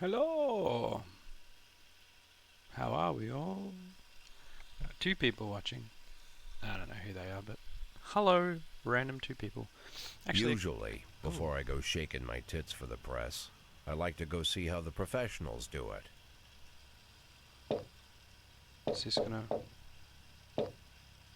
Hello. How are we all? Two people watching. I don't know who they are, but hello, random two people. Actually, Usually, oh, before I go shaking my tits for the press, I like to go see how the professionals do it. is this gonna?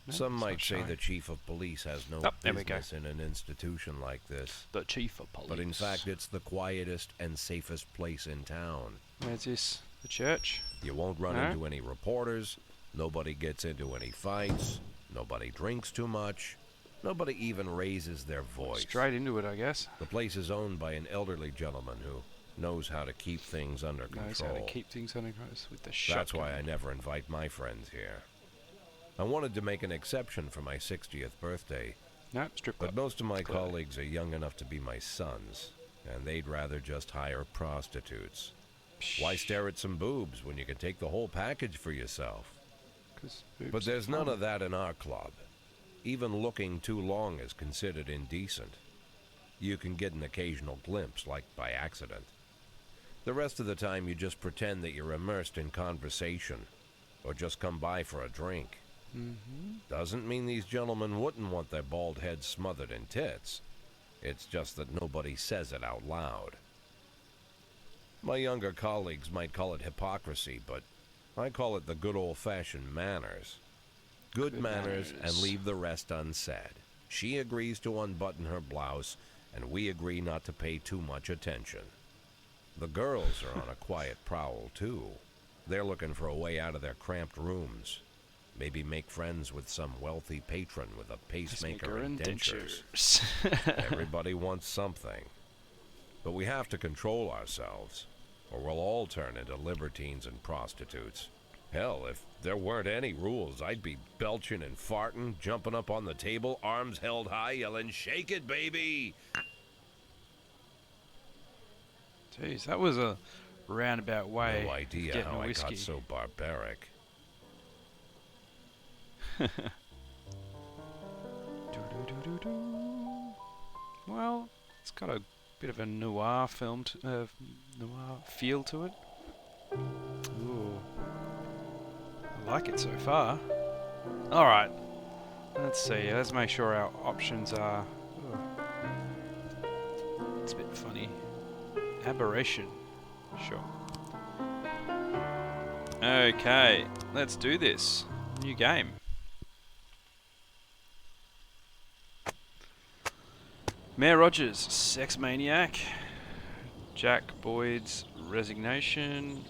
No, Some it's not might say the showing. chief of police has no Oh, there we go. business in an institution like this, The chief of police. but in fact it's the quietest and safest place in town. Where's this? The church? You won't run No? into any reporters, nobody gets into any fights, nobody drinks too much, nobody even raises their voice. Straight into it, I guess. The place is owned by an elderly gentleman who knows how to keep things under Knows control. how to keep things under control with the shotgun. That's why I never invite my friends here. I wanted to make an exception for my 60th birthday, No, strip but club. most of my Clearly. colleagues are young enough to be my sons, and they'd rather just hire prostitutes. Why stare at some boobs when you can take the whole package for yourself? 'Cause But boobs there's are none fun. of that in our club. Even looking too long is considered indecent. You can get an occasional glimpse, like by accident. The rest of the time you just pretend that you're immersed in conversation, or just come by for a drink. Doesn't mean these gentlemen wouldn't want their bald heads smothered in tits. It's just that nobody says it out loud. My younger colleagues might call it hypocrisy, but I call it the good old-fashioned manners. Good manners and manners. leave the rest unsaid. She agrees to unbutton her blouse, and we agree not to pay too much attention. The girls are on a quiet prowl, too. They're looking for a way out of their cramped rooms. Maybe make friends with some wealthy patron with a pacemaker and dentures. Everybody wants something. But we have to control ourselves, or we'll all turn into libertines and prostitutes. Hell, if there weren't any rules, I'd be belching and farting, jumping up on the table, arms held high, yelling, "Shake it, baby!" Jeez, that was a roundabout way No of idea getting how a I whiskey. got so barbaric. Do-do-do-do-do. Well, it's got a bit of a noir noir feel to it. Ooh, I like it so far. All right, let's see. Let's make sure our options are. Ooh, it's a bit funny. Aberration. Sure. Okay, let's do this. New game. Mayor Rogers, sex maniac. Jack Boyd's resignation.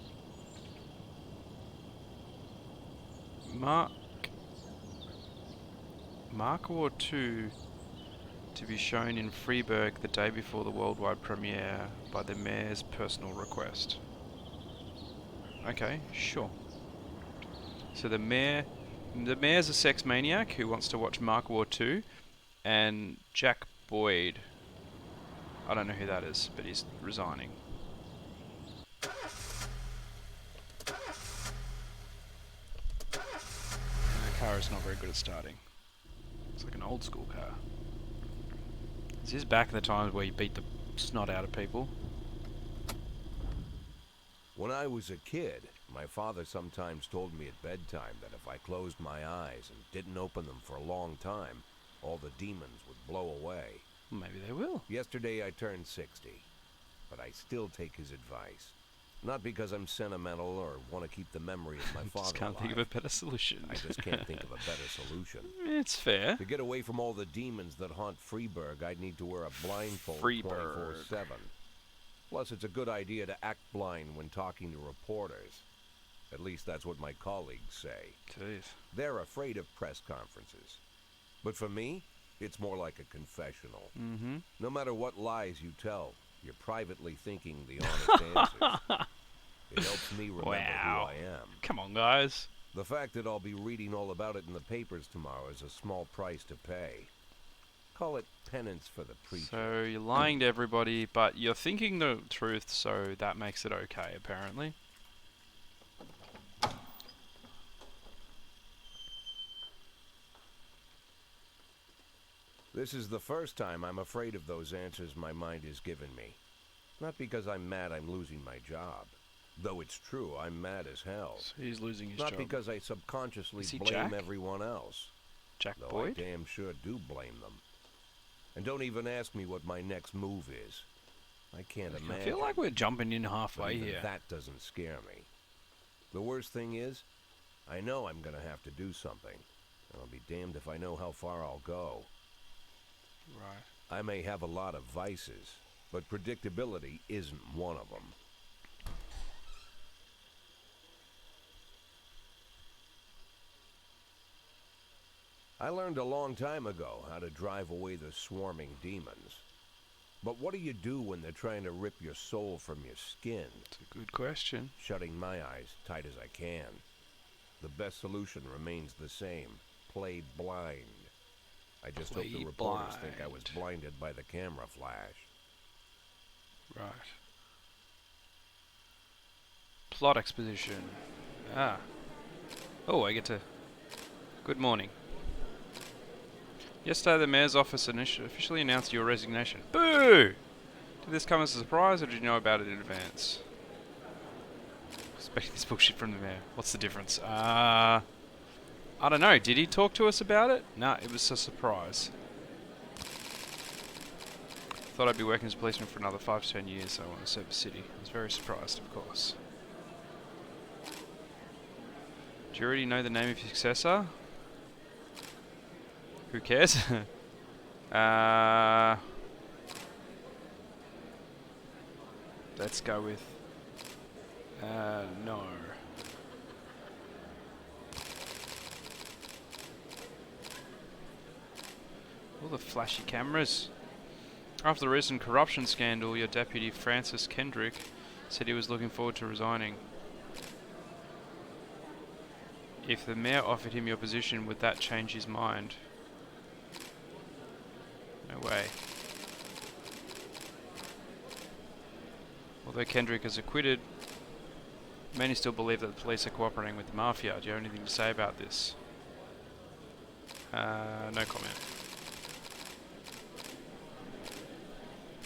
Mark War 2 to be shown in Freiburg the day before the worldwide premiere by the mayor's personal request. Okay, sure. So the mayor's a sex maniac who wants to watch Mark War 2, and Jack Boyd, I don't know who that is, but he's resigning. The car is not very good at starting. It's like an old school car. Is this back in the times where you beat the snot out of people? When I was a kid, my father sometimes told me at bedtime that if I closed my eyes and didn't open them for a long time, all the demons would blow away. Well, maybe they will. Yesterday I turned 60, but I still take his advice. Not because I'm sentimental or want to keep the memory of my father Just can't think of alive. a better solution. I just can't think of a better solution. It's fair. To get away from all the demons that haunt Freiburg, I'd need to wear a blindfold Freiburg. 24/7. Plus, it's a good idea to act blind when talking to reporters. At least that's what my colleagues say. Jeez. They're afraid of press conferences. But for me, it's more like a confessional. Mm-hmm. No matter what lies you tell, you're privately thinking the honest answers. It helps me remember Wow. who I am. Come on, guys. The fact that I'll be reading all about it in the papers tomorrow is a small price to pay. Call it penance for the preacher. So you're lying to everybody, but you're thinking the truth, so that makes it okay, apparently. This is the first time I'm afraid of those answers my mind has given me. Not because I'm mad I'm losing my job. Though it's true, I'm mad as hell. So he's losing his Not job. because I subconsciously Is he blame Jack? everyone else. Jack Though Boyd? I damn sure do blame them. And don't even ask me what my next move is. I can't I imagine. feel like we're jumping in But halfway even here. that doesn't scare me. The worst thing is, I know I'm gonna have to do something. And I'll be damned if I know how far I'll go. Right. I may have a lot of vices, but predictability isn't one of them. I learned a long time ago how to drive away the swarming demons. But what do you do when they're trying to rip your soul from your skin? It's a good question. Shutting my eyes tight as I can. The best solution remains the same. Play blind. I just hope the Play reporters think I was blind. blinded by the camera flash. Right. Plot exposition. Ah. Oh, I get to... Good morning. Yesterday, the mayor's office officially announced your resignation. Boo! Did this come as a surprise, or did you know about it in advance? Expecting this bullshit from the mayor. What's the difference? I don't know. Did he talk to us about it? No, it was a surprise. Thought I'd be working as a policeman for another 5 to 10 years, so I want to serve the city. I was very surprised, of course. Do you already know the name of your successor? Who cares? Let's go with... no. All the flashy cameras. After the recent corruption scandal, your deputy Francis Kendrick said he was looking forward to resigning. If the mayor offered him your position, would that change his mind? No way. Although Kendrick is acquitted, many still believe that the police are cooperating with the mafia. Do you have anything to say about this? No comment.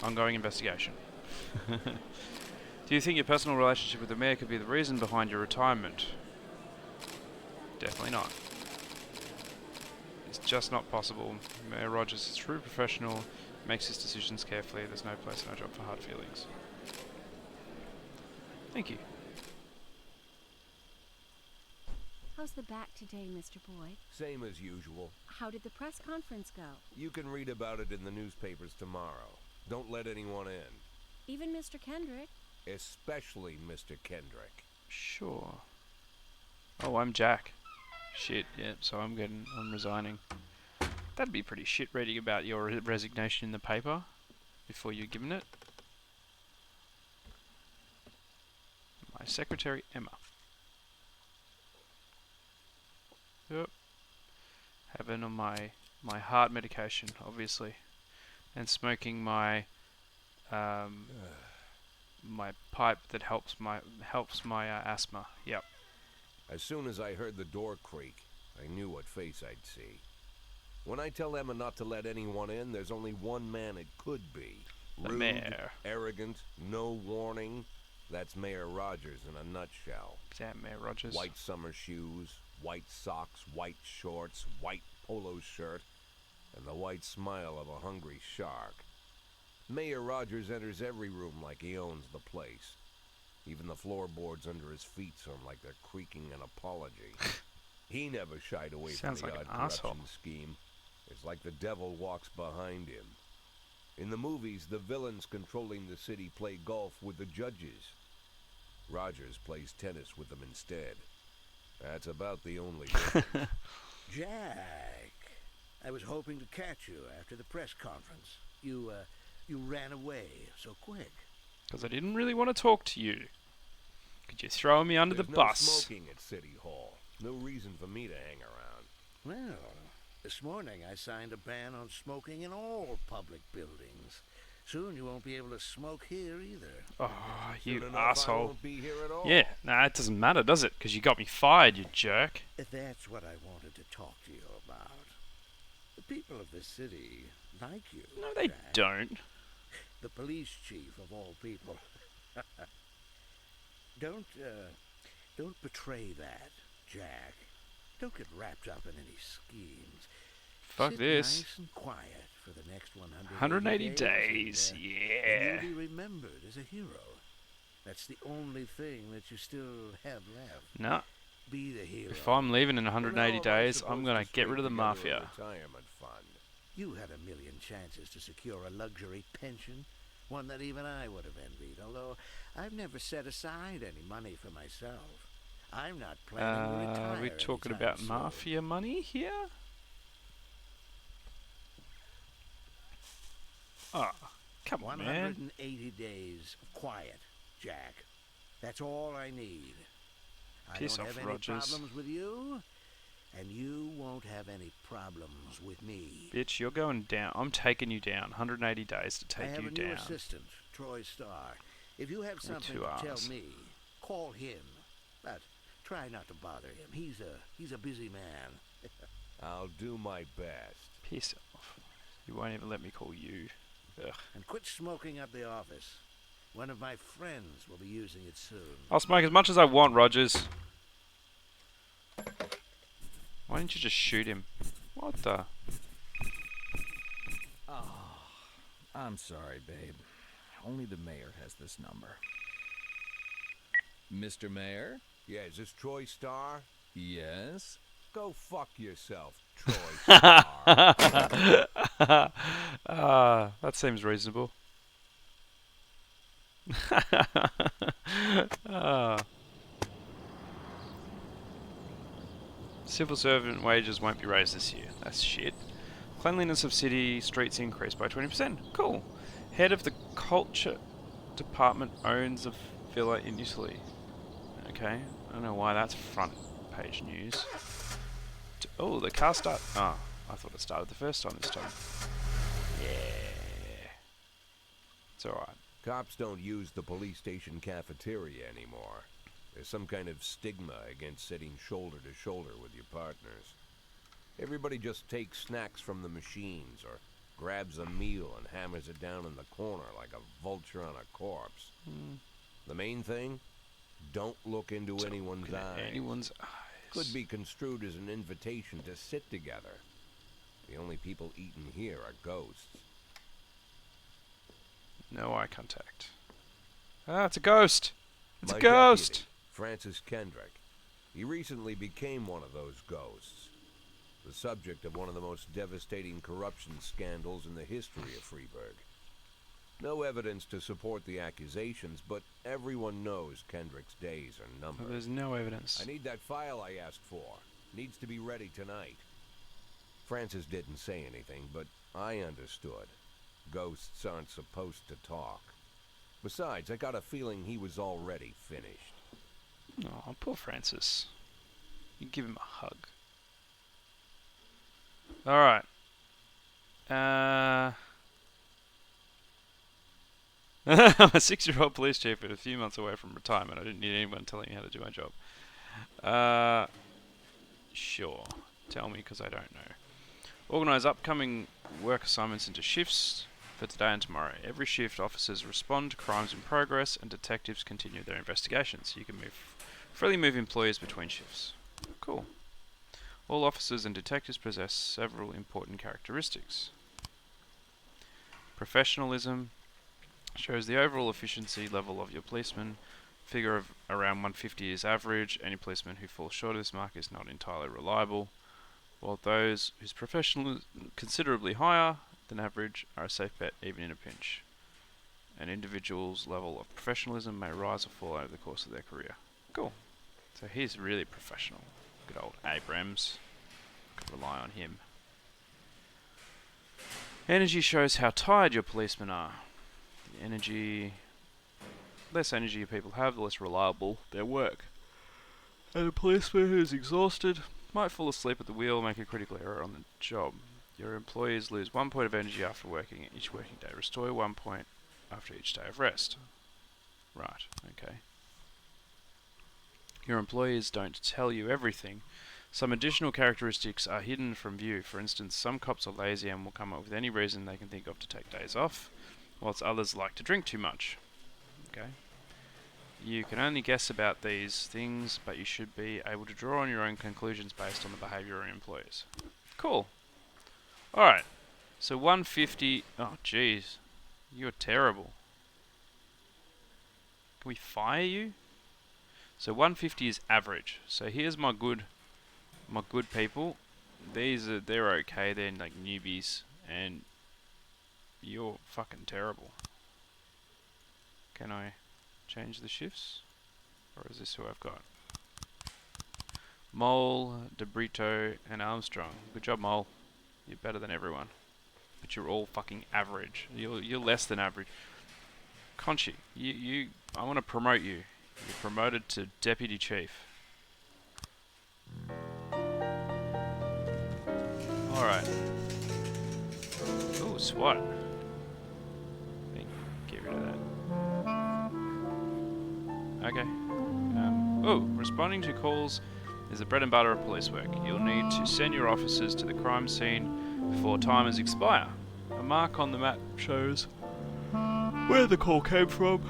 Ongoing investigation. Do you think your personal relationship with the mayor could be the reason behind your retirement? Definitely not. It's just not possible. Mayor Rogers is a true professional, makes his decisions carefully. There's no place, no job for hard feelings. Thank you. How's the back today, Mr. Boyd? Same as usual. How did the press conference go? You can read about it in the newspapers tomorrow. Don't let anyone in. Even Mr. Kendrick? Especially Mr. Kendrick. Sure. Oh, I'm Jack. Shit, yeah, so I'm resigning. That'd be pretty shit reading about your resignation in the paper before you're given it. My secretary, Emma. Yep. Having on my heart medication, obviously, and smoking my my pipe that helps my asthma. Yep. As soon as I heard the door creak, I knew what face I'd see. When I tell Emma not to let anyone in, there's only one man it could be. The Rude, mayor. arrogant, no warning. That's Mayor Rogers in a nutshell. Damn, Mayor Rogers. White summer shoes, white socks, white shorts, white polo shirt, and the white smile of a hungry shark. Mayor Rogers enters every room like he owns the place. Even the floorboards under his feet sound like they're creaking an apology. He never shied away Sounds from the like odd an asshole. corruption scheme. It's like the devil walks behind him. In the movies, the villains controlling the city play golf with the judges. Rogers plays tennis with them instead. That's about the only difference. Jack, I was hoping to catch you after the press conference. You ran away so quick. Because I didn't really want to talk to you. Could you throw me under There's the no bus? smoking at City Hall. No reason for me to hang around. Well, this morning I signed a ban on smoking in all public buildings. Soon you won't be able to smoke here either. Oh, you Soon enough, I asshole. won't be here at all. Yeah, nah, it doesn't matter, does it? Because you got me fired, you jerk. That's what I wanted to talk to you about. The people of this city like you. No, they Jack. don't. the police chief of all people. Don't betray that, Jack. Don't get wrapped up in any schemes. Fuck Sit this. nice and quiet for the next 180 days, and yeah. you'll be remembered as a hero. That's the only thing that you still have left. No. Be the hero. If I'm leaving in 180 Well, how am I days, I'm supposed gonna to get rid of the string together a mafia. retirement fund. You had a million chances to secure a luxury pension, one that even I would have envied, although I've never set aside any money for myself. I'm not planning to retire. Are we talking anytime about soon. mafia money here? Oh, come on, man. 180 days of quiet, Jack. That's all I need. Piss I don't off, have Rogers. any problems with you, and you won't have any problems with me. Bitch, you're going down. I'm taking you down. 180 days to I take have you a new down. assistant, Troy Starr. If you have something two to Rs. tell me, call him. But try not to bother him. He's a busy man. I'll do my best. Piss off. You won't even let me call you. Ugh. And quit smoking up the office. One of my friends will be using it soon. I'll smoke as much as I want, Rogers. Why didn't you just shoot him? What the? Oh, I'm sorry, babe. Only the mayor has this number. Mr. Mayor? Yeah, is this Troy Starr? Yes? Go fuck yourself, Troy Starr. That seems reasonable. Civil servant wages won't be raised this year. That's shit. Cleanliness of city streets increased by 20%. Cool. Head of the culture department owns a villa in Italy. Okay. I don't know why that's front page news. Oh, the car start. Oh, I thought it started the first time this time. Yeah. It's alright. Cops don't use the police station cafeteria anymore. There's some kind of stigma against sitting shoulder to shoulder with your partners. Everybody just takes snacks from the machines or grabs a meal and hammers it down in the corner like a vulture on a corpse. The main thing? Don't look into anyone's Looking at eyes. Anyone's eyes. Could be construed as an invitation to sit together. The only people eating here are ghosts. No eye contact. Ah, it's a ghost. It's My a ghost. deputy, Francis Kendrick. He recently became one of those ghosts. The subject of one of the most devastating corruption scandals in the history of Freeburg. No evidence to support the accusations, but everyone knows Kendrick's days are Oh, numbered. there's no evidence. I need that file I asked for. Needs to be ready tonight. Francis didn't say anything, but I understood. Ghosts aren't supposed to talk. Besides, I got a feeling he was already finished. Oh, poor Francis. You give him a hug. Alright. I'm a 6-year-old police chief and a few months away from retirement. I didn't need anyone telling me how to do my job. Sure. Tell me, because I don't know. Organise upcoming work assignments into shifts for today and tomorrow. Every shift, officers respond to crimes in progress and detectives continue their investigations. You can freely move employees between shifts. Cool. All officers and detectives possess several important characteristics. Professionalism shows the overall efficiency level of your policeman. Figure of around 150 is average. Any policeman who falls short of this mark is not entirely reliable, while those whose professionalism is considerably higher than average are a safe bet even in a pinch. An individual's level of professionalism may rise or fall over the course of their career. Cool. So he's really professional. Good old Abrams. Could rely on him. Energy shows how tired your policemen are. The less energy people have, the less reliable their work. And a policeman who's exhausted might fall asleep at the wheel or make a critical error on the job. Your employees lose 1 point of energy after working each working day. Restore 1 point after each day of rest. Right, okay. Your employees don't tell you everything. Some additional characteristics are hidden from view. For instance, some cops are lazy and will come up with any reason they can think of to take days off. whilst others like to drink too much. Okay. You can only guess about these things, but you should be able to draw on your own conclusions based on the behaviour of your employees. Cool. Alright. So 150... Oh, jeez. You're terrible. Can we fire you? So 150 is average. So here's my good people. They're okay, they're like newbies, and you're fucking terrible. Can I change the shifts? Or is this who I've got? Mole, De Brito, and Armstrong. Good job, Mole. You're better than everyone. But you're all fucking average. You're less than average. Conchi, I want to promote you. You're promoted to Deputy Chief. Alright. Ooh, SWAT. Get rid of that. Okay. Responding to calls is the bread and butter of police work. You'll need to send your officers to the crime scene before timers expire. A mark on the map shows where the call came from.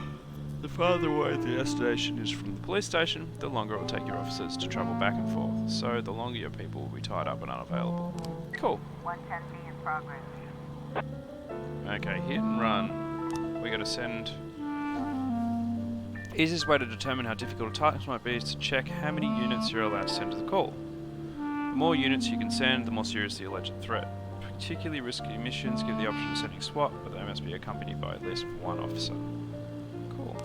The farther away the destination is from the police station, the longer it will take your officers to travel back and forth. So the longer your people will be tied up and unavailable. Cool. 110B in progress. Okay, hit and run. We gotta send... Easiest way to determine how difficult a task might be is to check how many units you're allowed to send to the call. The more units you can send, the more serious the alleged threat. Particularly risky missions give the option of sending SWAT, but they must be accompanied by at least one officer. Cool.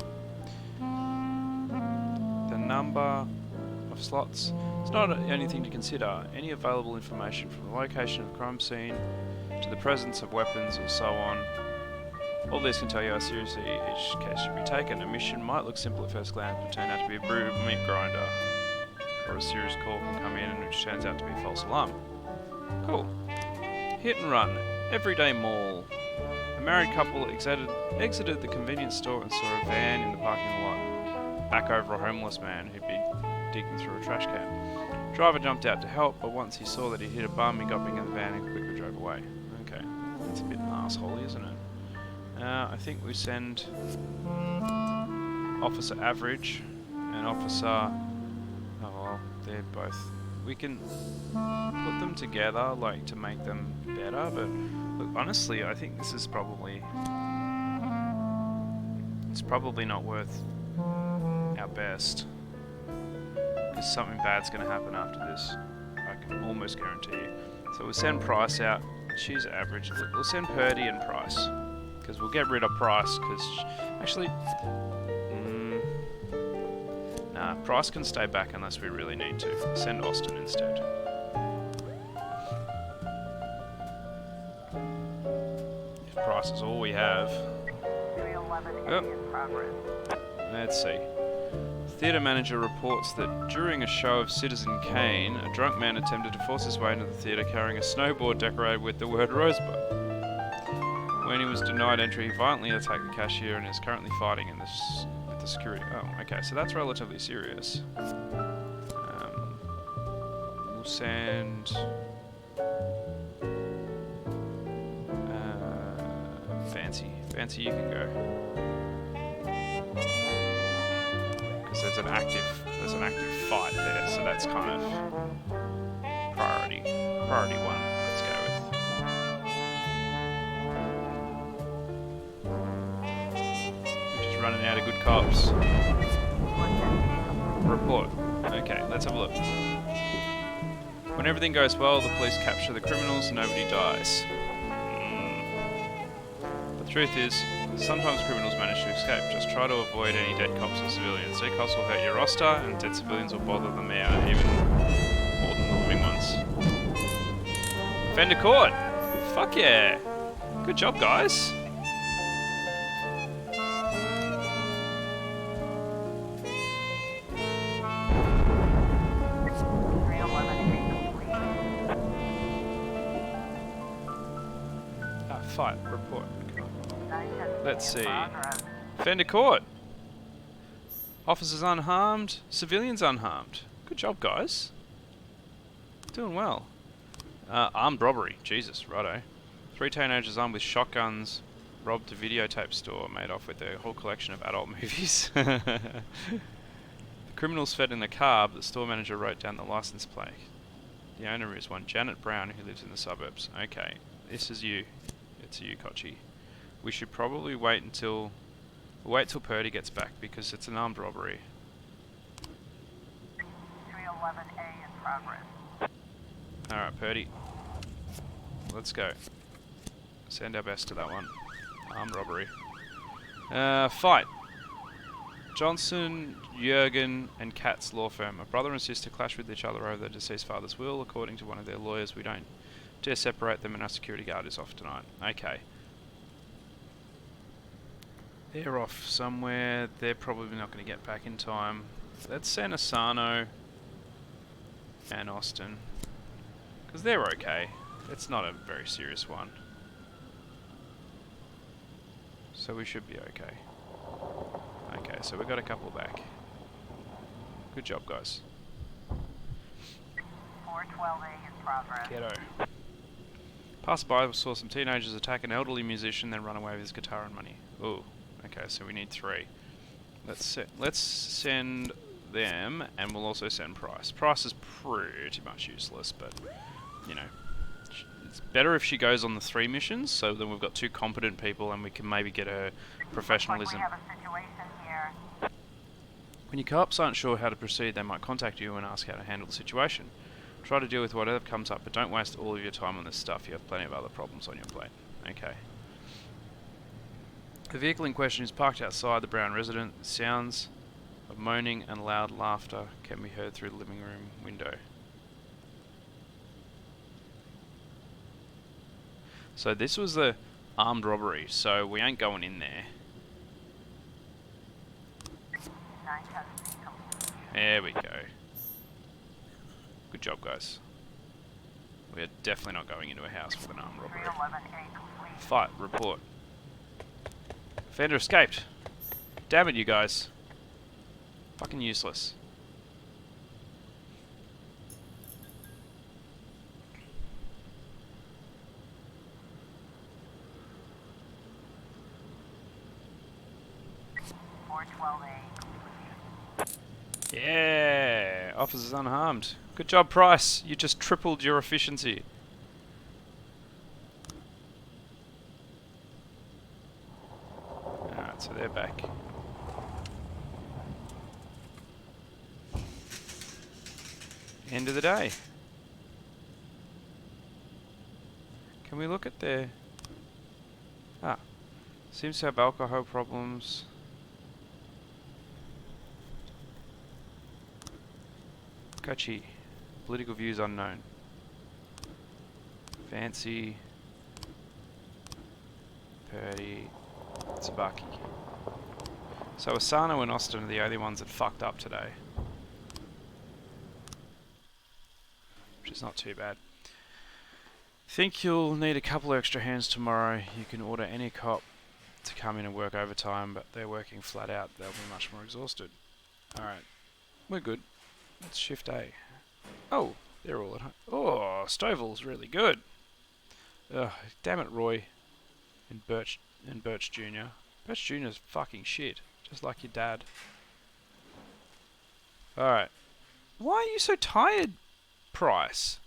The number of slots. It's not anything to consider. Any available information from the location of the crime scene to the presence of weapons or so on. All this can tell you how seriously each case should be taken. A mission might look simple at first glance, but turn out to be a brutal meat grinder. Or a serious call can come in, which turns out to be a false alarm. Cool. Hit and run. Everyday mall. A married couple exited the convenience store and saw a van in the parking lot. Back over a homeless man who'd been digging through a trash can. Driver jumped out to help, but once he saw that he hit a bum, he got back in the van and quickly drove away. Okay. That's a bit arsehole, isn't it? I think we send Officer Average and Officer... Oh well, they're both... We can put them together, like, to make them better, but look, honestly, I think this is probably... It's probably not worth our best. Because something bad's going to happen after this. I can almost guarantee you. So we'll send Price out. She's average. We'll send Purdy and Price. Because we'll get rid of Price, because... Actually... Nah, Price can stay back unless we really need to. Send Austin instead. If Price is all we have... 311 in progress. Let's see. Theatre manager reports that during a show of Citizen Kane, a drunk man attempted to force his way into the theatre carrying a snowboard decorated with the word Rosebud. When he was denied entry, he violently attacked the cashier and is currently fighting with the security. Oh, okay, so that's relatively serious. We'll send... Fancy. Fancy, you can go. Because there's an active fight there, so that's kind of priority 1. Let's go with. We're just running out of good cops. Report. Okay, let's have a look. When everything goes well, the police capture the criminals and nobody dies. The truth is, sometimes criminals manage to escape. Just try to avoid any dead cops or civilians. Dead cops will hurt your roster, and dead civilians will bother the mayor, even more than the living ones. Offender caught! Fuck yeah! Good job, guys! Fight, report. Let's see. Offender caught. Officers unharmed. Civilians unharmed. Good job, guys. Doing well. Armed robbery. Jesus, righto. 3 teenagers armed with shotguns robbed a videotape store, made off with a whole collection of adult movies. The criminals fled in a car, but the store manager wrote down the license plate. The owner is one Janet Brown, who lives in the suburbs. Okay, this is you. It's you, Kochi. We should probably wait till Purdy gets back, because it's an armed robbery. 311A in progress. Alright, Purdy. Let's go. Send our best to that one. Armed robbery. Fight. Johnson, Jurgen, and Kat's law firm. A brother and sister clash with each other over their deceased father's will. According to one of their lawyers, we don't dare separate them, and our security guard is off tonight. Okay. They're off somewhere. They're probably not going to get back in time. Let's send Asano and Austin, because they're okay. It's not a very serious one. So we should be okay. Okay, so we got a couple back. Good job, guys. 412A in progress. Ghetto. Passerby saw some teenagers attack an elderly musician, then run away with his guitar and money. Ooh. Okay, so we need 3. Let's send them, and we'll also send Price. Price is pretty much useless, but you know, it's better if she goes on the 3 missions, so then we've got 2 competent people, and we can maybe get her professionalism. Looks like we have a situation here. When your co-ops aren't sure how to proceed, they might contact you and ask how to handle the situation. Try to deal with whatever comes up, but don't waste all of your time on this stuff. You have plenty of other problems on your plate. Okay. The vehicle in question is parked outside the Brown residence. Sounds of moaning and loud laughter can be heard through the living room window. So this was the armed robbery, so we ain't going in there. 9 custody complete. There we go. Good job, guys. We're definitely not going into a house with an armed robbery. 311A complete. Fight, report. Offender escaped. Damn it, you guys. Fucking useless. Yeah, officers unharmed. Good job, Price. You just tripled your efficiency. Alright, so they're back. End of the day. Can we look at their... Ah. Seems to have alcohol problems. Kochi. Political views unknown. Fancy. Purdy. Tsubaki. So Asano and Austin are the only ones that fucked up today. Which is not too bad. Think you'll need a couple extra hands tomorrow. You can order any cop to come in and work overtime, but they're working flat out. They'll be much more exhausted. Alright. We're good. Let's shift A. Oh, they're all at home. Oh, Stovall's really good. Ugh, damn it, Roy. And Birch Jr. Birch Jr.'s fucking shit. Just like your dad. Alright. Why are you so tired, Price?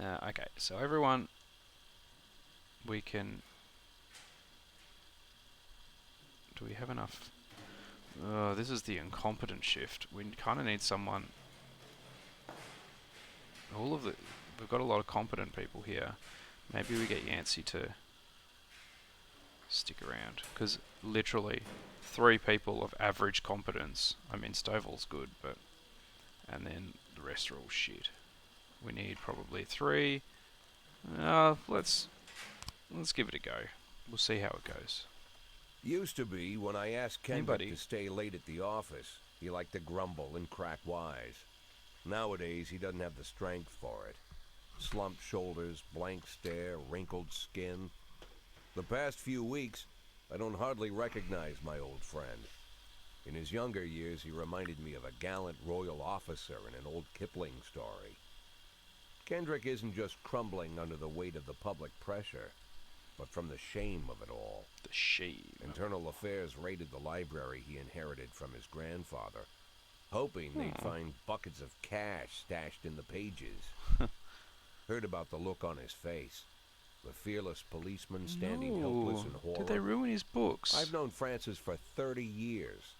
Okay, so everyone, we can... Do we have enough? This is the incompetent shift. We kind of need someone... We've got a lot of competent people here. Maybe we get Yancey to stick around. Because literally, 3 people of average competence. I mean, Stovall's good, but... And then the rest are all shit. We need probably 3. Let's give it a go. We'll see how it goes. Used to be when I asked Kendrick to stay late at the office, he liked to grumble and crack wise. Nowadays, he doesn't have the strength for it. Slumped shoulders, blank stare, wrinkled skin. The past few weeks, I don't hardly recognize my old friend. In his younger years, he reminded me of a gallant royal officer in an old Kipling story. Kendrick isn't just crumbling under the weight of the public pressure. but from the shame of it all. The shame. Internal Affairs raided the library he inherited from his grandfather, hoping they'd find buckets of cash stashed in the pages. Heard about the look on his face. The fearless policeman standing helpless in horror. Did they ruin his books? I've known Francis for 30 years.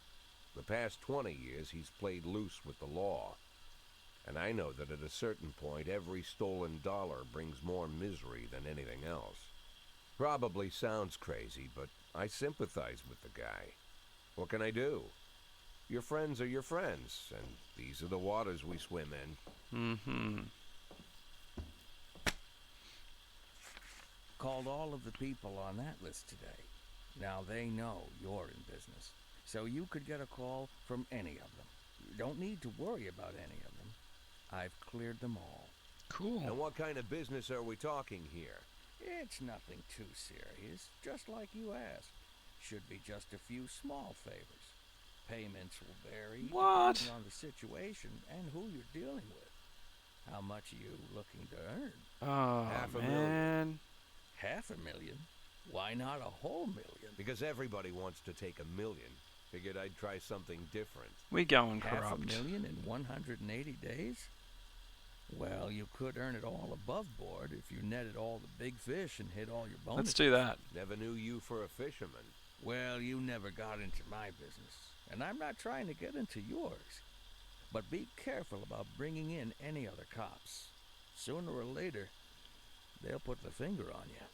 The past 20 years he's played loose with the law. And I know that at a certain point every stolen dollar brings more misery than anything else. Probably sounds crazy, but I sympathize with the guy. What can I do? Your friends are your friends, and these are the waters we swim in. Mm-hmm. Called all of the people on that list today. Now they know you're in business, so you could get a call from any of them. You don't need to worry about any of them. I've cleared them all. Cool. And what kind of business are we talking here? It's nothing too serious, just like you asked. Should be just a few small favors. Payments will vary What? depending on the situation and who you're dealing with. How much are you looking to earn? Oh, man. $500,000? Why not a whole million? Because everybody wants to take $1 million. Figured I'd try something different. We going corrupt. $500,000 in 180 days? Well, you could earn it all above board if you netted all the big fish and hit all your bonuses. Let's do that. Never knew you for a fisherman. Well, you never got into my business, and I'm not trying to get into yours. But be careful about bringing in any other cops. Sooner or later, they'll put the finger on you.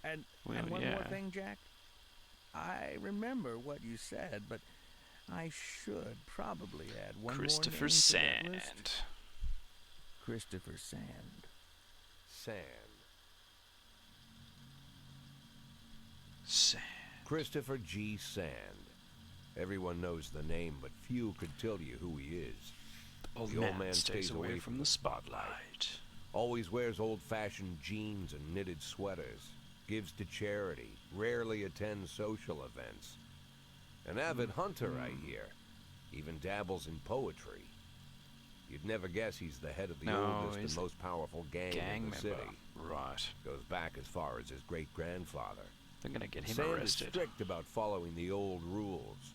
And one more thing, Jack. I remember what you said, but I should probably add one Christopher more name to that list. Sand. Christopher Sand. Sand. Sand. Christopher G. Sand. Everyone knows the name, but few could tell you who he is. The old The man stays away from the spotlight. Always wears old-fashioned jeans and knitted sweaters. Gives to charity. Rarely attends social events. An avid hunter, I hear. Even dabbles in poetry. You'd never guess he's the head of the oldest and most powerful gang in the city. Right. Goes back as far as his great-grandfather. They're gonna get him Sand arrested. is strict about following the old rules.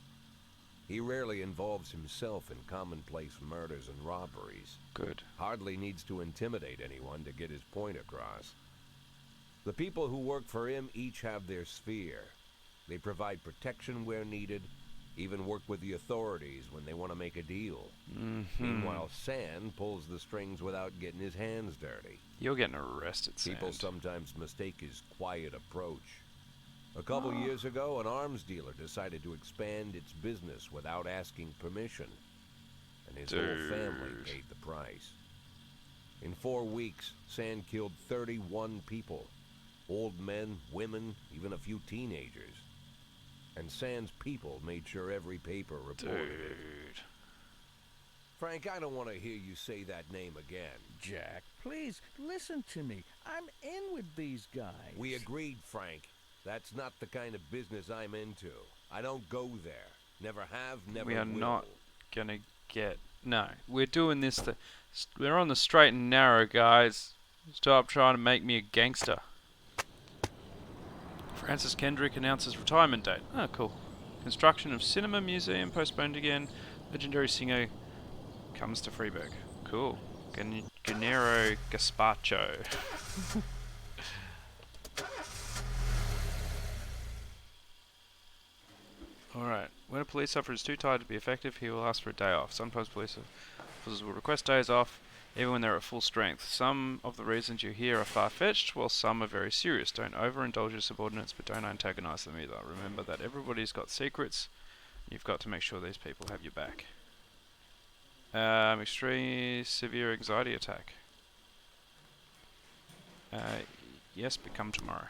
He rarely involves himself in commonplace murders and robberies. Good. Hardly needs to intimidate anyone to get his point across. The people who work for him each have their sphere. They provide protection where needed, even work with the authorities when they want to make a deal. Meanwhile, Sand pulls the strings without getting his hands dirty. You're getting arrested, Sand. People sometimes mistake his quiet approach. A couple years ago, an arms dealer decided to expand its business without asking permission, and his whole family paid the price. In 4 weeks, Sand killed 31 people. Old men, women, even a few teenagers. And Sand's people made sure every paper reported it. Frank, I don't want to hear you say that name again. Jack, please, listen to me. I'm in with these guys. We agreed, Frank. That's not the kind of business I'm into. I don't go there. Never have, never will. We are not gonna get... No, we're doing this... We're on the straight and narrow, guys. Stop trying to make me a gangster. Francis Kendrick announces retirement date. Oh, cool. Construction of cinema museum postponed again. Legendary singer comes to Freeburg. Cool. Gennaro Gaspacho. Alright. When a police officer is too tired to be effective, he will ask for a day off. Sometimes police officers will request days off, even when they're at full strength. Some of the reasons you hear are far-fetched, while some are very serious. Don't overindulge your subordinates, but don't antagonize them either. Remember that everybody's got secrets. You've got to make sure these people have your back. Extreme severe anxiety attack. Yes, but come tomorrow.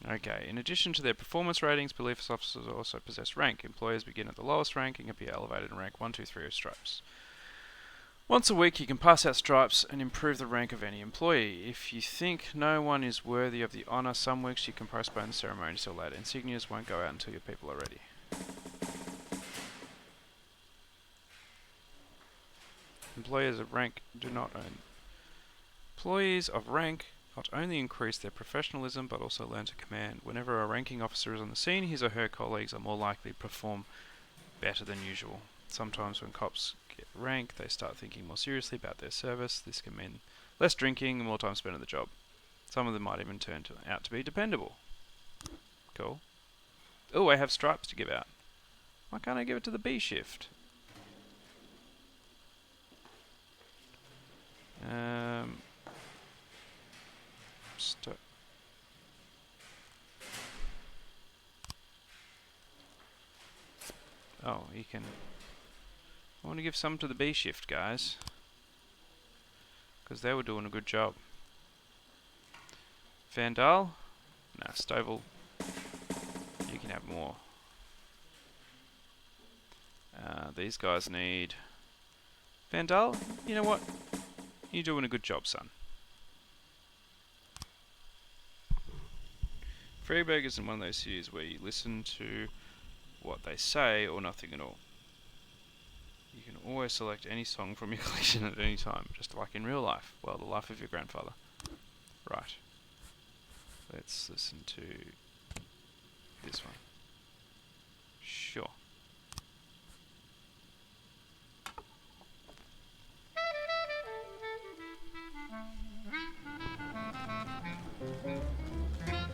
Okay, in addition to their performance ratings, police officers also possess rank. Employees begin at the lowest rank and can be elevated in rank 1, 2, 3 of stripes. Once a week you can pass out stripes and improve the rank of any employee. If you think no one is worthy of the honour, some weeks you can postpone the ceremony until later. Insignias won't go out until your people are ready. Employees of rank do not earn Employees of rank not only increase their professionalism but also learn to command. Whenever a ranking officer is on the scene, his or her colleagues are more likely to perform better than usual. Sometimes when cops get rank, they start thinking more seriously about their service. This can mean less drinking and more time spent on the job. Some of them might even turn out to be dependable. Cool. Oh, I have stripes to give out. Why can't I give it to the B shift? Oh, you can... I want to give some to the B shift, guys. Because they were doing a good job. Vandal? Nah, Stovall. You can have more. These guys need... Vandal, you know what? You're doing a good job, son. Freiburg isn't one of those cities where you listen to what they say or nothing at all. You can always select any song from your collection at any time, just like in real life. Well, the life of your grandfather. Right. Let's listen to this one. Sure.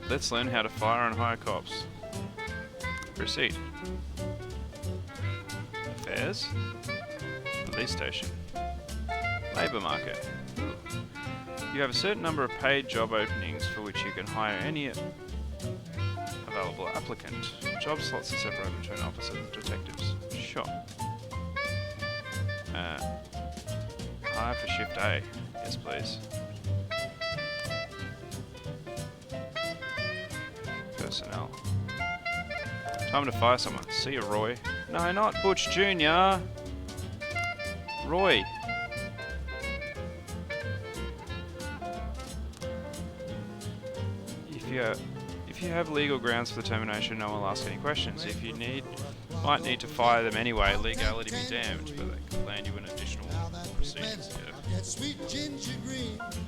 Let's learn how to fire and hire cops. Proceed. Affairs. Police station. Labour market. Ooh. You have a certain number of paid job openings for which you can hire any available applicant. Job slots are separated between officers and detectives. Sure. Hire for shift A. Yes, please. Personnel. Time to fire someone. See you, Roy. No, not Butch Jr. Roy. If you have legal grounds for the termination, no one will ask any questions. If you might need to fire them anyway, legality be damned, but they can land you in additional proceedings.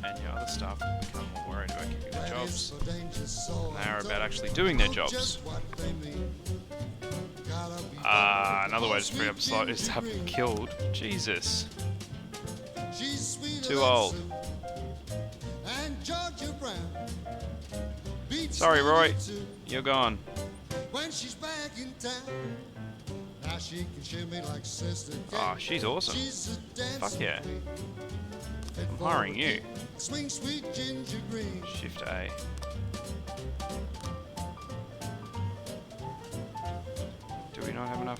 And your other staff will become more worried about keeping their jobs than they are about actually doing their jobs. Another way to free up slot is to have them killed. Jesus. Too old. Sorry, Roy. You're gone. Oh, she's awesome. Fuck yeah. I'm hiring you. Shift A. Do we not have enough?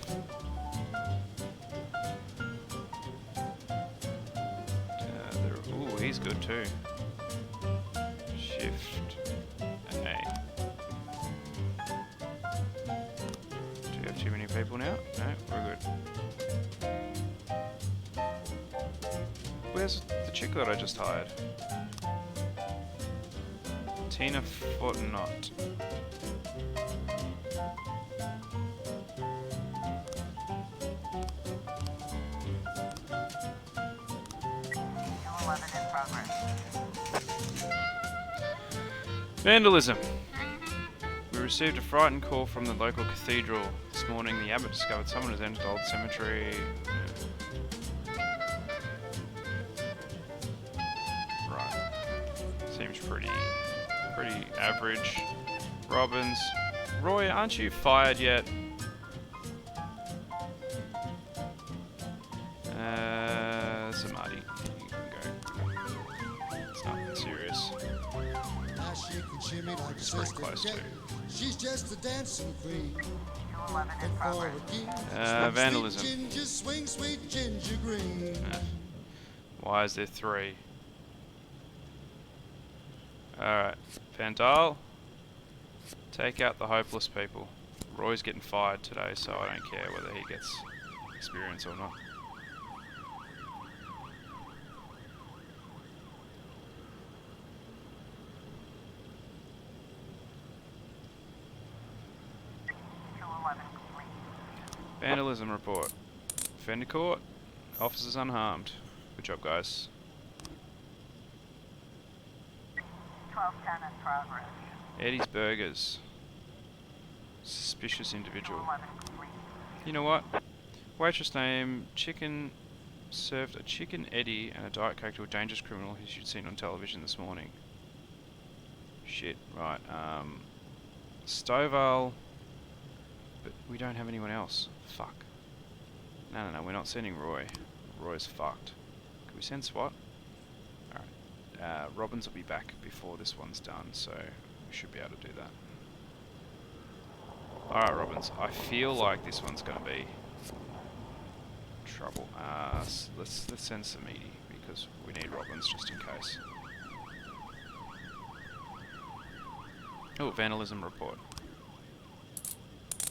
Ooh, he's good too. Shift A. Do we have too many people now? No, we're good. Where's the chick that I just hired? Tina Fortnott. Vandalism. We received a frightened call from the local cathedral. This morning the abbot discovered someone has entered the old cemetery. Right. Seems pretty average. Robbins. Roy, aren't you fired yet? Samadhi. You can go. It's nothing serious. It's very close to. She's just a dancing queen. 211 in progress. Vandalism. Ginger swing, sweet ginger green. Why is there 3? Alright. Vandal. Take out the hopeless people. Roy's getting fired today, so I don't care whether he gets experience or not. Vandalism report. Offender caught. Officers unharmed. Good job, guys. 1210 in progress. Eddie's Burgers. Suspicious individual. 211 complete. You know what? Waitress name Chicken served a Chicken Eddie and a Diet Coke to a dangerous criminal who you'd seen on television this morning. Shit, right. Stovall. But we don't have anyone else. Fuck. No, we're not sending Roy. Roy's fucked. Can we send SWAT? Alright. Robbins will be back before this one's done, so we should be able to do that. Alright, Robbins. I feel like this one's going to be trouble. Let's send some Edie, because we need Robbins just in case. Oh, vandalism report.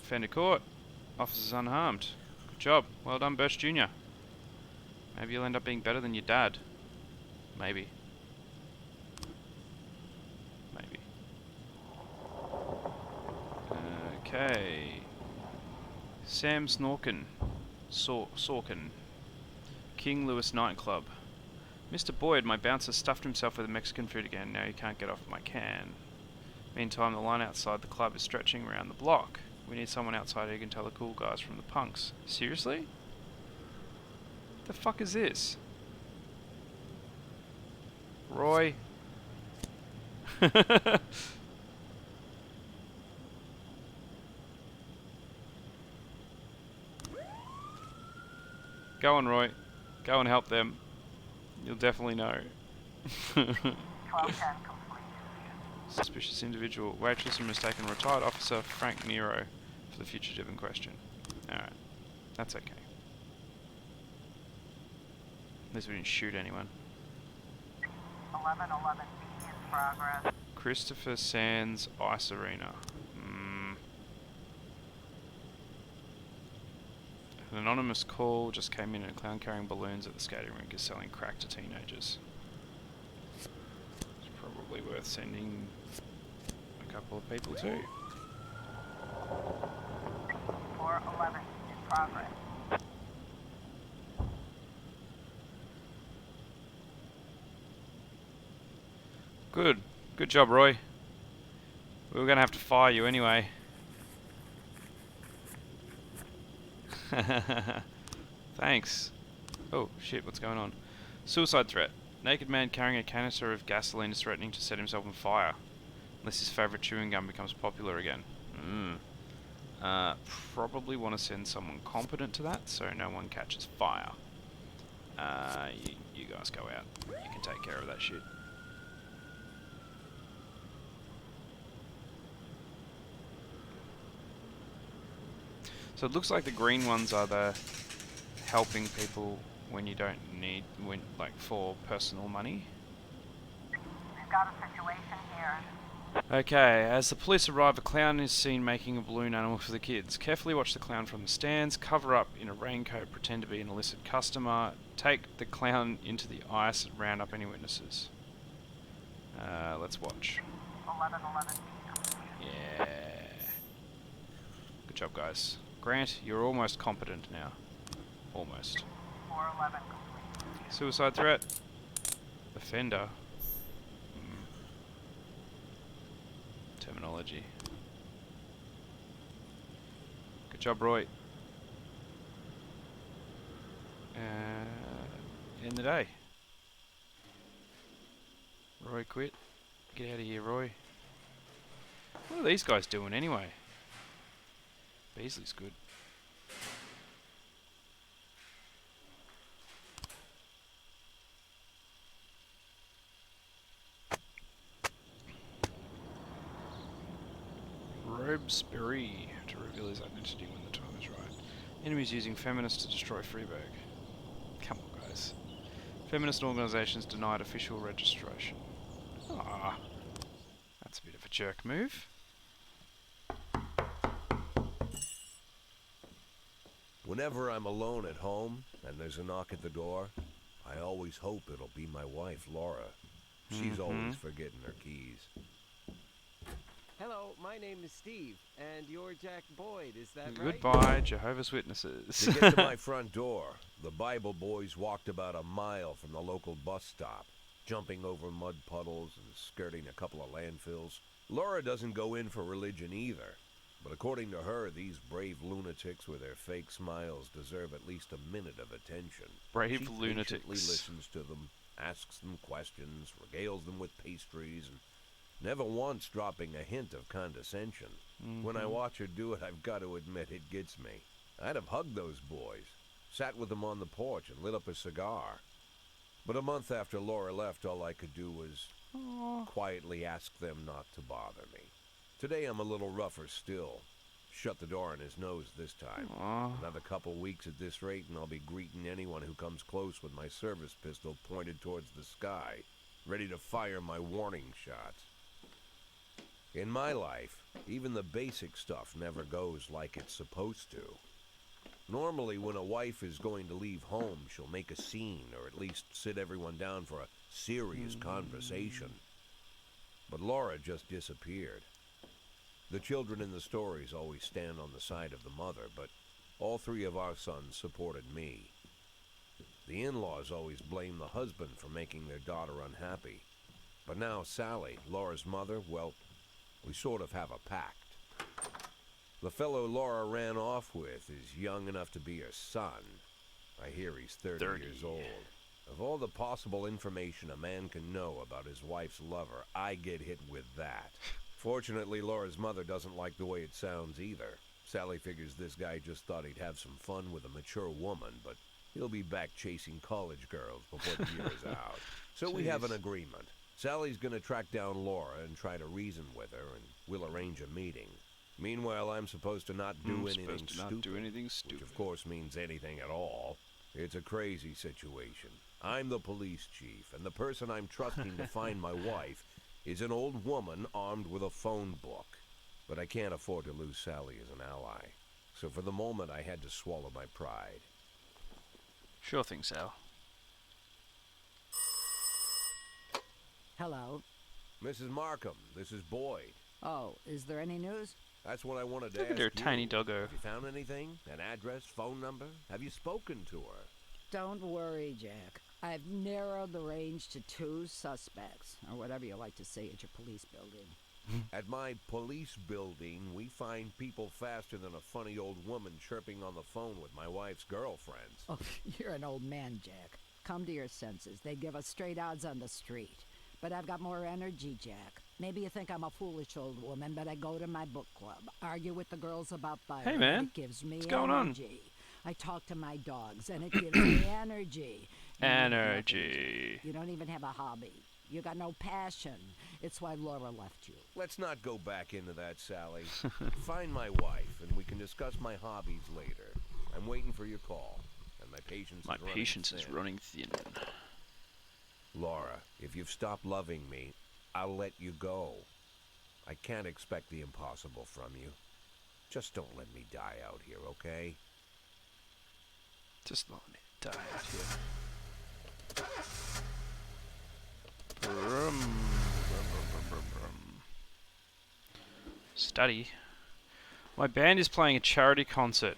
Offender caught. Officers unharmed. Good job. Well done, Birch Jr. Maybe you'll end up being better than your dad. Maybe. Maybe. Okay. Sam Snorkin. Sorkin. King Louis nightclub. Mr. Boyd, my bouncer stuffed himself with Mexican food again. Now he can't get off my can. Meantime, the line outside the club is stretching around the block. We need someone outside who can tell the cool guys from the punks. Seriously? The fuck is this? Roy? Go on, Roy. Go and help them. You'll definitely know. 1210 complete. Suspicious individual. Waitress and mistaken retired officer Frank Nero for the fugitive in question. Alright. That's okay. At least we didn't shoot anyone. 1111B in progress. Christopher Sands Ice Arena. An anonymous call just came in and a clown carrying balloons at the skating rink is selling crack to teenagers. It's probably worth sending a couple of people too. 411 in progress. Good. Good job, Roy. We were going to have to fire you anyway. Thanks. Oh, shit, what's going on? Suicide threat. Naked man carrying a canister of gasoline is threatening to set himself on fire. Unless his favourite chewing gum becomes popular again. Probably want to send someone competent to that, so no one catches fire. You guys go out. You can take care of that shit. So it looks like the green ones are the helping people when you don't need, like for personal money. We've got a situation here. Okay, as the police arrive, a clown is seen making a balloon animal for the kids. Carefully watch the clown from the stands, cover up in a raincoat, pretend to be an illicit customer, take the clown into the ice and round up any witnesses. Let's watch. 1111B. Yeah. Good job, guys. Grant, you're almost competent now. Almost. 411 complete. Suicide threat. Offender. Terminology. Good job, Roy. End the day. Roy quit. Get out of here, Roy. What are these guys doing anyway? Beasley's good. Robesbury to reveal his identity when the time is right. Enemies using feminists to destroy Freeburg. Come on, guys. Feminist organisations denied official registration. Ah, that's a bit of a jerk move. Whenever I'm alone at home and there's a knock at the door, I always hope it'll be my wife, Laura. She's always forgetting her keys. Hello, my name is Steve, and you're Jack Boyd, is that right? Goodbye, Jehovah's Witnesses. To get to my front door, the Bible boys walked about a mile from the local bus stop. jumping over mud puddles and skirting a couple of landfills. Laura doesn't go in for religion either, but according to her, these brave lunatics with their fake smiles deserve at least a minute of attention. Brave She lunatics. patiently listens to them, asks them questions, regales them with pastries, and never once dropping a hint of condescension. When I watch her do it, I've got to admit it gets me. I'd have hugged those boys, sat with them on the porch, and lit up a cigar. But a month after Laura left, all I could do was quietly ask them not to bother me. Today I'm a little rougher still. Shut the door on his nose this time. Another couple weeks at this rate, and I'll be greeting anyone who comes close with my service pistol pointed towards the sky, ready to fire my warning shots. In my life, even the basic stuff never goes like it's supposed to. Normally, when a wife is going to leave home, she'll make a scene, or at least sit everyone down for a serious conversation. But Laura just disappeared. The children in the stories always stand on the side of the mother, but all three of our sons supported me. The in-laws always blame the husband for making their daughter unhappy. But now Sally, Laura's mother, well, we sort of have a pact. The fellow Laura ran off with is young enough to be her son. I hear he's 30 years old. Of all the possible information a man can know about his wife's lover, I get hit with that. Fortunately, Laura's mother doesn't like the way it sounds either. Sally figures this guy just thought he'd have some fun with a mature woman, but he'll be back chasing college girls before the year is out. So we have an agreement. Sally's gonna track down Laura and try to reason with her, and we'll arrange a meeting. Meanwhile, I'm supposed to not do anything stupid, which of course means anything at all. It's a crazy situation. I'm the police chief, and the person I'm trusting to find my wife is an old woman armed with a phone book. But I can't afford to lose Sally as an ally. So for the moment, I had to swallow my pride. Sure thing, Sal. Hello. Mrs. Markham, this is Boyd. Oh, is there any news? That's what I wanted to Look ask at her you. tiny doggo. Have you found anything? An address, phone number? Have you spoken to her? Don't worry, Jack. I've narrowed the range to 2 suspects, or whatever you like to say at your police building. At my police building, we find people faster than a funny old woman chirping on the phone with my wife's girlfriends. Oh, you're an old man, Jack. Come to your senses. They give us straight odds on the street. But I've got more energy, Jack. Maybe you think I'm a foolish old woman, but I go to my book club, argue with the girls about Byron. Hey, man. It gives me What's going on? energy. I talk to my dogs, and it gives me energy. You have Energy. nothing. You don't even have a hobby. You got no passion. It's why Laura left you. Let's not go back into that, Sally. Find my wife, and we can discuss my hobbies later. I'm waiting for your call, and my patience My is running patience is thin. running thin. Laura, if you've stopped loving me, I'll let you go. I can't expect the impossible from you. Just don't let me die out here, okay? Just let me die out here. Brum, brum, brum, brum, brum. Study. My band is playing a charity concert.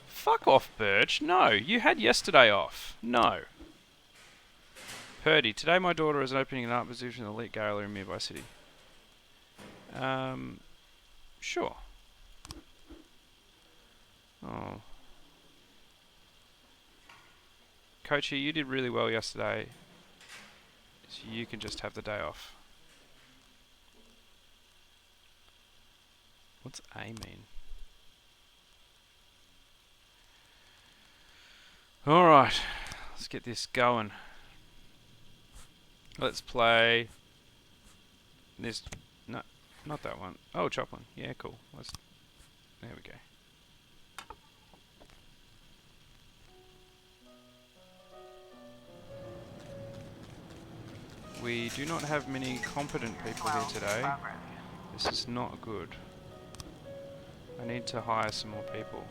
Fuck off, Birch. No, you had yesterday off. No. Purdy, today my daughter is opening an art exhibition in the Elite Gallery in nearby city. Sure. Oh. Coachy, you did really well yesterday. So you can just have the day off. What's A mean? Alright, let's get this going. Let's play this. No, not that one. Oh, Choplin. Yeah, cool. There we go. We do not have many competent people here today. This is not good. I need to hire some more people.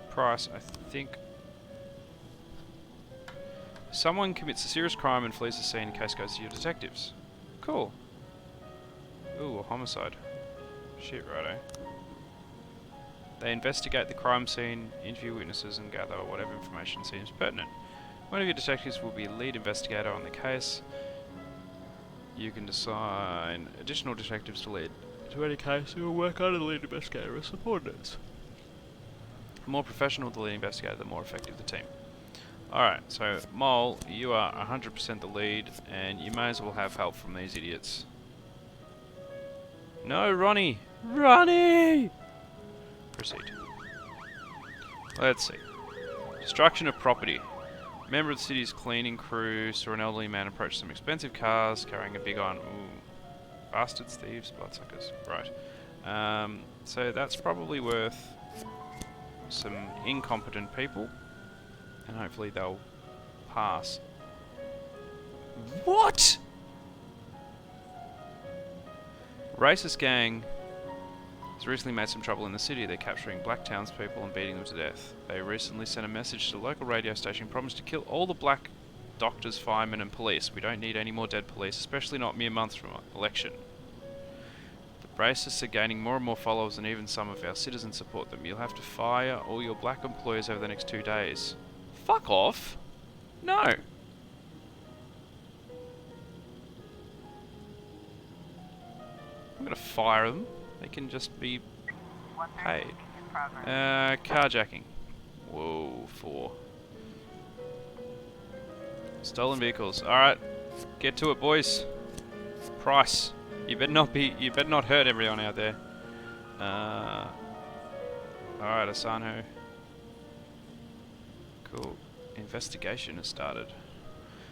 Price, I think. Someone commits a serious crime and flees the scene. Case goes to your detectives. Cool. Ooh, a homicide. Shit, righto. They investigate the crime scene, interview witnesses, and gather whatever information seems pertinent. One of your detectives will be lead investigator on the case. You can assign additional detectives to lead to any case who will work under the lead investigator as subordinates. The more professional the lead investigator, the more effective the team. Alright, so Mole, you are 100% the lead, and you may as well have help from these idiots. No, Ronnie! Ronnie! Proceed. Let's see. Destruction of property. A member of the city's cleaning crew saw an elderly man approach some expensive cars carrying a big iron. Ooh. Bastards, thieves, bloodsuckers. Right. So that's probably worth some incompetent people. And hopefully they'll pass. What?! Racist gang has recently made some trouble in the city. They're capturing black townspeople and beating them to death. They recently sent a message to the local radio station promising to kill all the black doctors, firemen and police. We don't need any more dead police, especially not mere months from election. The racists are gaining more and more followers, and even some of our citizens support them. You'll have to fire all your black employees over the next 2 days. Fuck off! No! I'm gonna fire them. They can just be paid. Carjacking. Whoa, 4. Stolen vehicles. Alright. Get to it, boys. Price. You better not hurt everyone out there. Alright, Asano. Cool. Investigation has started.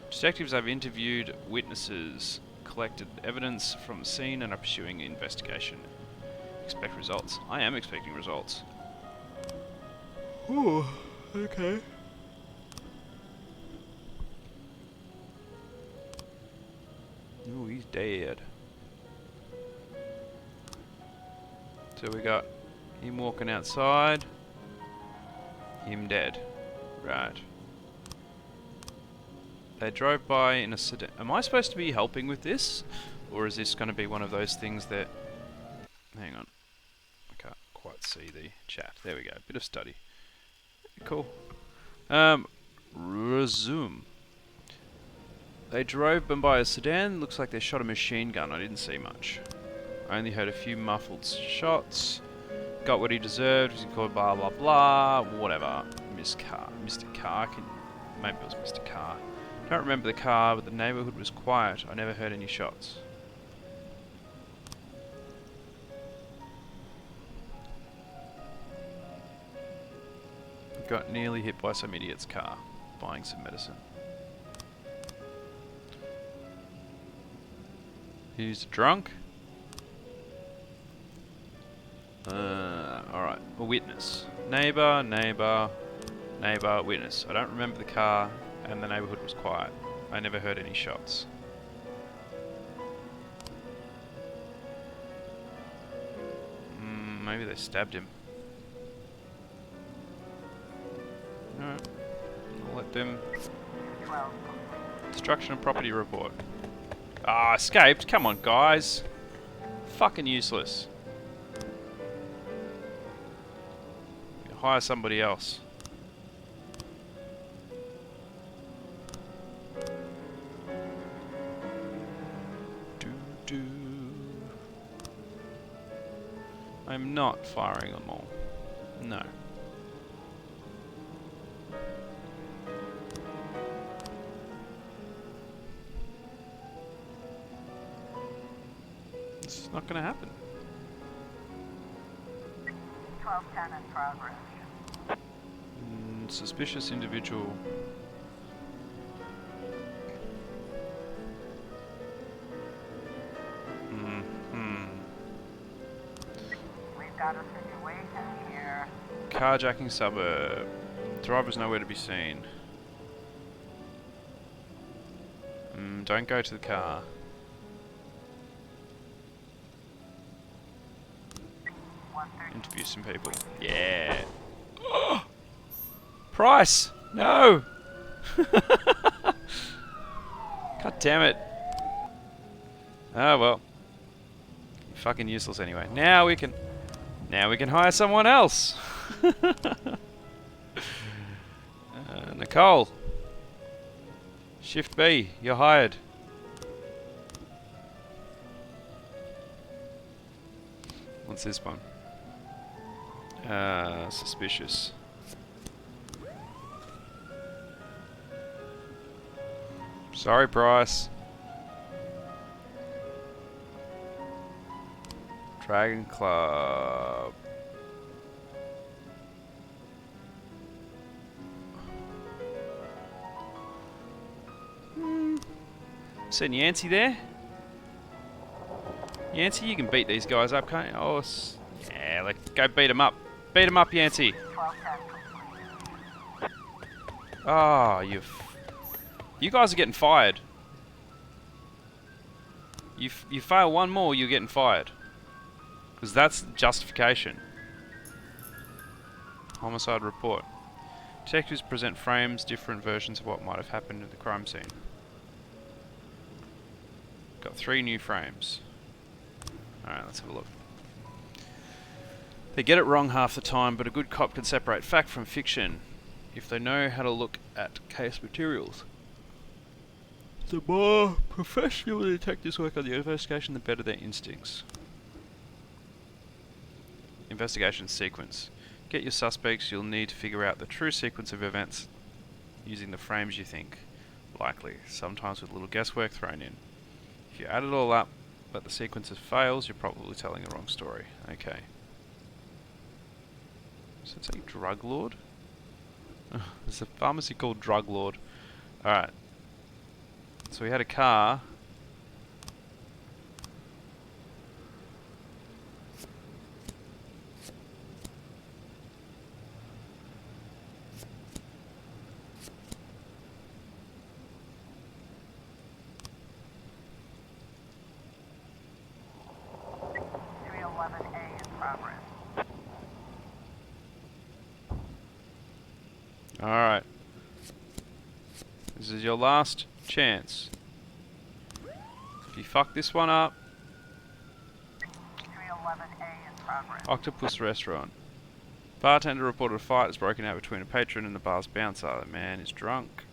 Detectives have interviewed witnesses, collected evidence from the scene, and are pursuing an investigation. Expect results. I am expecting results. Ooh, okay. Ooh, he's dead. So we got him walking outside, him dead. Right. They drove by in a sedan. Am I supposed to be helping with this? Or is this going to be one of those things that... Hang on. I can't quite see the chat. There we go. Bit of study. Cool. Resume. They drove by a sedan. Looks like they shot a machine gun. I didn't see much. I only heard a few muffled shots. Got what he deserved. Was he called blah blah blah. Whatever. Mr. Carr. Maybe it was Mr. Carr. Don't remember the car, but the neighborhood was quiet. I never heard any shots. Got nearly hit by some idiot's car, buying some medicine. He's drunk. Alright, a witness. Neighbor, witness. I don't remember the car, and the neighborhood was quiet. I never heard any shots. Maybe they stabbed him. Alright. I'll let them... Destruction of property report. Ah, escaped? Come on, guys. Fucking useless. Hire somebody else. I'm not firing them all. No. It's not going to happen. 1210 in progress. Suspicious individual. We've got a situation here. Carjacking suburb. Driver's nowhere to be seen. Don't go to the car. Interview some people. Yeah. Price! No! God damn it. Oh well. You're fucking useless anyway. Now we can Now we can hire someone else. Nicole. Shift B, you're hired. What's this one? Suspicious. Sorry, Bryce. Dragon Club. Seen Yancey there? Yancey, you can beat these guys up, can't you? Oh, yeah, go beat them up. Beat them up, Yancey. Oh, you guys are getting fired. You fail one more, you're getting fired. Because that's justification. Homicide report. Detectives present frames, different versions of what might have happened at the crime scene. Got 3 new frames. Alright, let's have a look. They get it wrong half the time, but a good cop can separate fact from fiction if they know how to look at case materials. The more professional the detectives work on the investigation, the better their instincts. Investigation sequence. Get your suspects, you'll need to figure out the true sequence of events using the frames you think likely, sometimes with a little guesswork thrown in. If you add it all up, but the sequence fails, you're probably telling the wrong story. Okay. So it's a drug lord? There's a pharmacy called Drug Lord. Alright. So we had a car. Alright. This is your last chance. If you fuck this one up... Octopus Restaurant. Bartender reported a fight has broken out between a patron and the bar's bouncer. The man is drunk.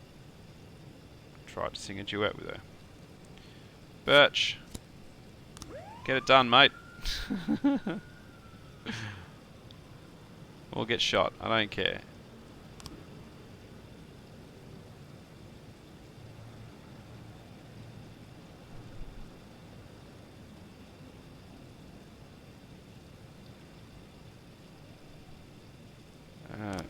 Tried to sing a duet with her. Birch. Get it done, mate. Or get shot. I don't care.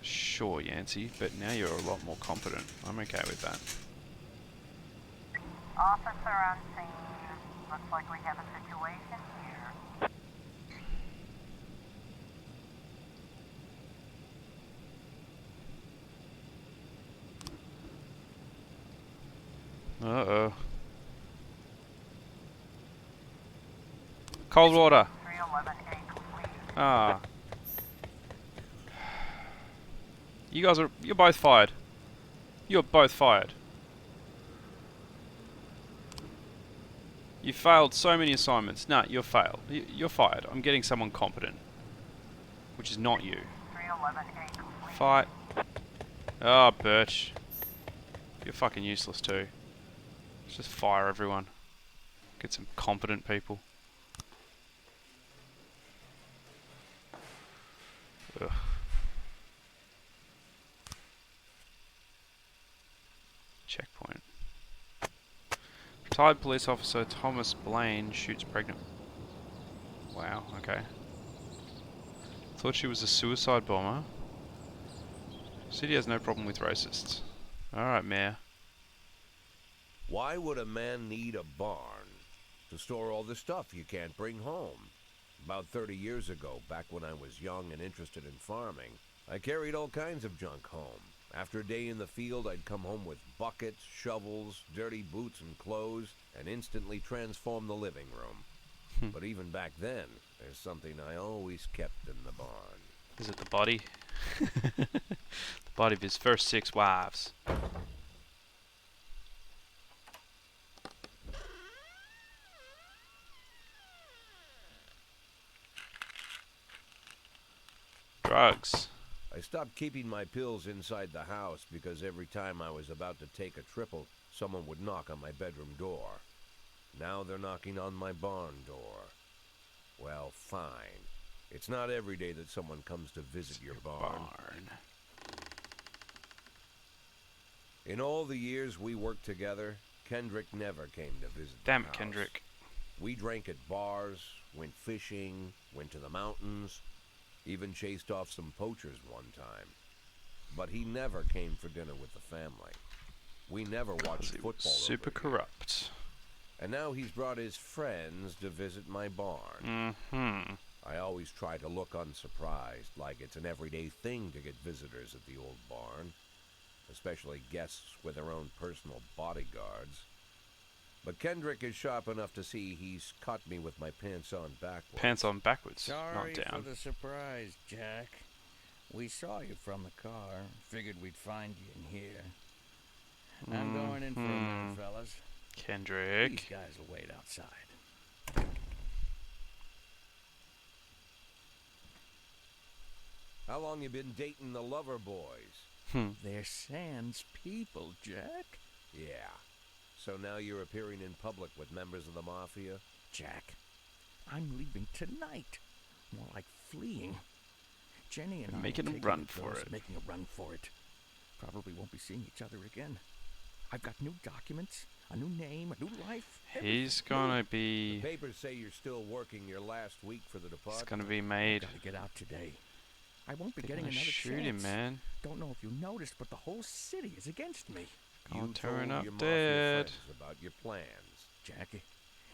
Sure, Yancey, but now you're a lot more competent. I'm okay with that. Officer on scene. Looks like we have a situation here. Uh-oh. Cold water. 311A complete. Ah. You're both fired. You're both fired. You failed so many assignments. Nah, you're failed. You're fired. I'm getting someone competent. Which is not you. 311A complete. Fight. Oh, Birch. You're fucking useless too. Let's just fire everyone. Get some competent people. Ugh. Checkpoint. Retired police officer Thomas Blaine shoots pregnant. Wow, okay. Thought she was a suicide bomber. City has no problem with racists. Alright, Mayor. Why would a man need a barn? To store all the stuff you can't bring home. About 30 years ago, back when I was young and interested in farming, I carried all kinds of junk home. After a day in the field, I'd come home with buckets, shovels, dirty boots and clothes, and instantly transform the living room. But even back then, there's something I always kept in the barn. Is it the body? The body of his first 6 wives. drugs? I stopped keeping my pills inside the house because every time I was about to take a triple, someone would knock on my bedroom door. Now they're knocking on my barn door. Well, fine. It's not every day that someone comes to visit your barn. In all the years we worked together, Kendrick never came to visit the Damn it, house. Kendrick. We drank at bars, went fishing, went to the mountains, even chased off some poachers one time. But he never came for dinner with the family. We never watched He was football super over here. corrupt. And now he's brought his friends to visit my barn. Mm-hmm. I always try to look unsurprised, like it's an everyday thing to get visitors at the old barn, especially guests with their own personal bodyguards. But Kendrick is sharp enough to see he's caught me with my pants on backwards. Pants on backwards, Sorry not down. for the surprise, Jack. We saw you from the car. Figured we'd find you in here. I'm going in for a minute, fellas. Kendrick. These guys will wait outside. How long you been dating the lover boys? They're Sans people, Jack. Yeah. So now you're appearing in public with members of the Mafia? Jack, I'm leaving tonight. More like fleeing. Jenny and I Making are a taking run the for pills, it. Making a run for it. Probably won't be seeing each other again. I've got new documents, a new name, a new life. He's gonna The be... papers say you're still working your last week for the It's department. gonna be made. Gotta get out today. I won't be They're getting gonna another shoot chance. him, man. Don't know if you noticed, but the whole city is against me. You I'll turn told up your Mafia dead. friends about your plans. Jackie,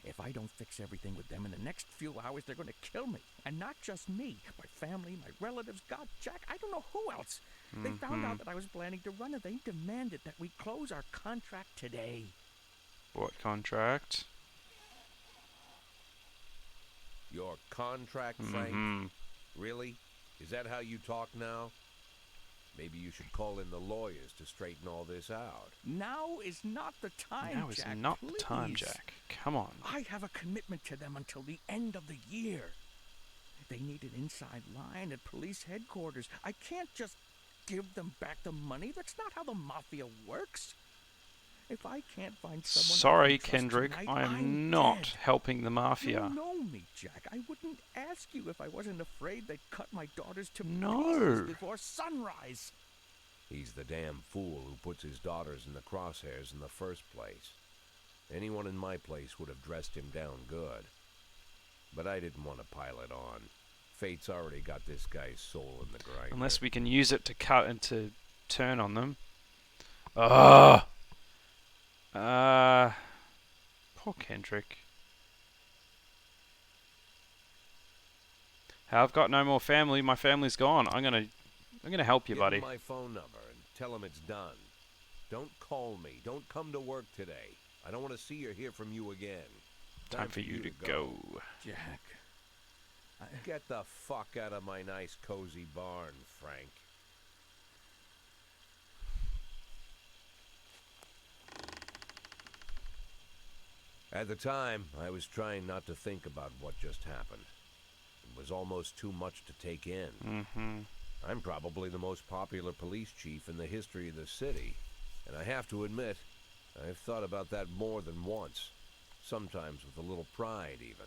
if I don't fix everything with them in the next few hours, they're going to kill me. And not just me, my family, my relatives, God, Jack, I don't know who else. They found out that I was planning to run, and they demanded that we close our contract today. What contract? Your contract, Frank? Really? Is that how you talk now? Maybe you should call in the lawyers to straighten all this out. Now is not the time, Now is Jack. not the time, please. Jack. Come on. I have a commitment to them until the end of the year. They need an inside line at police headquarters. I can't just give them back the money. That's not how the Mafia works. If I can't find someone Sorry, I can trust Kendrick. tonight, I am I'm not dead. helping the Mafia. You know me, Jack. I wouldn't ask you if I wasn't afraid they'd cut my daughters to No. pieces before sunrise. He's the damn fool who puts his daughters in the crosshairs in the first place. Anyone in my place would have dressed him down good. But I didn't want to pile it on. Fate's already got this guy's soul in the grinder. Unless we can use it to cut and to turn on them. Ugh! Poor Kendrick. I've got no more family. My family's gone. I'm gonna help you, Give buddy. him my phone number and tell him it's done. Don't call me. Don't come to work today. I don't want to see or hear from you again. Time for you to go. Jack. Get the fuck out of my nice cozy barn, Frank. At the time, I was trying not to think about what just happened. It was almost too much to take in. I'm probably the most popular police chief in the history of the city, and I have to admit, I've thought about that more than once, sometimes with a little pride even.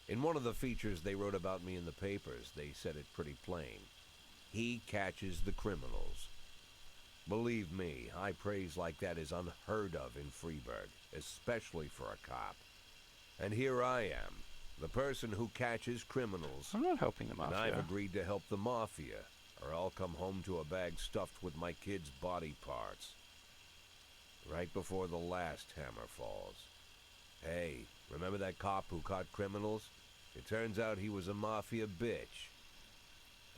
In one of the features they wrote about me in the papers, they said it pretty plain. He catches the criminals. Believe me, high praise like that is unheard of in Freeburg, especially for a cop. And here I am, the person who catches criminals. I'm not helping the And Mafia. I've agreed to help the Mafia, or I'll come home to a bag stuffed with my kids' body parts. Right before the last hammer falls. Hey, remember that cop who caught criminals? It turns out he was a Mafia bitch.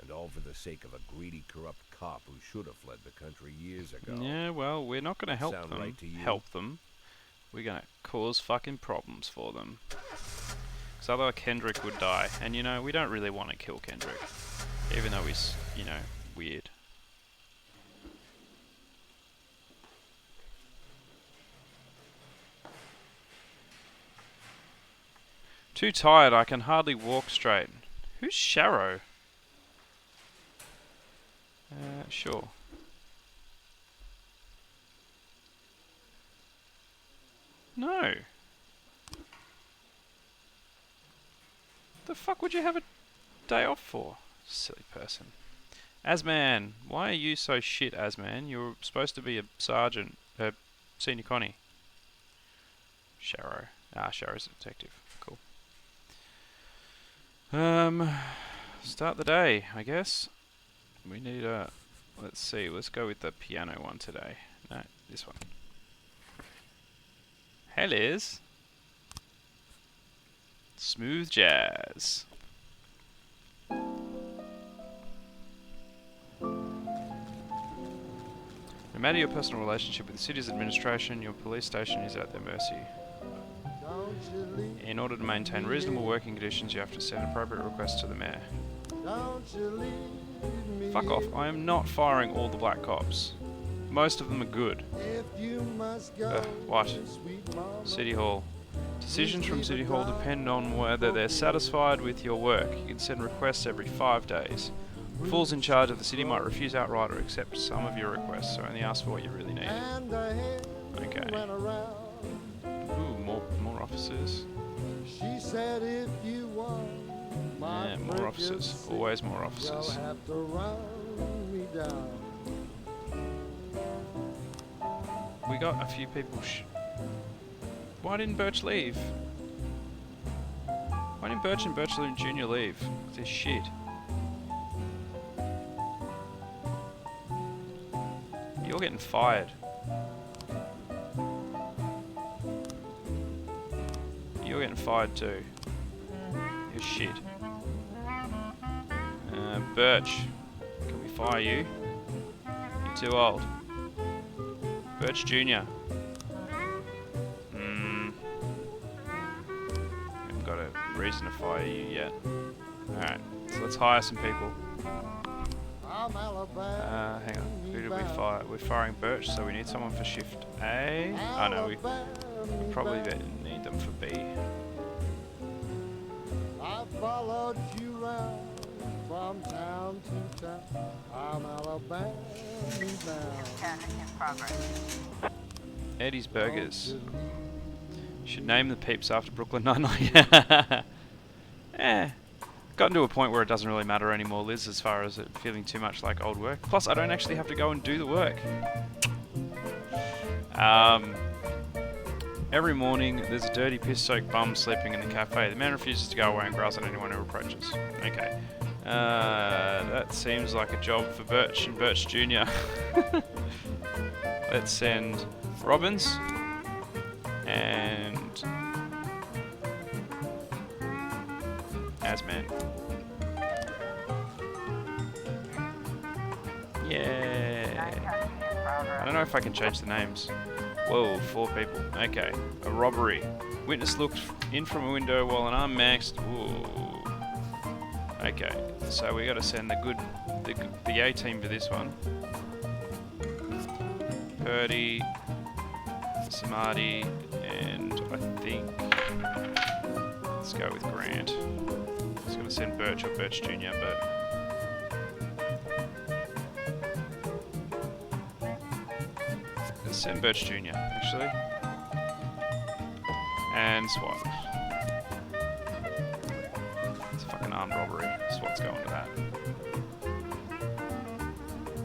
And all for the sake of a greedy, corrupt cop who should have fled the country years ago. Yeah, well, we're not gonna help Sound them. right to you? Help them. We're gonna cause fucking problems for them. Because otherwise Kendrick would die. And, you know, we don't really want to kill Kendrick. Even though he's, you know, weird. Too tired, I can hardly walk straight. Who's Sharrow? Sure. No. The fuck would you have a day off for? Silly person. Asman, why are you so shit, Asman? You're supposed to be a sergeant, senior Connie. Sharrow. Sharrow's a detective. Cool. Start the day, I guess. We need a... Let's see, let's go with the piano one today. No, this one. Hey Liz. Smooth jazz. No matter your personal relationship with the city's administration, your police station is at their mercy. In order to maintain reasonable working conditions, you have to send appropriate requests to the mayor. Fuck off, I am not firing all the black cops. Most of them are good. What? City Hall. Decisions from City Hall depend on whether they're satisfied with your work. You can send requests every 5 days. Fools in charge of the city might refuse outright or accept some of your requests, so only ask for what you really need. Okay. Ooh, more officers. She said if you want Yeah, more officers. Always more officers. have to run me down. We got a few people Why didn't Birch leave? Why didn't Birch and Birchland Jr. leave? They're shit. You're getting fired. You're getting fired too. You're shit. Birch, can we fire you? You're too old. Birch Jr. Haven't got a reason to fire you yet. Alright, so let's hire some people. Hang on, who did we fire? We're firing Birch, so we need someone for shift A. Oh no, we probably need them for B. I followed you round from town to town. I'm Alabama bound. Scanning in progress. Eddie's Burgers. Should name the peeps after Brooklyn Nine-Nine. Gotten to a point where it doesn't really matter anymore, Liz, as far as it feeling too much like old work. Plus, I don't actually have to go and do the work. Every morning, there's a dirty, piss-soaked bum sleeping in the cafe. The man refuses to go away and growls at anyone who approaches. Okay. That seems like a job for Birch and Birch Jr. Let's send Robbins and Asman. Yeah. I don't know if I can change the names. Whoa, 4 people. Okay. A robbery. Witness looked in from a window while an armed man... Ooh. Okay. So we got to send the A team for this one. Purdy, Samadhi, and I think... Let's go with Grant. I was going to send Birch or Birch Jr., but... Let's send Birch Jr., actually. And SWAT. It's a fucking armed robbery. SWAT's going to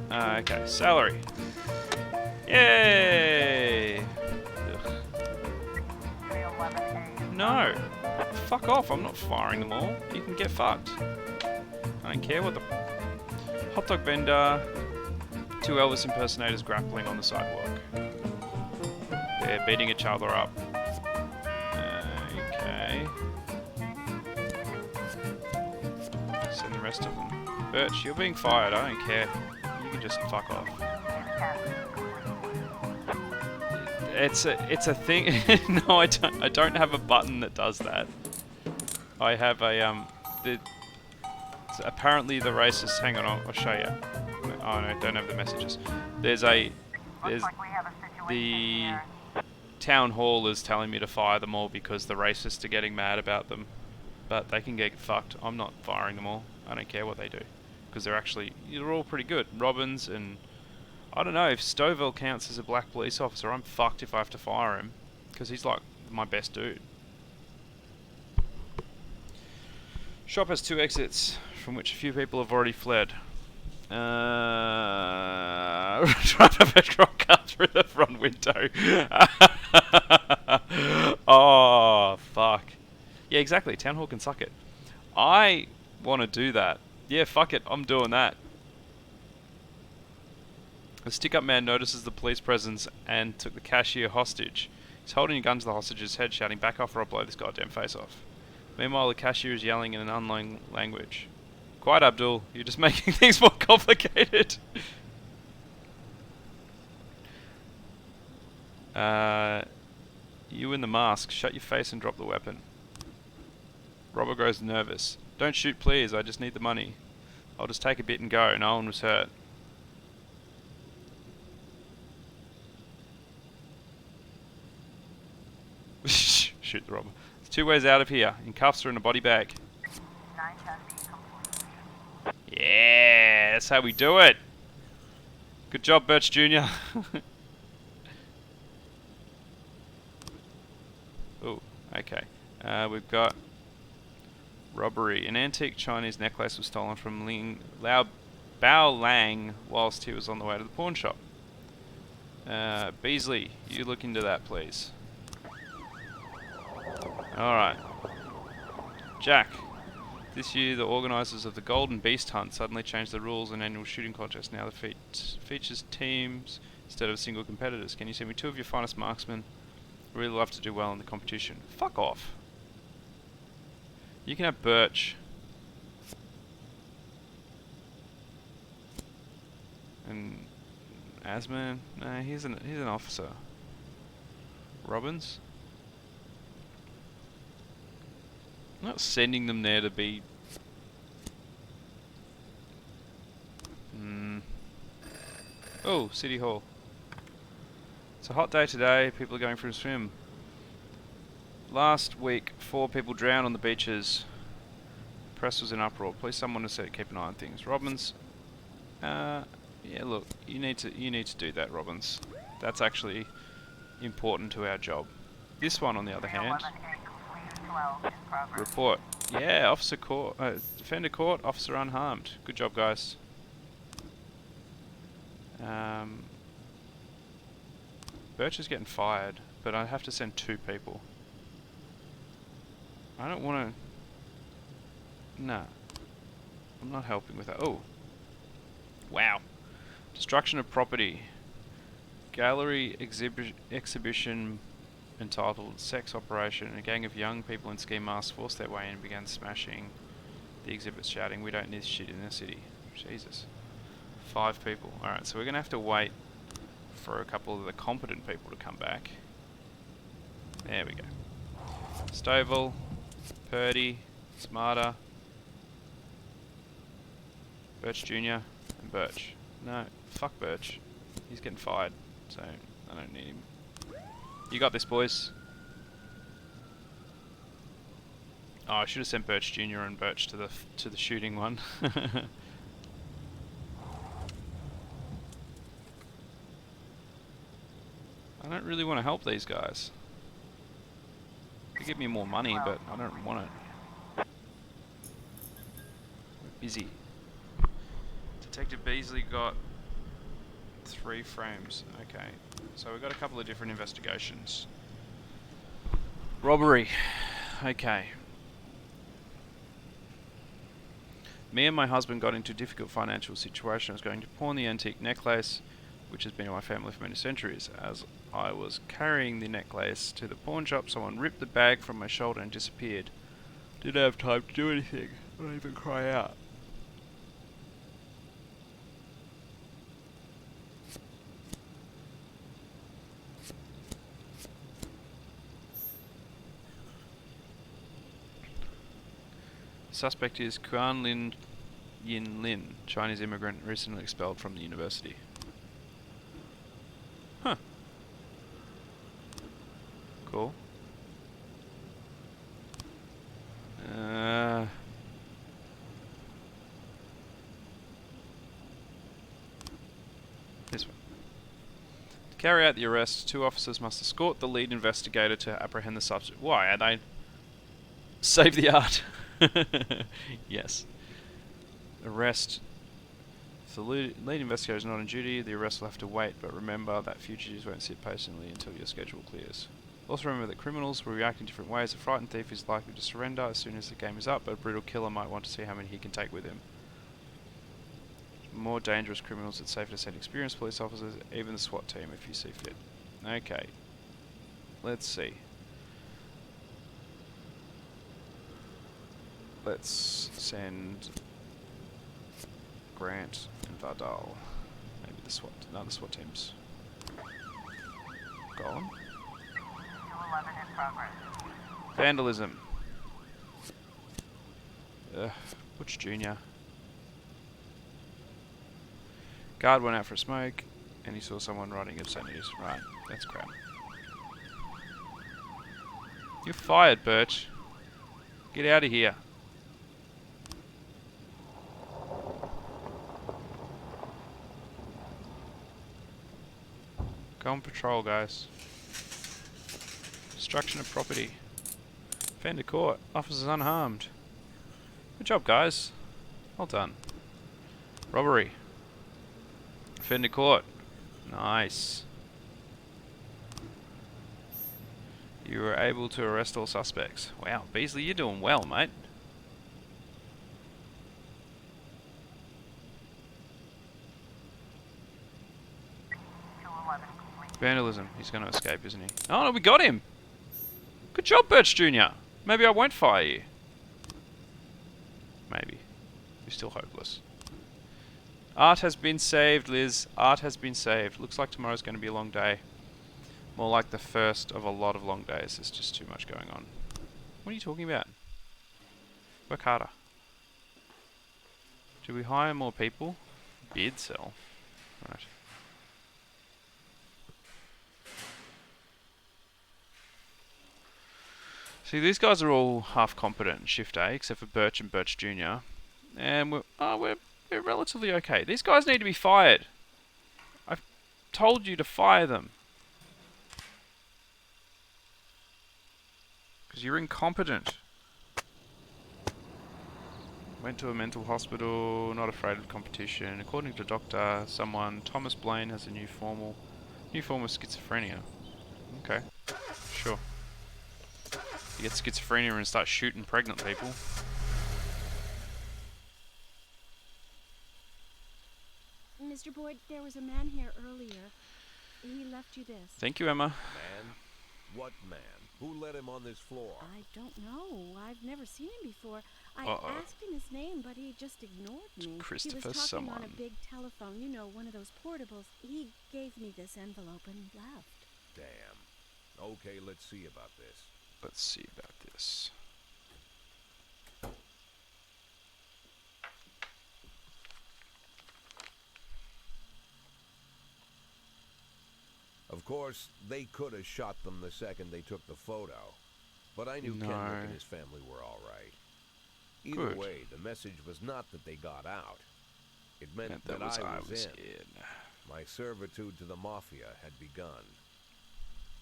that. Okay, salary. Yay! Ugh. No! Fuck off, I'm not firing them all. You can get fucked. I don't care what the... Hot dog vendor. 2 Elvis impersonators grappling on the sidewalk. They're beating each other up. Okay. Send the rest of them. Birch, you're being fired, I don't care. You can just fuck off. It's a thing. No, I don't have a button that does that. I have a apparently the racist. Hang on, I'll show you. Oh no, don't have the messages. There's the town hall is telling me to fire them all because the racists are getting mad about them. But they can get fucked. I'm not firing them all. I don't care what they do. because they're all pretty good. Robbins and I don't know if Stovall counts as a black police officer. I'm fucked if I have to fire him because he's like my best dude. Shop has 2 exits from which a few people have already fled. Drive a petrol car through the front window. Oh, fuck. Yeah, exactly. Town Hall can suck it. I want to do that. Yeah, fuck it. I'm doing that. The stick-up man notices the police presence and took the cashier hostage. He's holding a gun to the hostage's head, shouting, "Back off or I'll blow this goddamn face off." Meanwhile, the cashier is yelling in an unknown language. "Quiet, Abdul. You're just making things more complicated." You in the mask. Shut your face and drop the weapon. Robber grows nervous. "Don't shoot, please. I just need the money. I'll just take a bit and go. No one was hurt." Shoot the robber. There's 2 ways out of here. In cuffs or in a body bag. 910B complete. Yeah, that's how we do it. Good job, Birch Jr. Oh, okay. We've got robbery. An antique Chinese necklace was stolen from Bao Lang whilst he was on the way to the pawn shop. Beasley, you look into that, please. Alright. Jack. This year, the organisers of the Golden Beast Hunt suddenly changed the rules and annual shooting contest. Now the features teams instead of single competitors. Can you send me 2 of your finest marksmen? I'd really love to do well in the competition. Fuck off. You can have Birch. And Asman? Nah, he's an officer. Robbins? I'm not sending them there to be... Oh, City Hall. It's a hot day today. People are going for a swim. Last week, 4 people drowned on the beaches. Press was in uproar. Please, someone to keep an eye on things. Robbins. Yeah, look, you need to do that, Robbins. That's actually important to our job. This one, on the other hand. 11A complete. 12 in progress. Report. Yeah, officer caught. Defender caught. Officer unharmed. Good job, guys. Birch is getting fired, but I have to send 2 people. I don't want to... Nah. I'm not helping with that. Oh. Wow. Destruction of property. Gallery exhibition entitled Sex Operation. A gang of young people in ski masks forced their way in and began smashing the exhibits, shouting, "We don't need shit in the city." Jesus. 5 people. Alright, so we're going to have to wait for a couple of the competent people to come back. There we go. Stovall, Purdy, Smarter, Birch Jr. and Birch. No, fuck Birch. He's getting fired, so I don't need him. You got this, boys. Oh, I should have sent Birch Jr. and Birch to the shooting one. I don't really want to help these guys. They give me more money, but I don't want it. We're busy. Detective Beasley got 3 frames. Okay, so we've got a couple of different investigations. Robbery. Okay. Me and my husband got into a difficult financial situation. I was going to pawn the antique necklace, which has been in my family for many centuries. As I was carrying the necklace to the pawn shop, someone ripped the bag from my shoulder and disappeared. Didn't have time to do anything, not even cry out. Suspect is Kuan Yin Lin, Chinese immigrant recently expelled from the university. Huh. Cool. Carry out the arrest. 2 officers must escort the lead investigator to apprehend the subject. Why? Are they... Save the art. Yes. Arrest. If the lead investigator is not on duty, the arrest will have to wait, but remember that fugitives won't sit patiently until your schedule clears. Also remember that criminals will react in different ways. A frightened thief is likely to surrender as soon as the game is up, but a brutal killer might want to see how many he can take with him. More dangerous criminals, it's safer to send experienced police officers, even the SWAT team if you see fit. Okay. Let's see. Let's send Grant and Vardal. Maybe the SWAT. No, the SWAT teams. Go on. 211 in progress. Vandalism. Butch Jr. Guard went out for a smoke, and he saw someone writing obscenities. Right, that's crap. You're fired, Birch. Get out of here. Go on patrol, guys. Destruction of property. Offender caught. Officers unharmed. Good job, guys. Well done. Robbery. Offender caught. Nice. You were able to arrest all suspects. Wow, Beasley, you're doing well, mate. Vandalism. He's going to escape, isn't he? Oh, no, we got him. Good job, Birch Jr. Maybe I won't fire you. Maybe. You're still hopeless. Art has been saved, Liz. Art has been saved. Looks like tomorrow's going to be a long day. More like the first of a lot of long days. There's just too much going on. What are you talking about? Work harder. Do we hire more people? Beard sell. Right. See, these guys are all half competent in Shift A, except for Birch and Birch Jr. And we're relatively okay. These guys need to be fired. I've told you to fire them. Because you're incompetent. Went to a mental hospital, not afraid of competition. According to doctor, Thomas Blaine has a new form of schizophrenia. Okay, sure. You get schizophrenia and start shooting pregnant people. Mr. Boyd, there was a man here earlier. He left you this. Thank you, Emma. Man? What man? Who let him on this floor? I don't know. I've never seen him before. I asked him his name, but he just ignored me. Christopher he was talking someone. on a big telephone, you know, one of those portables. He gave me this envelope and left. Damn. Okay, let's see about this. Let's see about this. Of course, they could have shot them the second they took the photo. But I knew Kendrick and his family were all right. Either way, the message was not that they got out. It meant that I was in. My servitude to the Mafia had begun.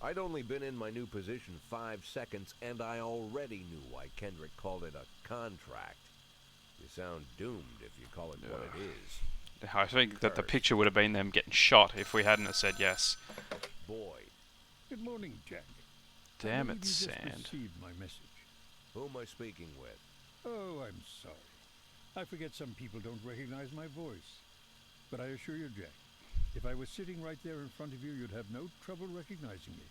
I'd only been in my new position 5 seconds, and I already knew why Kendrick called it a contract. You sound doomed if you call it what it is. I think that the picture would have been them getting shot if we hadn't have said yes. Boyd. Good morning, Jack. Damn it, you just Sand. received my message. Who am I speaking with? Oh, I'm sorry. I forget some people don't recognize my voice. But I assure you, Jack, if I was sitting right there in front of you, you'd have no trouble recognizing me.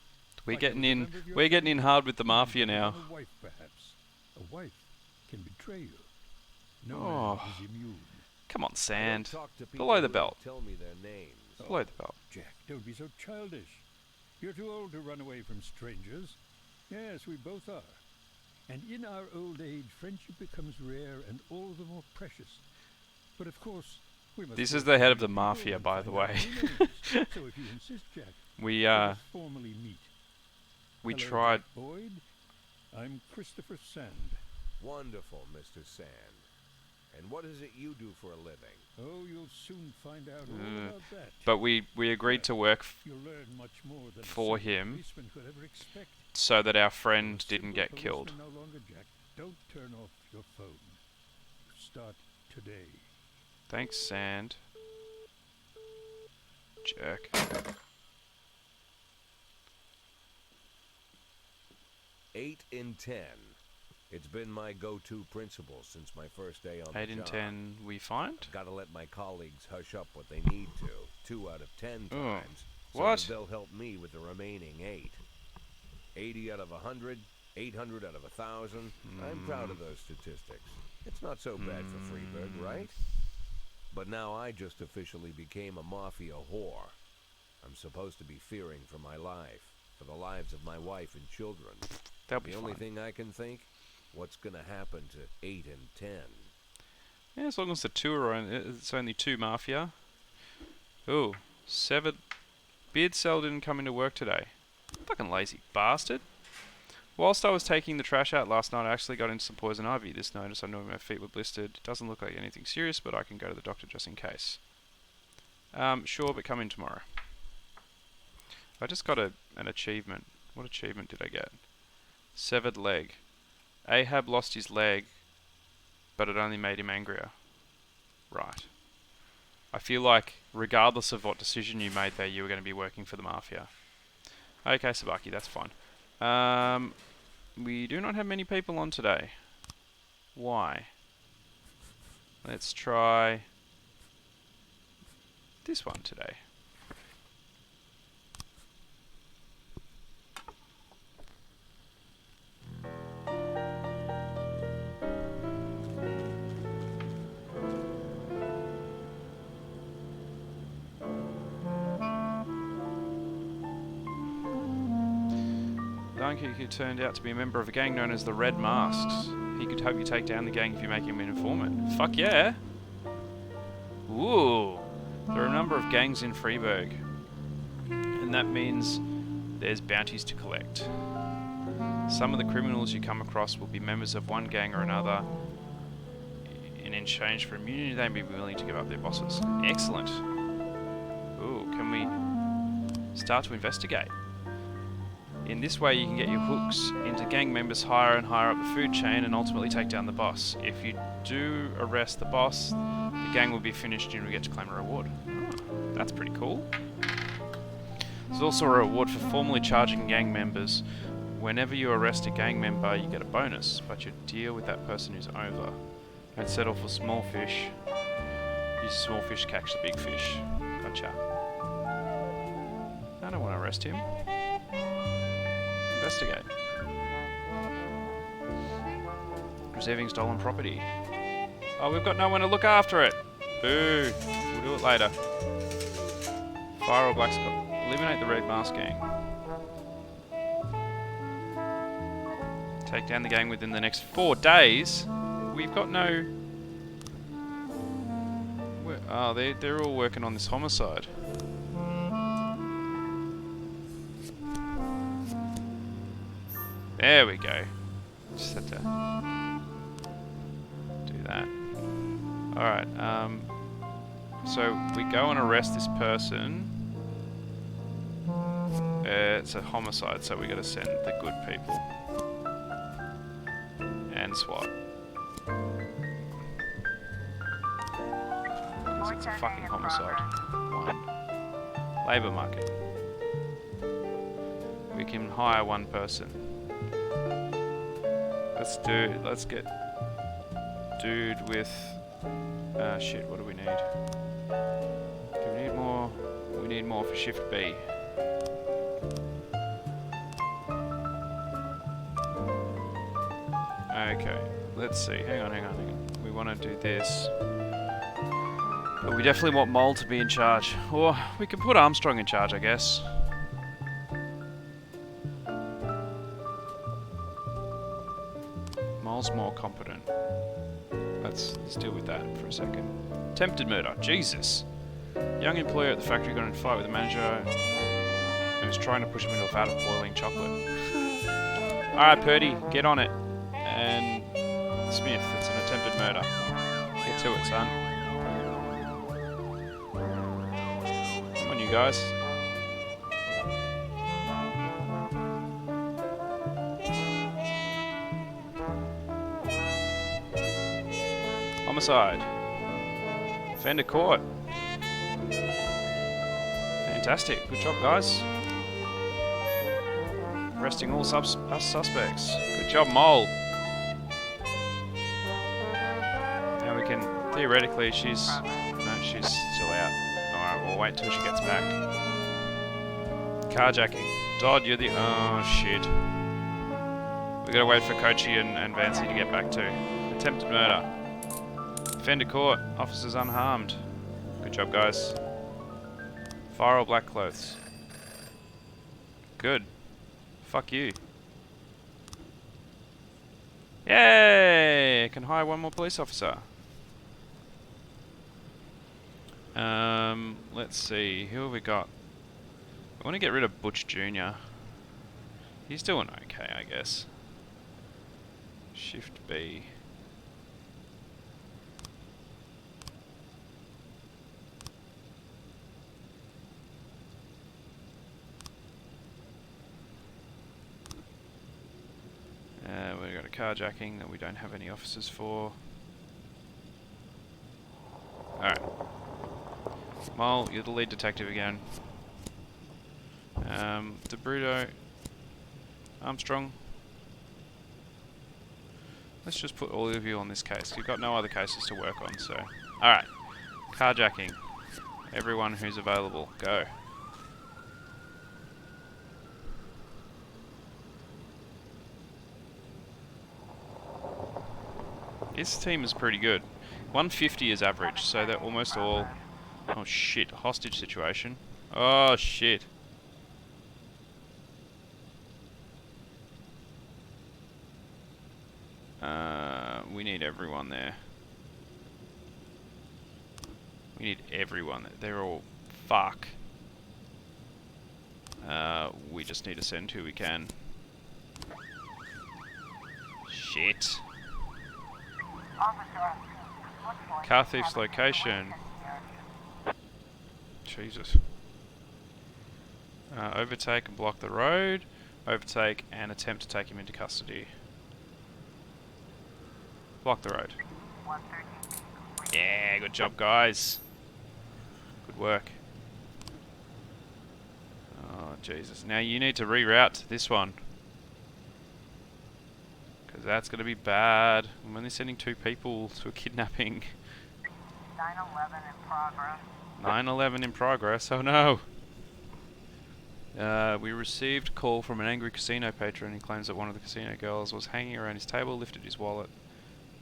We're getting in hard with the Mafia now. A wife, perhaps. A wife can betray you. No man is immune. Come on, Sand. Talk to people Below the belt. Tell me their names. Below the belt. Jack, don't be so childish. You're too old to run away from strangers. Yes, we both are. And in our old age, friendship becomes rare and all the more precious. But of course, we must... This is the head of the Mafia, by the way. So if you insist, Jack, we let us formally meet. We Hello, tried. Jack Boyd. I'm Christopher Sand. Wonderful, Mr. Sand. And what is it you do for a living? Oh, you'll soon find out all about that. But we agreed to work You'll learn much more than for a single him policeman could ever expect. so that our friend You're a didn't simple get killed. policeman No longer, Jack. Don't turn off your phone. Start today. Thanks, Sand. Jerk. Eight in 10. It's been my go-to principle since my first day on the job. 8 in 10 we find? Gotta let my colleagues hush up what they need to. 2 out of 10 Oh. times. So What? that they'll help me with the remaining 8. 80 out of 100, 800 out of 1,000. I'm proud of those statistics. It's not so bad for Freeburg, right? But now I just officially became a mafia whore. I'm supposed to be fearing for my life, for the lives of my wife and children. That'll be The only fine. thing I can think, what's gonna happen to 8 and 10? Yeah, as long as the 2 are on, it's only 2 Mafia. Ooh, Severed. Beard Cell didn't come into work today. Fucking lazy bastard. Whilst I was taking the trash out last night, I actually got into some poison ivy. This notice, I know my feet were blistered. Doesn't look like anything serious, but I can go to the doctor just in case. Sure, but come in tomorrow. I just got an achievement. What achievement did I get? Severed leg. Ahab lost his leg, but it only made him angrier. Right. I feel like, regardless of what decision you made there, you were going to be working for the Mafia. Okay, Sabaki, that's fine. We do not have many people on today. Why? Let's try this one today. Dunkirk, who turned out to be a member of a gang known as the Red Masks. He could help you take down the gang if you make him an informant. Fuck yeah! Ooh! There are a number of gangs in Freeburg. And that means there's bounties to collect. Some of the criminals you come across will be members of one gang or another. And in exchange for immunity, they may be willing to give up their bosses. Excellent! Ooh, can we start to investigate? In this way, you can get your hooks into gang members higher and higher up the food chain and ultimately take down the boss. If you do arrest the boss, the gang will be finished and you'll get to claim a reward. Oh, that's pretty cool. There's also a reward for formally charging gang members. Whenever you arrest a gang member, you get a bonus, but your deal with that person is over. Don't settle for small fish. Use small fish to catch the big fish. Gotcha. I don't want to arrest him. Investigate. Reserving stolen property. Oh, we've got no one to look after it. Boo. We'll do it later. Fire or black spot. Eliminate the Red Mask gang. Take down the gang within the next 4 days. We've got no... Oh, they're all working on this homicide. There we go. Just had to do that. Alright, so we go and arrest this person. It's a homicide, so we gotta send the good people. And SWAT. Because it's a fucking homicide. 1. Labour market. We can hire 1 person. Let's get dude with shit, what do we need? Do we need more? We need more for shift B. Okay, let's see. Hang on. We want to do this. But we definitely want Mole to be in charge. Or we can put Armstrong in charge, I guess. Mole's more competent. Let's deal with that for a second. Attempted murder. Jesus. Young employer at the factory got in a fight with the manager and was trying to push him into a vat of boiling chocolate. Alright, Purdy, get on it. And Smith, it's an attempted murder. to it, son. Come on, you guys. Homicide. Fender caught. Fantastic. Good job, guys. Arresting all suspects. Good job, Mole. Now we can... Theoretically, she's... No, she's still out. Alright, we'll wait till she gets back. Carjacking. Dodd, you're the... Oh, shit. We gotta wait for Kochi and Vancy to get back to. Attempted murder. Offender caught. Officers unharmed. Good job, guys. Fire all black clothes. Good. Fuck you. Yay! I can hire one more police officer. Let's see. Who have we got? I want to get rid of Butch Jr. He's doing okay, I guess. Shift B. We've got a carjacking that we don't have any officers for. Alright. Mole, you're the lead detective again. DeBruto. Armstrong. Let's just put all of you on this case. You've got no other cases to work on, so... Alright. Carjacking. Everyone who's available, go. This team is pretty good. 150 is average, so they're almost all... Oh shit, hostage situation. Oh shit. We need everyone there. We need everyone there. They're all... Fuck. We just need to send who we can. Shit. Car thief's location. Jesus. Overtake and block the road. Overtake and attempt to take him into custody. Block the road. Yeah, good job, guys. Good work. Oh, Jesus. Now you need to reroute this one. Because that's going to be bad. I'm only sending 2 people to a kidnapping. 9/11 in progress. 9/11 in progress. Oh no. We received call from an angry casino patron. He claims that one of the casino girls was hanging around his table, lifted his wallet,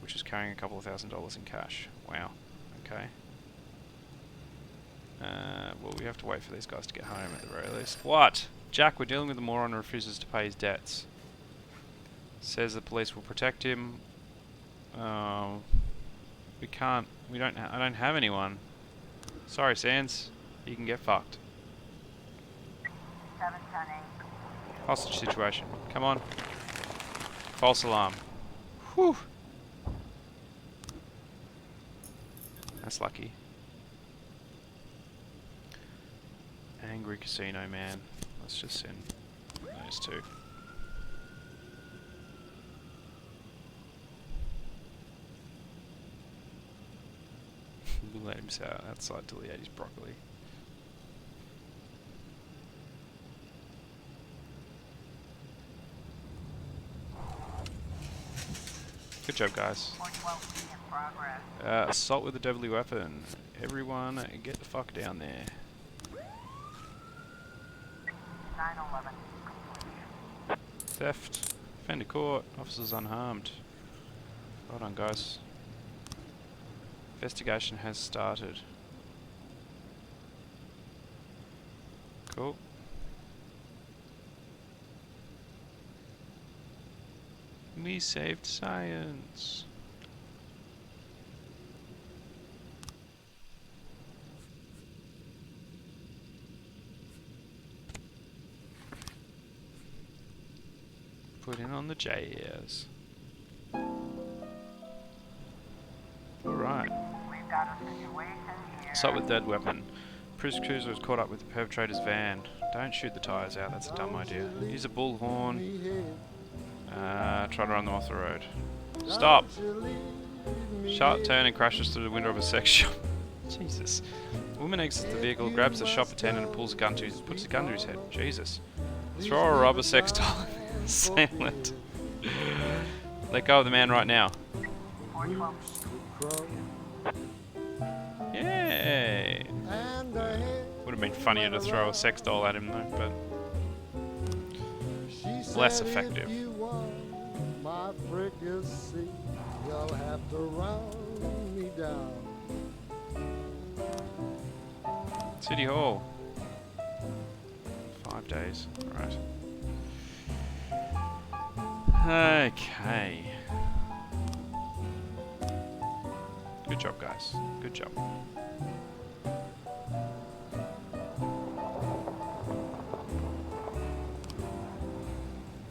which was carrying a couple of $1,000s in cash. Wow. Okay. Well, we have to wait for these guys to get home at the very least. What? Jack, we're dealing with a moron who refuses to pay his debts. Says the police will protect him. We can't. I don't have anyone. Sorry, Sands. You can get fucked. 710. Hostage situation. Come on. False alarm. Whew. That's lucky. Angry casino man. Let's just send those 2. We'll let him sit outside till he ate his broccoli. Good job, guys. Assault with a deadly weapon. Everyone get the fuck down there. 9/11. Theft. Offender caught. Officers unharmed. Well done, guys. Investigation has started. Cool. We saved science. Put in on the J's. Alright. situation here. Assault with dead weapon. Police cruiser is caught up with the perpetrator's van. Don't shoot the tires out, that's a dumb idea. Use a bullhorn. Try to run them off the road. Stop! Sharp turn and crashes through the window of a sex shop. Jesus. The woman exits the vehicle, grabs the shop attendant and puts a gun to his head. Jesus. Throw a rubber sex doll in the assailant. Let go of the man right now. 412. Yay! Would have been funnier to throw a sex doll at him though, but less effective. My fricassee, you'll have to run me down. City Hall. 5 days. Right. Okay. Good job, guys. Good job.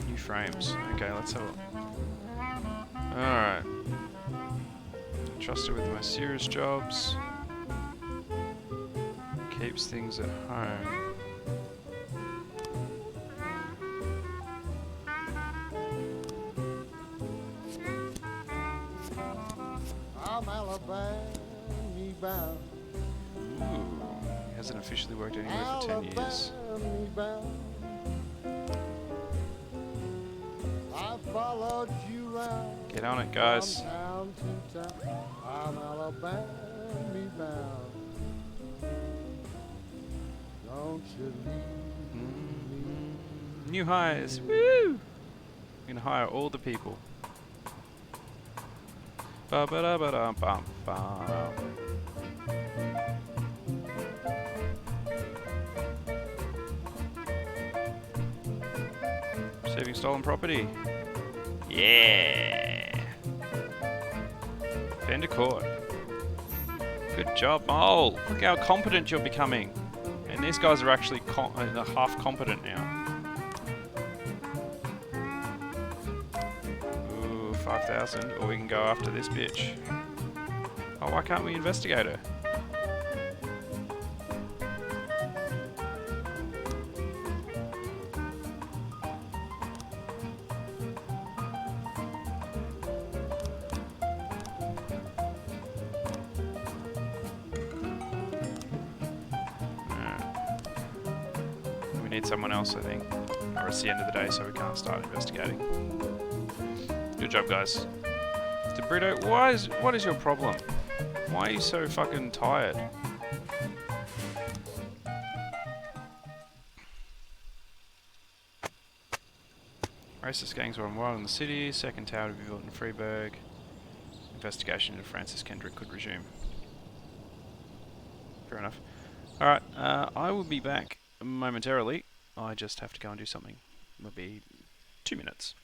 New frames. Okay, let's have a look. Alright. Trust her with my serious jobs. Keeps things at home. I'm Alabama bound. Ooh. He hasn't officially worked anywhere for 10 years. Alabama bound. I followed you round. Get on it, guys. From town to town. I'm Alabama bound. Don't you leave me. New hires. Woo! We're gonna hire all the people. Ba ba da ba da bum bum. Saving stolen property. Yeah. Vendor court. Good job, Mole. Look how competent you're becoming. And these guys are actually half competent now. Ooh, 5,000. Or we can go after this bitch. Oh, why can't we investigate her? Need someone else, I think. Or it's the end of the day, so we can't start investigating. Good job, guys. DeBrito, what is your problem? Why are you so fucking tired? Racist gangs were wild in the city. Second tower to be built in Freeburg. Investigation into Francis Kendrick could resume. Fair enough. Alright, I will be back momentarily. I just have to go and do something. It'll be 2 minutes.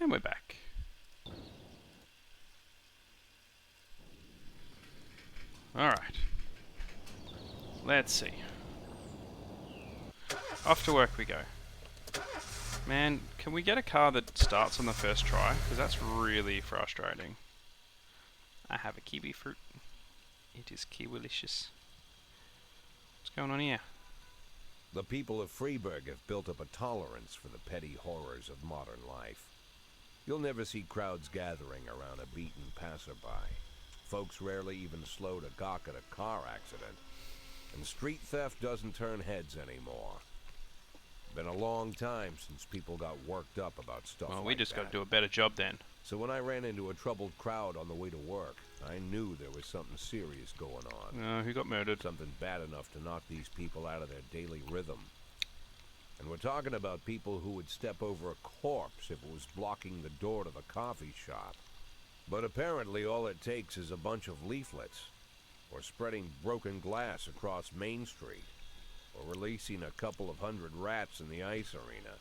And we're back. Alright. Let's see. Off to work we go. Man, can we get a car that starts on the first try? Because that's really frustrating. I have a kiwi fruit. It is kiwilicious. What's going on here? The people of Freeburg have built up a tolerance for the petty horrors of modern life. You'll never see crowds gathering around a beaten passerby. Folks rarely even slow to gawk at a car accident. And street theft doesn't turn heads anymore. Been a long time since people got worked up about stuff like that. Well, we just got to do a better job then. So when I ran into a troubled crowd on the way to work, I knew there was something serious going on. Who got murdered? Something bad enough to knock these people out of their daily rhythm. And we're talking about people who would step over a corpse if it was blocking the door to the coffee shop. But apparently all it takes is a bunch of leaflets, or spreading broken glass across Main Street, or releasing a couple of hundred rats in the ice arena.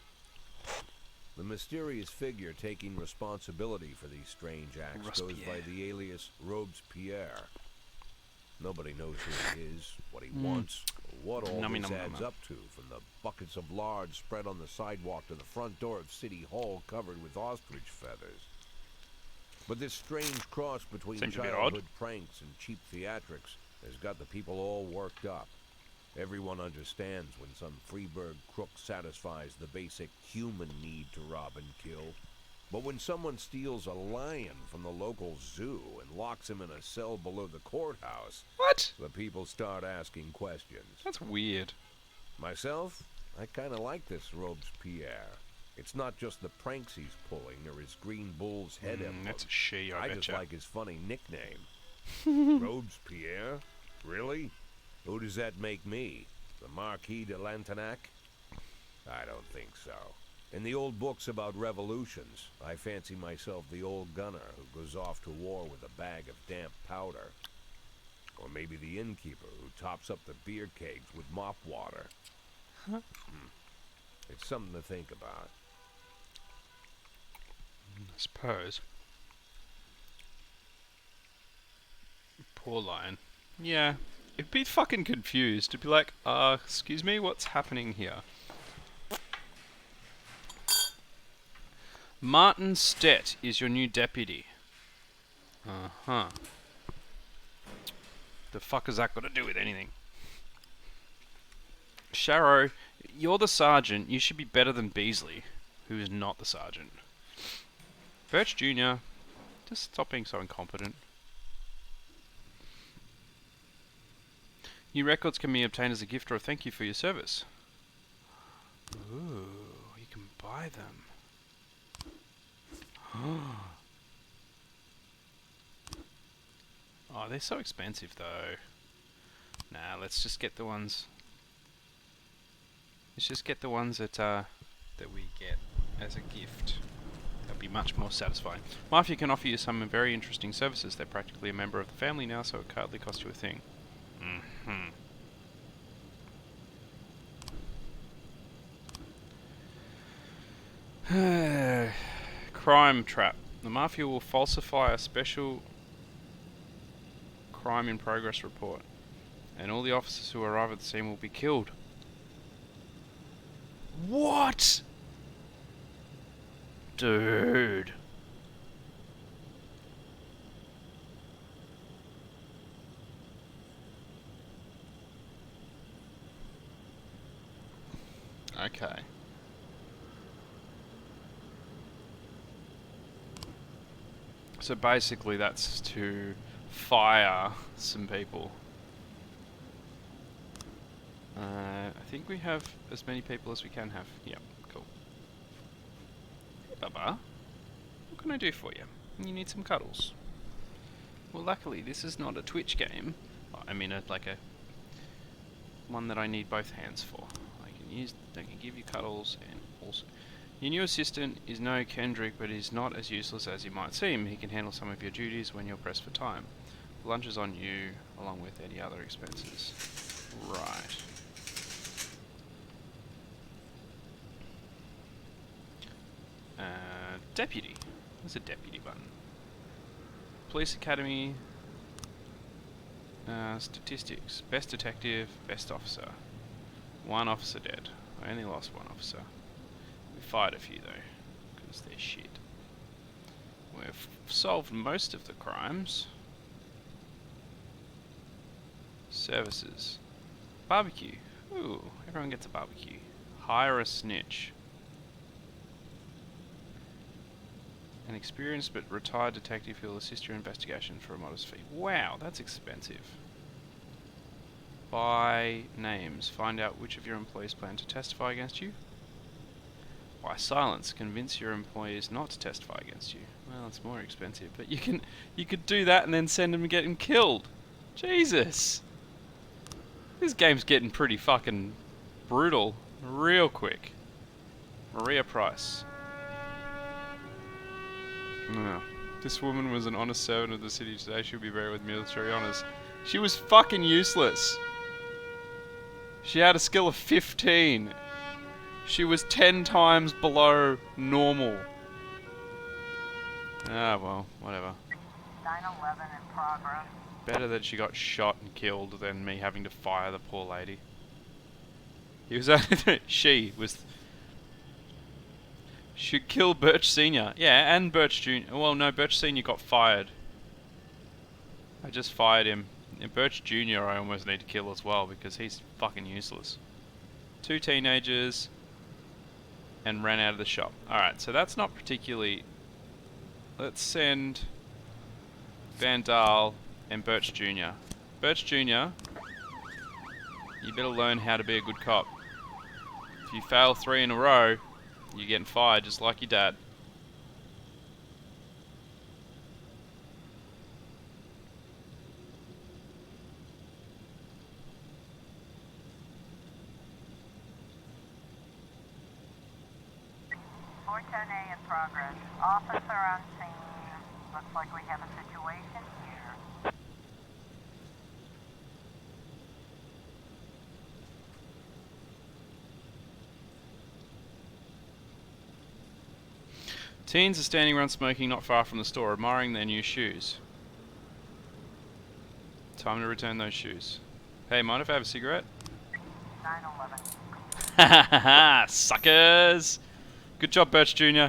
The mysterious figure taking responsibility for these strange acts goes by the alias Robespierre. Nobody knows who he is, what he wants, or what all this adds up to, from the buckets of lard spread on the sidewalk to the front door of City Hall covered with ostrich feathers. But this strange cross between childhood pranks and cheap theatrics has got the people all worked up. Everyone understands when some Freeburg crook satisfies the basic human need to rob and kill. But when someone steals a lion from the local zoo and locks him in a cell below the courthouse, what? The people start asking questions. That's weird. Myself, I kind of like this Robespierre. It's not just the pranks he's pulling or his Green Bull's head emblem. That's a she, I betcha. just like his funny nickname. Robespierre? Really? Who does that make me? The Marquis de Lantenac? I don't think so. In the old books about revolutions, I fancy myself the old gunner who goes off to war with a bag of damp powder. Or maybe the innkeeper who tops up the beer kegs with mop water. Huh? It's something to think about. I suppose. Poor lion. Yeah. It'd be fucking confused. It'd be like, excuse me, what's happening here? Martin Stett is your new deputy. Uh-huh. The fuck has that got to do with anything? Sharrow, you're the sergeant. You should be better than Beasley, who is not the sergeant. Birch Jr., just stop being so incompetent. New records can be obtained as a gift or a thank you for your service. Ooh, you can buy them. Oh, they're so expensive though. Nah, let's just get the ones. Let's just get the ones that that we get as a gift. That'll be much more satisfying. Mafia can offer you some very interesting services. They're practically a member of the family now, so it hardly costs you a thing. Crime trap. The Mafia will falsify a special crime in progress report, and all the officers who arrive at the scene will be killed. What? Dude. Okay. So basically that's to fire some people. I think we have as many people as we can have. Yep, cool. Hey, Baba. What can I do for you? You need some cuddles. Well, luckily this is not a Twitch game. I mean, like a one that I need both hands for. I can give you cuddles and also... Your new assistant is no Kendrick, but he's not as useless as he might seem. He can handle some of your duties when you're pressed for time. Lunch is on you, along with any other expenses. Right. Deputy. There's a deputy button. Police Academy. Statistics. Best detective, best officer. 1 officer dead. I only lost 1 officer. We fired a few though, because they're shit. We've solved most of the crimes. Services. Barbecue. Ooh, everyone gets a barbecue. Hire a snitch. An experienced but retired detective who will assist your investigation for a modest fee. Wow, that's expensive. Buy names. Find out which of your employees plan to testify against you. Buy silence. Convince your employees not to testify against you. Well, it's more expensive, but you could do that and then send them and get them killed. Jesus. This game's getting pretty fucking brutal real quick. Maria Price. No. This woman was an honest servant of the city today. She'll be buried with military honors. She was fucking useless. She had a skill of 15. She was 10 times below normal. Ah, well, whatever. 9/11 in progress. Better that she got shot and killed than me having to fire the poor lady. He was she was... She killed Birch Sr. Yeah, and Birch Jr. Well, no, Birch Sr. got fired. I just fired him. And Birch Jr. I almost need to kill as well because he's fucking useless. 2 teenagers and ran out of the shop. Alright, so that's not particularly... Let's send Vandal and Birch Jr. Birch Jr., you better learn how to be a good cop. If you fail 3 in a row, you're getting fired just like your dad. A in progress. Officer on scene. Looks like we have a situation here. Teens are standing around smoking not far from the store, admiring their new shoes. Time to return those shoes. Hey, mind if I have a cigarette? 9/11. Ha ha ha! Suckers! Good job, Birch Jr.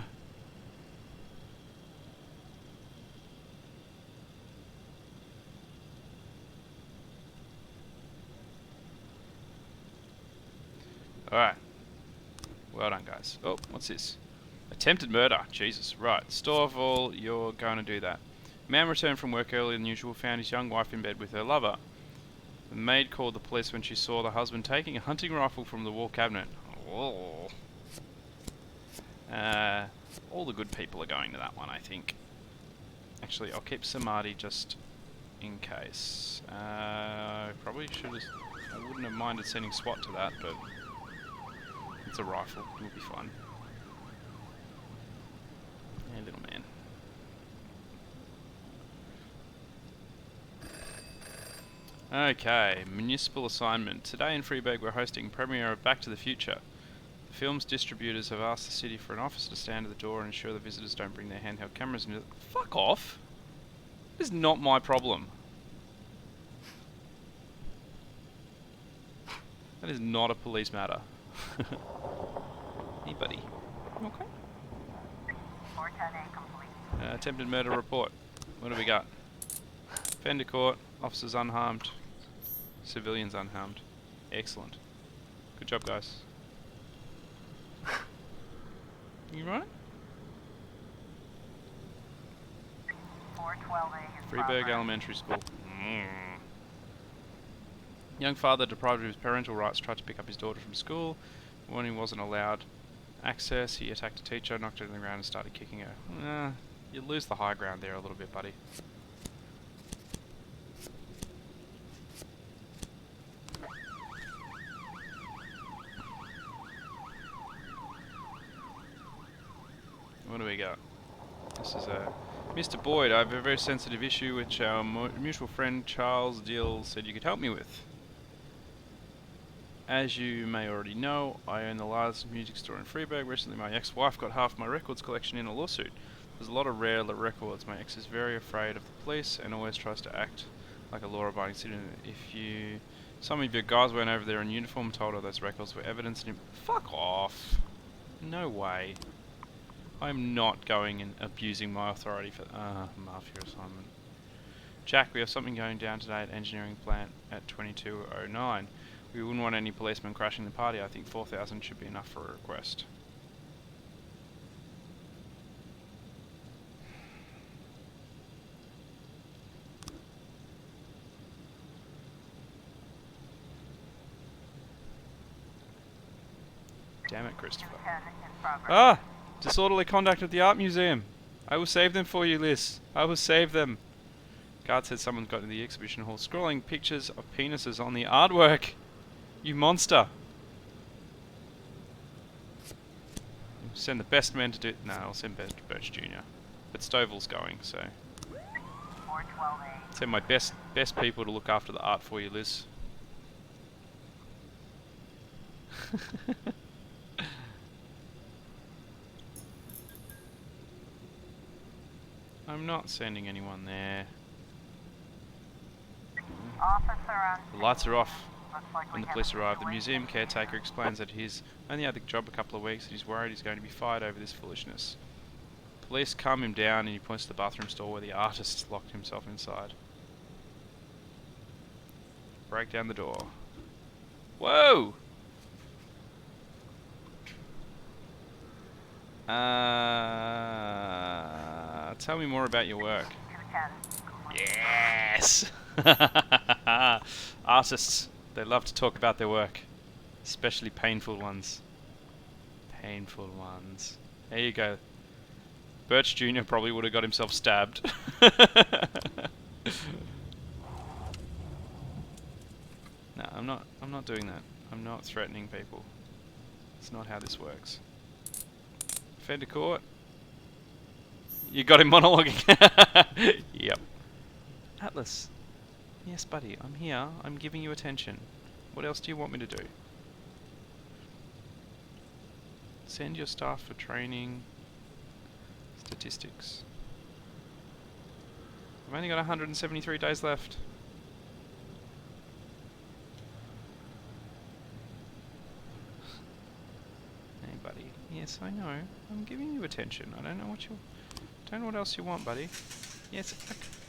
Alright. Well done, guys. Oh, what's this? Attempted murder. Jesus. Right. Storval, you're going to do that. Man returned from work earlier than usual, found his young wife in bed with her lover. The maid called the police when she saw the husband taking a hunting rifle from the wall cabinet. Oh. All the good people are going to that one, I think. Actually, I'll keep Samadhi just in case. Probably should have... I wouldn't have minded sending SWAT to that, but... It's a rifle. It'll be fun. Hey, little man. Okay, municipal assignment. Today in Freeburg we're hosting premiere of Back to the Future. The film's distributors have asked the city for an officer to stand at the door and ensure the visitors don't bring their handheld cameras into the... Fuck off! This is not my problem. That is not a police matter. Hey buddy. Okay. 410A complete. Attempted murder report. What do we got? Fender court. Officers unharmed. Civilians unharmed. Excellent. Good job, guys. You right? 412A. Freeburg Elementary School. Young father deprived of his parental rights tried to pick up his daughter from school. When he wasn't allowed access, he attacked a teacher, knocked her to the ground and started kicking her. You lose the high ground there a little bit, buddy. What do we got? This is Mr. Boyd, I have a very sensitive issue which our mutual friend Charles Dill said you could help me with. As you may already know, I own the largest music store in Freeburg. Recently my ex-wife got half my records collection in a lawsuit. There's a lot of rare records. My ex is very afraid of the police and always tries to act like a law-abiding citizen. Some of your guys went over there in uniform, told her those records were evidence and fuck off. No way. I'm not going and abusing my authority for mafia assignment. Jack, we have something going down today at engineering plant at 2209. We wouldn't want any policemen crashing the party. I think 4,000 should be enough for a request. Damn it, Christopher. Ah! Disorderly conduct at the art museum. I will save them for you, Liz. I will save them. Guard said someone's got into the exhibition hall scrolling pictures of penises on the artwork. You monster. Send the best men to do it. No, I'll send Birch Jr. But Stovall's going, so. Send my best people to look after the art for you, Liz. I'm not sending anyone there. The lights are off. When the police arrive, the museum caretaker explains that he's only had the job a couple of weeks and he's worried he's going to be fired over this foolishness. Police calm him down and he points to the bathroom stall where the artist locked himself inside. Break down the door. Whoa! Tell me more about your work. Yes! Artists, they love to talk about their work. Especially painful ones. Painful ones. There you go. Birch Jr. probably would have got himself stabbed. No, I'm not doing that. I'm not threatening people. It's not how this works. Offender court. You got him monologuing. Yep. Atlas. Yes, buddy. I'm here. I'm giving you attention. What else do you want me to do? Send your staff for training. Statistics. I've only got 173 days left. Hey, buddy. Yes, I know. I'm giving you attention. I don't know what else you want, buddy. Yes.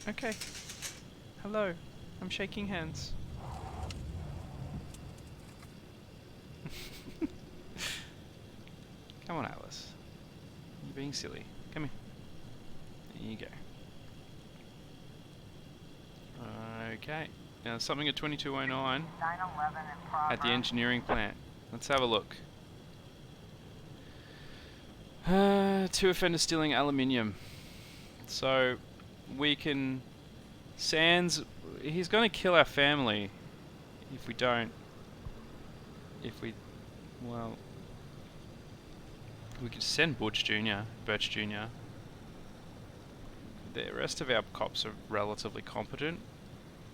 Okay. Hello. I'm shaking hands. Come on, Atlas. You're being silly. Come here. There you go. Okay. Now something at 2209 at the engineering plant. Let's have a look. 2 offenders stealing aluminium. So we can... Sands, he's going to kill our family if we don't... Well... We could send Birch Jr. The rest of our cops are relatively competent.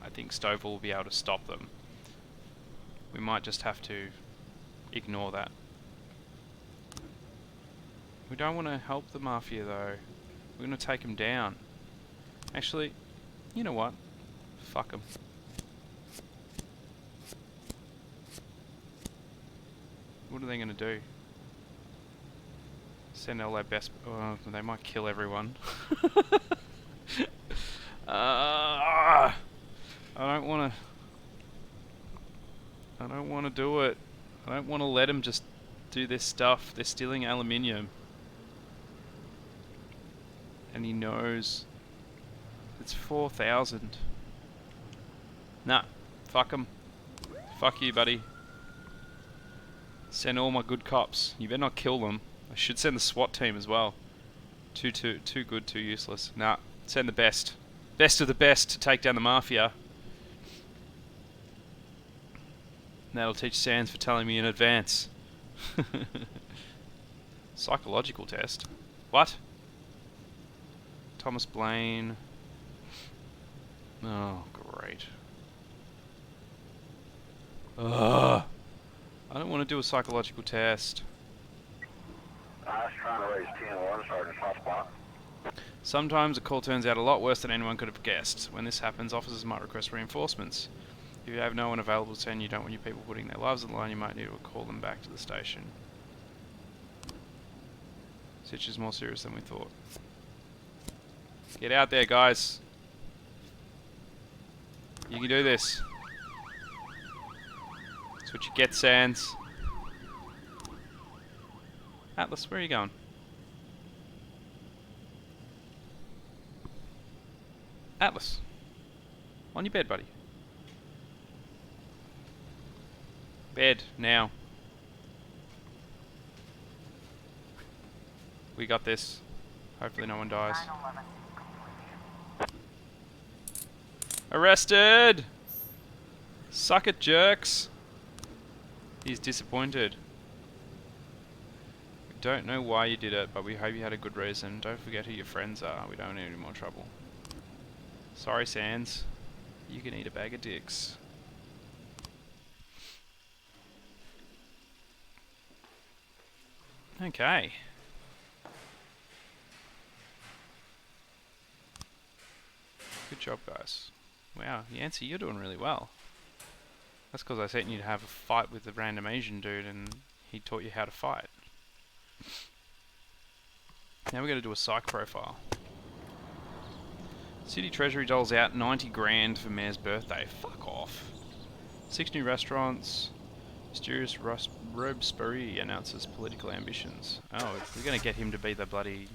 I think Stovall will be able to stop them. We might just have to ignore that. We don't want to help the Mafia though. We're going to take them down. Actually, you know what? Fuck them. What are they going to do? Send all their best... Oh, they might kill everyone. I don't want to do it. I don't want to let them just do this stuff. They're stealing aluminium. And he knows it's 4,000. Nah, fuck him. Fuck you, buddy. Send all my good cops. You better not kill them. I should send the SWAT team as well. Too good, too useless. Nah, send the best. Best of the best to take down the Mafia. That'll teach Sands for telling me in advance. Psychological test. What? Thomas Blaine. Oh, great. Ugh. I don't want to do a psychological test. I was trying to raise 10-1, Sergeant Hotspot. Sometimes a call turns out a lot worse than anyone could have guessed. When this happens, officers might request reinforcements. If you have no one available to send, you don't want your people putting their lives on the line, you might need to call them back to the station. Sitch is more serious than we thought. Get out there, guys. You can do this. That's what you get, Sans. Atlas, where are you going? Atlas. On your bed, buddy. Bed, now. We got this. Hopefully no one dies. Arrested! Suck it, jerks! He's disappointed. We don't know why you did it, but we hope you had a good reason. Don't forget who your friends are. We don't need any more trouble. Sorry, Sans. You can eat a bag of dicks. Okay. Good job, guys. Wow, Yancey, you're doing really well. That's because I sent you to have a fight with the random Asian dude and he taught you how to fight. Now we're going to do a psych profile. City Treasury doles out 90 grand for Mayor's birthday. Fuck off. 6 new restaurants. Mysterious Robespierre announces political ambitions. Oh, we're going to get him to be the bloody...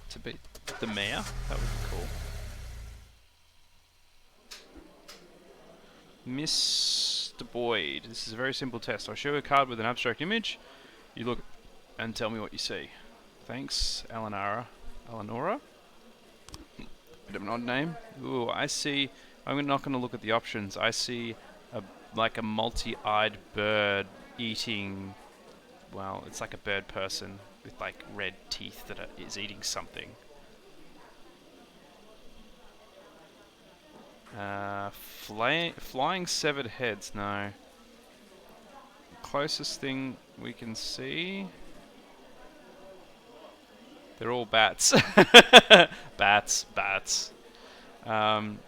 to be the mayor? That would be cool. Mr. Boyd, this is a very simple test. I show you a card with an abstract image. You look and tell me what you see. Thanks, Eleonora. Bit of an odd name. Ooh, I see. I'm not going to look at the options. I see like a multi-eyed bird eating. Well, it's like a bird person with like red teeth that is eating something. Flying severed heads. No. Closest thing we can see. They're all bats. Bats. None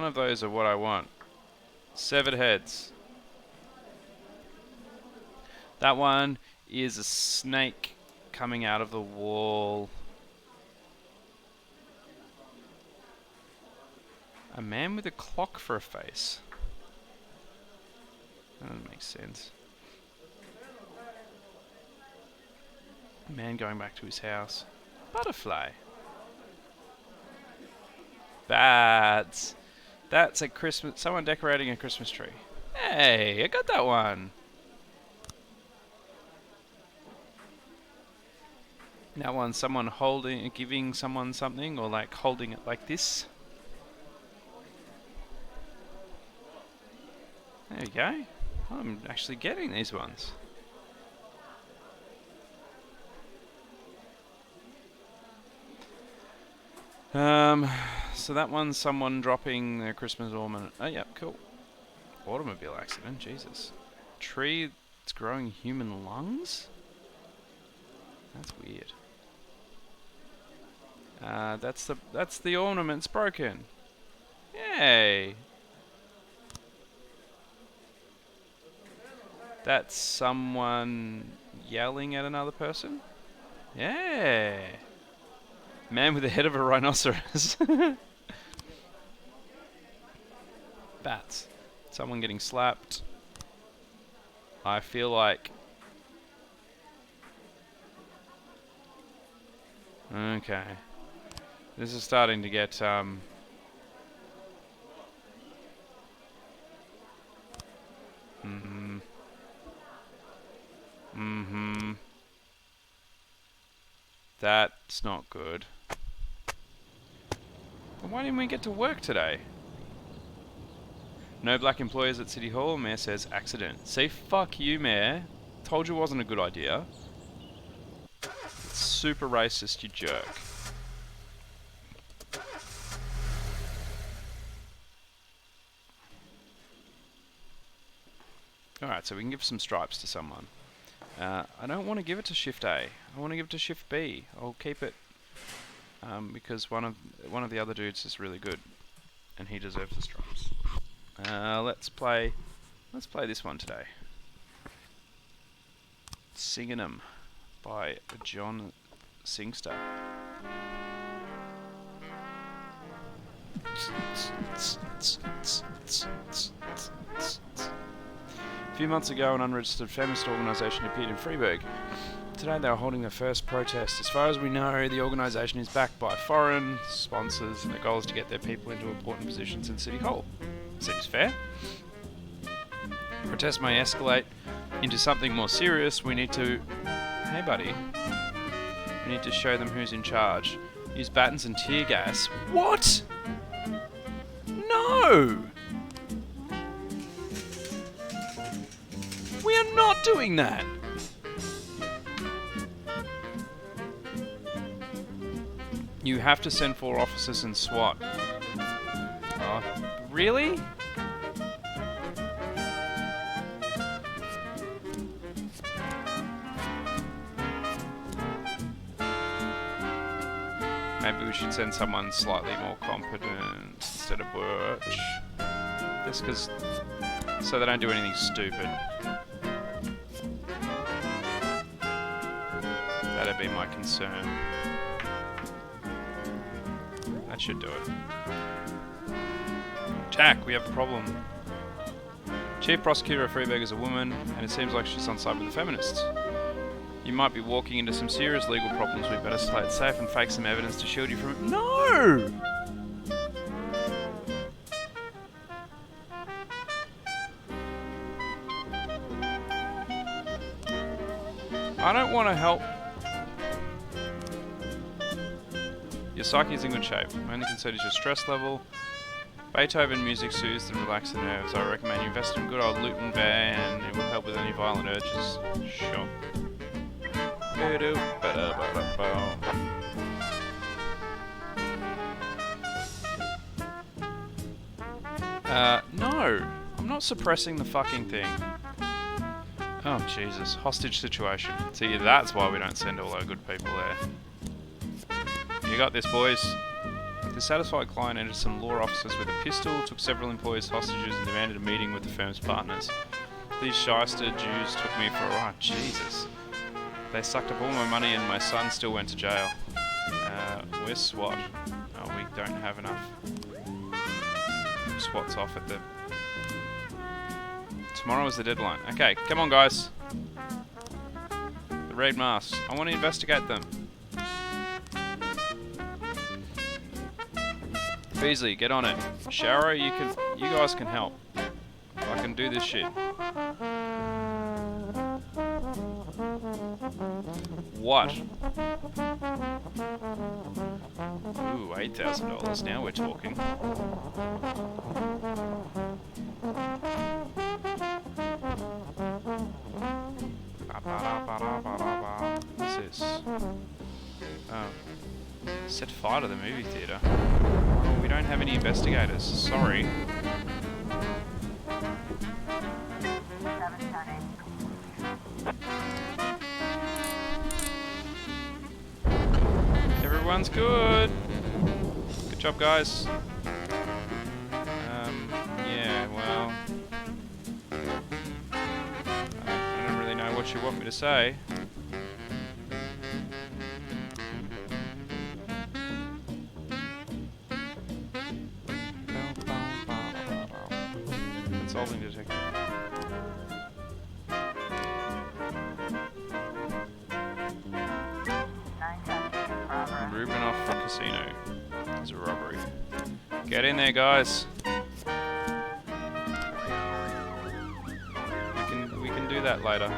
of those are what I want. Severed heads. That one is a snake coming out of the wall. A man with a clock for a face. That doesn't make sense. A man going back to his house. Butterfly. Bats. That's a Christmas... someone decorating a Christmas tree. Hey, I got that one. That one, someone holding... giving someone something, or like holding it like this. There we go. I'm actually getting these ones. So that one's someone dropping their Christmas ornament. Oh, yeah, cool. Automobile accident, Jesus. Tree that's growing human lungs? That's weird. That's the ornament's broken. Yay! That's someone yelling at another person? Yeah. Man with the head of a rhinoceros. Bats. Someone getting slapped. I feel like... okay. This is starting to get, That's not good. Why didn't we get to work today? No black employees at City Hall. Mayor says accident. Say fuck you, Mayor. Told you it wasn't a good idea. It's super racist, you jerk. Alright, so we can give some stripes to someone. I don't want to give it to Shift A. I want to give it to Shift B. I'll keep it because one of the other dudes is really good, and he deserves the stripes. Let's play this one today. Singin' 'Em by John Singster. A few months ago, an unregistered feminist organisation appeared in Freiburg. Today they are holding their first protest. As far as we know, the organisation is backed by foreign sponsors, and the goal is to get their people into important positions in City Hall. Seems fair. Protest may escalate into something more serious. We need to... Hey buddy. We need to show them who's in charge. Use batons and tear gas. What? No! We are not doing that! You have to send 4 officers and SWAT. Oh, really? Maybe we should send someone slightly more competent instead of Birch. Just because... so they don't do anything stupid. That'd be my concern. That should do it. Jack, we have a problem. Chief Prosecutor of Freiburg is a woman, and it seems like she's on side with the feminists. You might be walking into some serious legal problems. We better play it safe and fake some evidence to shield you from it. No! I don't want to help. Your psyche is in good shape. My only concern is your stress level. Beethoven music soothes and relaxes the nerves. I recommend you invest in good old Luton Van. It will help with any violent urges. Sure. No! I'm not suppressing the fucking thing. Oh, Jesus. Hostage situation. See, that's why we don't send all our good people there. You got this, boys. The dissatisfied client entered some law offices with a pistol, took several employees hostages, and demanded a meeting with the firm's partners. These shyster Jews took me for a ride. Jesus. They sucked up all my money and my son still went to jail. We're SWAT. Oh, we don't have enough. SWAT's off at the... Tomorrow is the deadline. Okay, come on guys. The raid masks. I want to investigate them. Beasley, get on it. Shara, you guys can help. I can do this shit. What? Ooh, $8,000. Now we're talking. What's this? Oh. Set fire to the movie theatre. Oh, we don't have any investigators. Sorry. Everyone's good. Good job, guys. Yeah, well... I don't really know what you want me to say. Consulting detective. Rubinoff Casino. It's a robbery. Get in there, guys. We can do that later.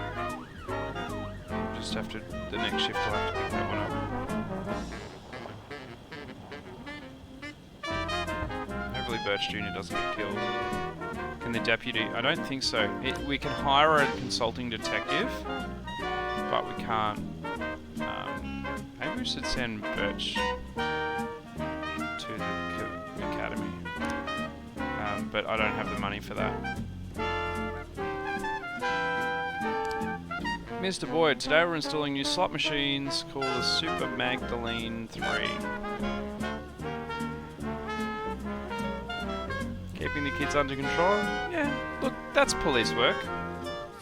We'll just have to. The next shift will have to pick that one up. Hopefully, Birch Jr. doesn't get killed. Can the deputy? I don't think so. We can hire a consulting detective, but we can't. Maybe we should send Birch to the academy, but I don't have the money for that. Mr. Boyd, today we're installing new slot machines called the Super Magdalene 3. Keeping the kids under control? Yeah, look, that's police work.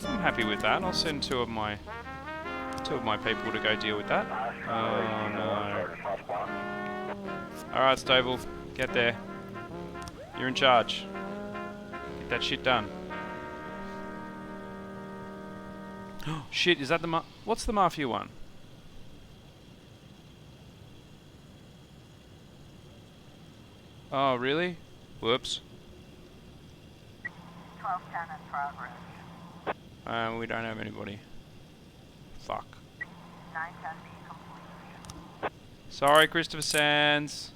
I'm happy with that. I'll send two of my people to go deal with that. Oh no. Alright, Stable, get there. You're in charge. Get that shit done. Shit, is that the what's the Mafia one? Oh, really? Whoops. 1210 in progress. We don't have anybody. Fuck. 910 B complete. Sorry, Christopher Sands.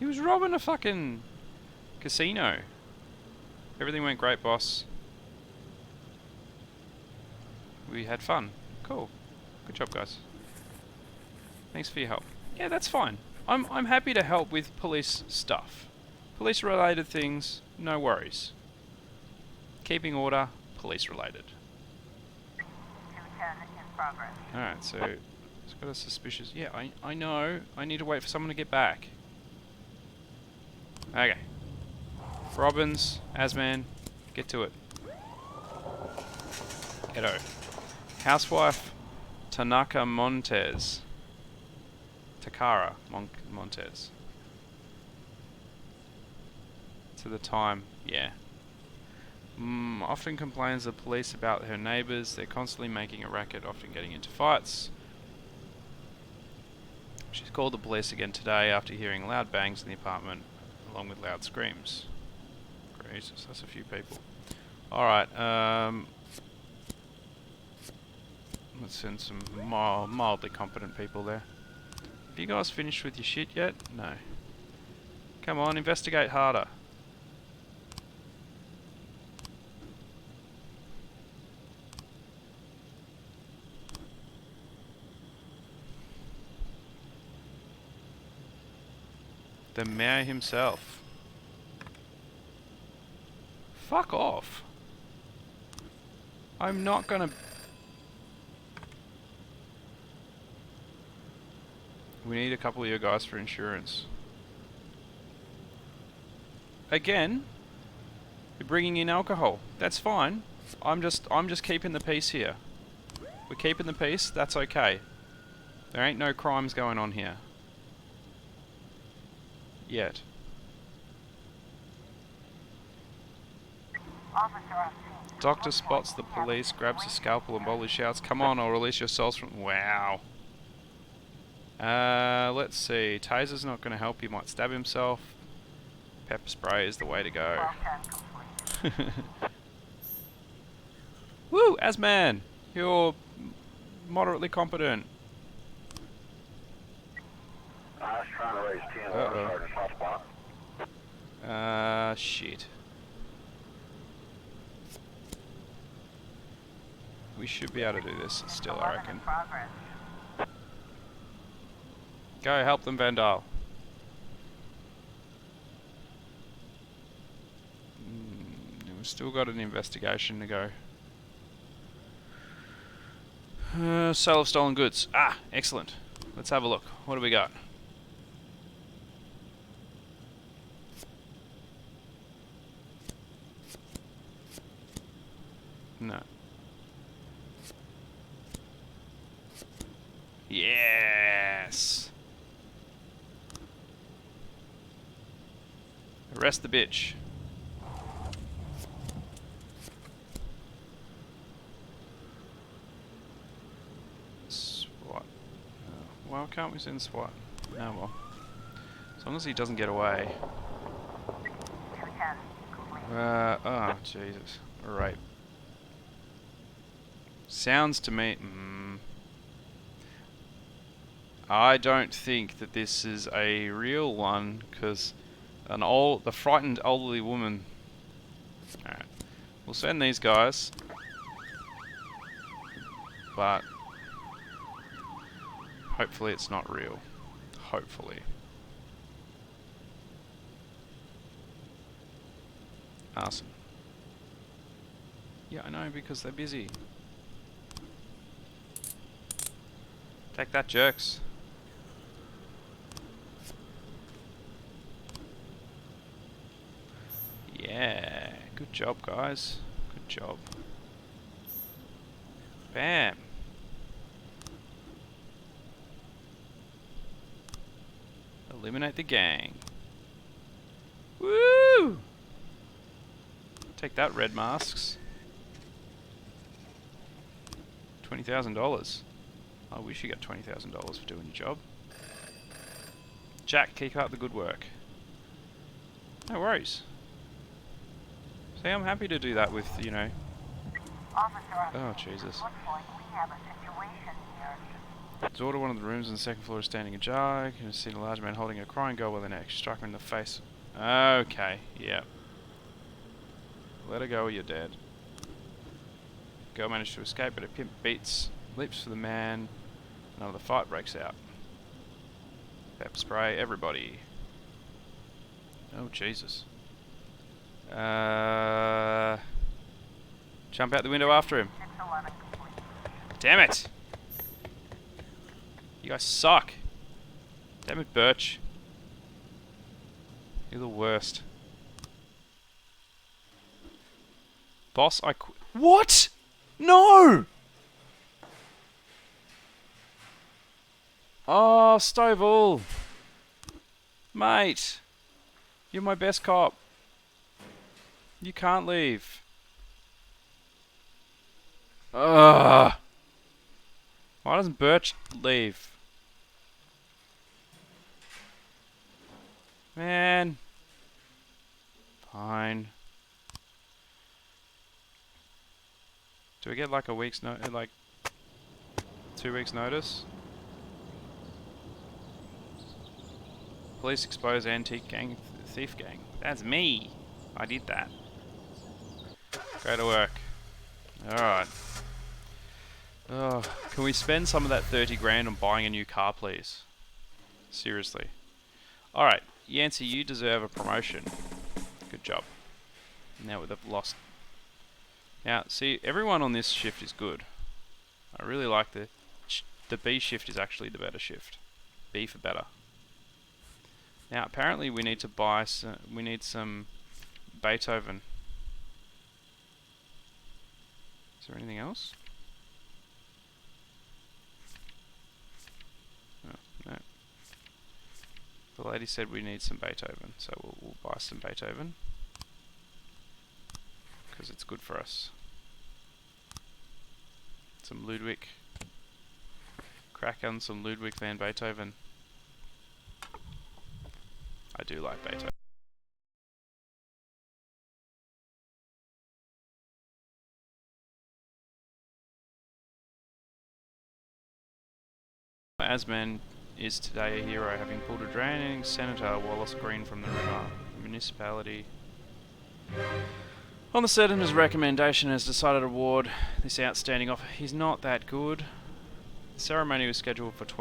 He was robbing a fucking casino. Everything went great, boss. We had fun. Cool. Good job, guys. Thanks for your help. Yeah, that's fine. I'm happy to help with police stuff. Police related things, no worries. Keeping order, police related. 210 in progress. Alright, so it's got a suspicious... Yeah, I know. I need to wait for someone to get back. Okay. Robbins, Asman, get to it. Ghetto. Housewife, Tanaka Montez. Takara Montez. To the time, yeah. Often complains to the police about her neighbours. They're constantly making a racket, often getting into fights. She's called the police again today after hearing loud bangs in the apartment, along with loud screams. Jesus, that's a few people. Alright, let's send some mildly competent people there. Have you guys finished with your shit yet? No. Come on, investigate harder. The mayor himself. Fuck off. I'm not gonna... We need a couple of your guys for insurance. Again, you're bringing in alcohol. That's fine. I'm just keeping the peace here. We're keeping the peace. That's okay. There ain't no crimes going on here. Yet. Officer on scene. Doctor spots the police, grabs a scalpel and boldly shouts, "Come on, or release yourselves from..." Wow. Let's see. Taser's not going to help. He might stab himself. Pepper spray is the way to go. 1210 complete. Woo! Asman! You're moderately competent. I was trying to raise 10 Sergeant hotspot. Shit. We should be able to do this still, I 11 reckon. in progress. Go, help them, Vandal. We've still got an investigation to go. Sale of stolen goods. Ah, excellent. Let's have a look. What do we got? No. Yes. Arrest the bitch. SWAT. Why can't we send SWAT? Oh well. As long as he doesn't get away. 210 complete. Oh, Jesus. Alright. Sounds to me... I don't think that this is a real one, because the frightened elderly woman... Alright. We'll send these guys. But... Hopefully it's not real. Hopefully. Arson. Yeah, I know, because they're busy. Take that, jerks. Yeah, good job, guys. Good job. Bam. Eliminate the gang. Woo! Take that, red masks. $20,000. I wish you got $20,000 for doing your job. Jack, keep up the good work. No worries. See, I'm happy to do that with, you know. Oh, Jesus. Looks like we have a situation here. His order, one of the rooms on the second floor is standing ajar. You can see a large man holding a crying girl by the neck. Strike her in the face. Okay, yep. Let her go or you're dead. Girl managed to escape, but a pimp leaps for the man. Another fight breaks out. Pepper spray, everybody. Oh, Jesus. Jump out the window after him. Damn it! You guys suck. Damn it, Birch. You're the worst. Boss, I quit. What? No! Oh, Stovall. Mate. You're my best cop. You can't leave. Ugh. Why doesn't Birch leave? Man. Fine. Do we get like a week's like 2 weeks notice? Police expose antique gang thief gang. That's me. I did that. Go to work. Alright. Oh, can we spend some of that 30 grand on buying a new car, please? Seriously. Alright, Yancey, you deserve a promotion. Good job. Now we've lost. Now, see, everyone on this shift is good. I really like the B shift is actually the better shift. B for better. Now, apparently we need to buy some Beethoven. Is there anything else? Oh, no. The lady said we need some Beethoven, so we'll buy some Beethoven. Because it's good for us. Some Ludwig. Crack on some Ludwig van Beethoven. I do like Beethoven. Asman is today a hero, having pulled a drowning Senator Wallace Green from the river. The municipality, on the Senator's recommendation, has decided to award this outstanding offer. He's not that good. The ceremony was scheduled for the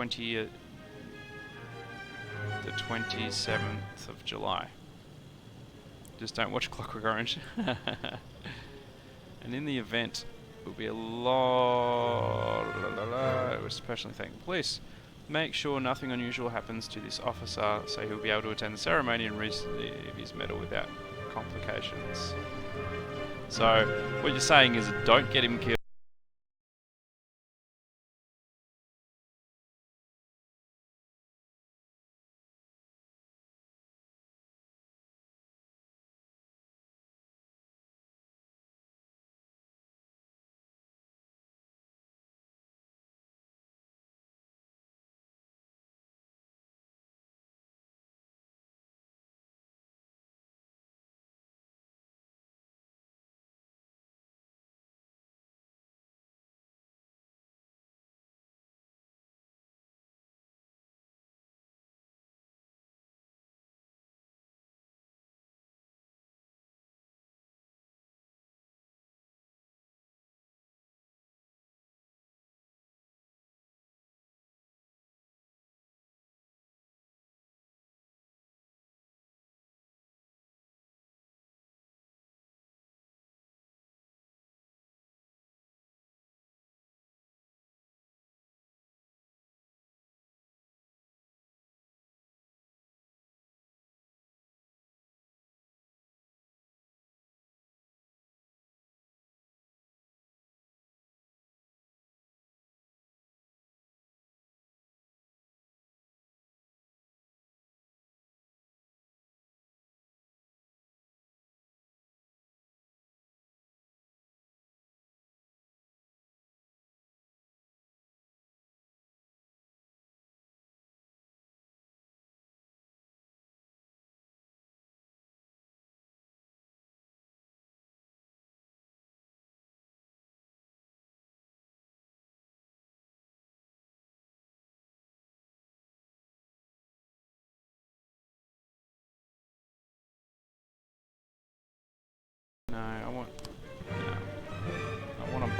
27th of July. Just don't watch Clockwork Orange. And in the event, it will be a lot. It was personally thank the police. Make sure nothing unusual happens to this officer, so he'll be able to attend the ceremony and receive his medal without complications. So, what you're saying is, don't get him killed.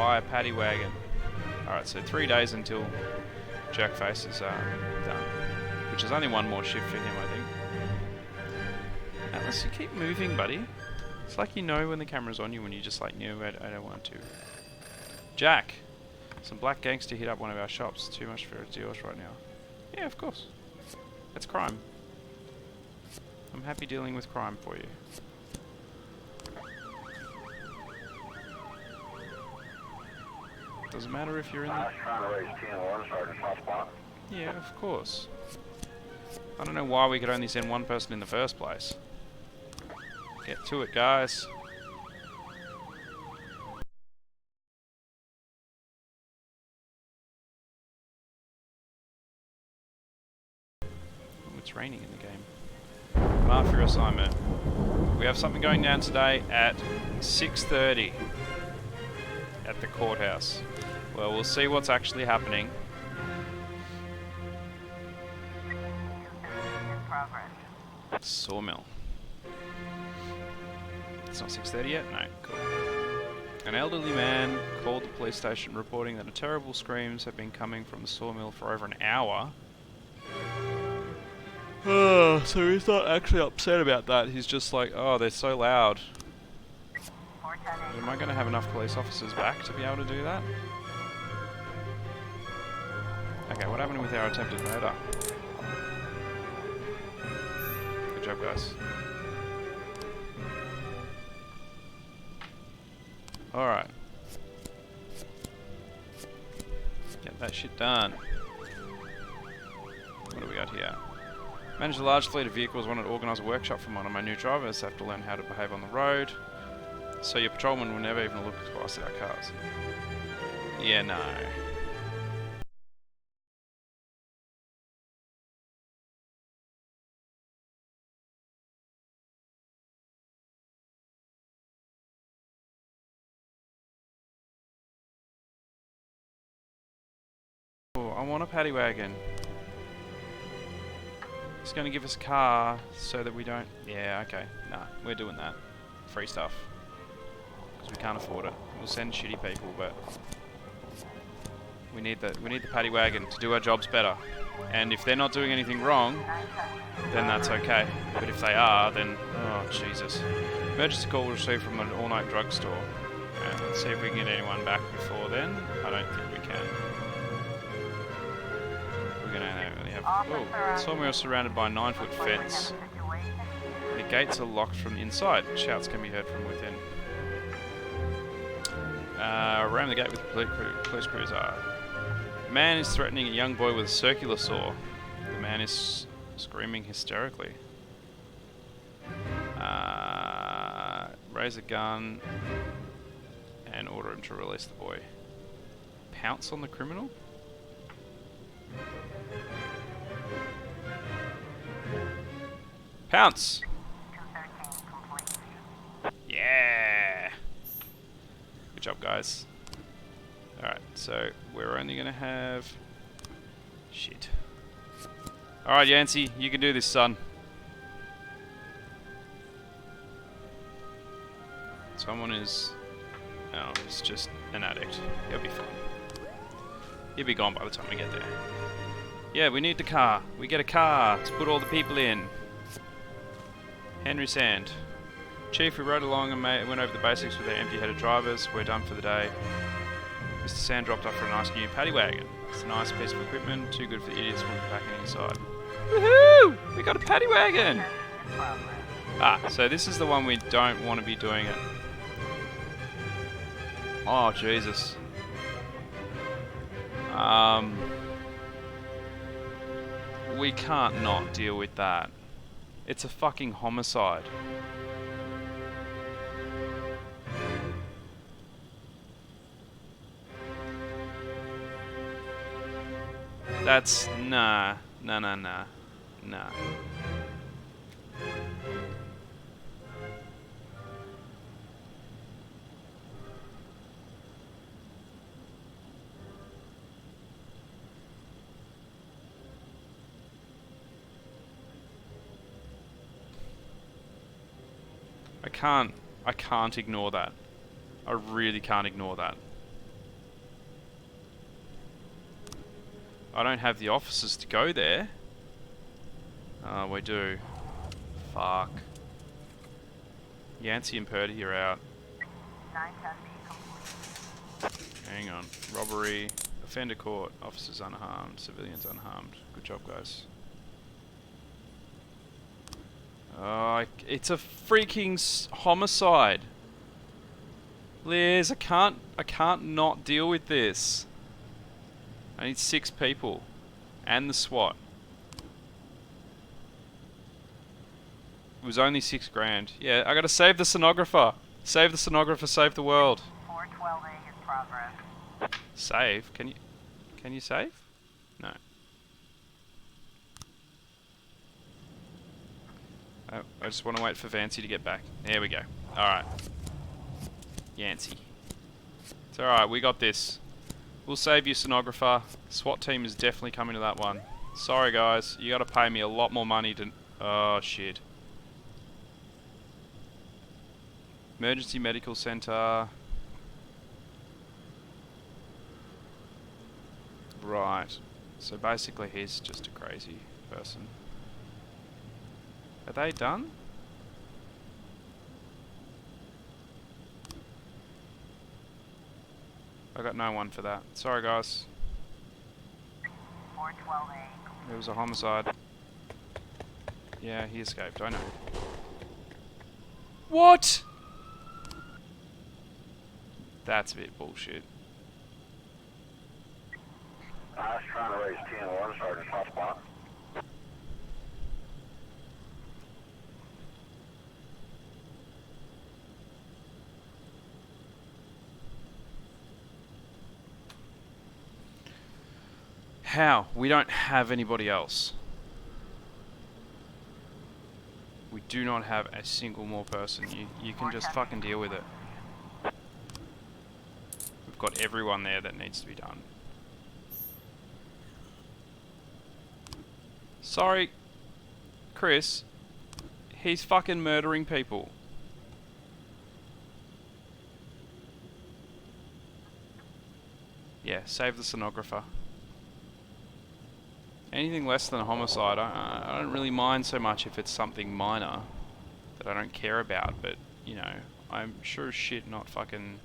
buy a paddy wagon. Alright, so 3 days until Jerkface is done. Which is only one more shift for him, I think. Atlas, you keep moving, buddy. It's like you know when the camera's on you when you just like, no, I don't want to. Jack! Some black gangster hit up one of our shops. Too much for deals right now. Yeah, of course. It's crime. I'm happy dealing with crime for you. Doesn't matter if you're in the... I was trying to raise TN1, Sergeant Hotspot. Yeah, of course. I don't know why we could only send one person in the first place. Get to it, guys. Oh, it's raining in the game. Mafia assignment. We have something going down today at 6:30 at the courthouse. Well, we'll see what's actually happening. Sawmill. It's not 6:30 yet? No, cool. An elderly man called the police station reporting that terrible screams have been coming from the sawmill for over an hour. So he's not actually upset about that. He's just like, oh, they're so loud. Am I going to have enough police officers back to be able to do that? Okay, what happened with our attempted murder? Good job, guys. Alright. Get that shit done. What do we got here? Manage a large fleet of vehicles. Want to organise a workshop for one of my new drivers. Have to learn how to behave on the road. So your patrolman will never even look twice at our cars. Yeah, no. Oh, I want a paddy wagon. He's going to give us a car so that we don't... Yeah, okay. Nah, we're doing that. Free stuff. Because we can't afford it. We'll send shitty people, but... We need the paddy wagon to do our jobs better. And if they're not doing anything wrong, then that's okay. But if they are, then... Oh, Jesus. Emergency call received from an all-night drugstore. Let's see if we can get anyone back before then. I don't think we can. Oh, sawmill is surrounded by a 9-foot fence. The gates are locked from inside. Shouts can be heard from within. Around the gate with the police cruiser. A man is threatening a young boy with a circular saw. The man is screaming hysterically. Raise a gun and order him to release the boy. Pounce on the criminal? Pounce! Yeah! Good job, guys. Alright, so we're only gonna have... Shit. Alright, Yancey, you can do this, son. Someone is... Oh, it's just an addict. He'll be fine. He'll be gone by the time we get there. Yeah, we need the car. We get a car to put all the people in. Henry Sand. Chief, we rode along and went over the basics with our empty-headed drivers. We're done for the day. Mr. Sand dropped off for a nice new paddy wagon. It's a nice piece of equipment, too good for the idiots we'll be packing inside. Woohoo! We got a paddy wagon! Ah, so this is the one we don't want to be doing it. Oh, Jesus. We can't not deal with that. It's a fucking homicide. That's... Nah. Nah. I can't ignore that. I really can't ignore that. I don't have the officers to go there. We do. Fuck. Yancey and Purdy are out. 910B complete. Hang on. Robbery. Offender caught. Officers unharmed. Civilians unharmed. Good job, guys. It's a freaking homicide. Liz, I can't not deal with this. I need 6 people. And the SWAT. It was only 6 grand. Yeah, I gotta save the sonographer. Save the sonographer, save the world. 412A in progress. Save? Can you save? No. Oh, I just want to wait for Vancy to get back. There we go. Alright. Yancey. It's alright, we got this. We'll save you, sonographer. SWAT team is definitely coming to that one. Sorry guys, you gotta pay me a lot more money to... Oh shit. Emergency medical center. Right. So basically he's just a crazy person. Are they done? I got no one for that. Sorry guys. 412A. It was a homicide. Yeah, he escaped, I know. What? That's a bit bullshit. I was trying to raise 10-1, Sergeant Hotspot. How? We don't have anybody else. We do not have a single more person. You can just fucking deal with it. We've got everyone there that needs to be done. Sorry, Chris. He's fucking murdering people. Yeah, save the sonographer. Anything less than a homicide, I don't really mind so much if it's something minor that I don't care about, but, you know, I'm sure as shit not fucking...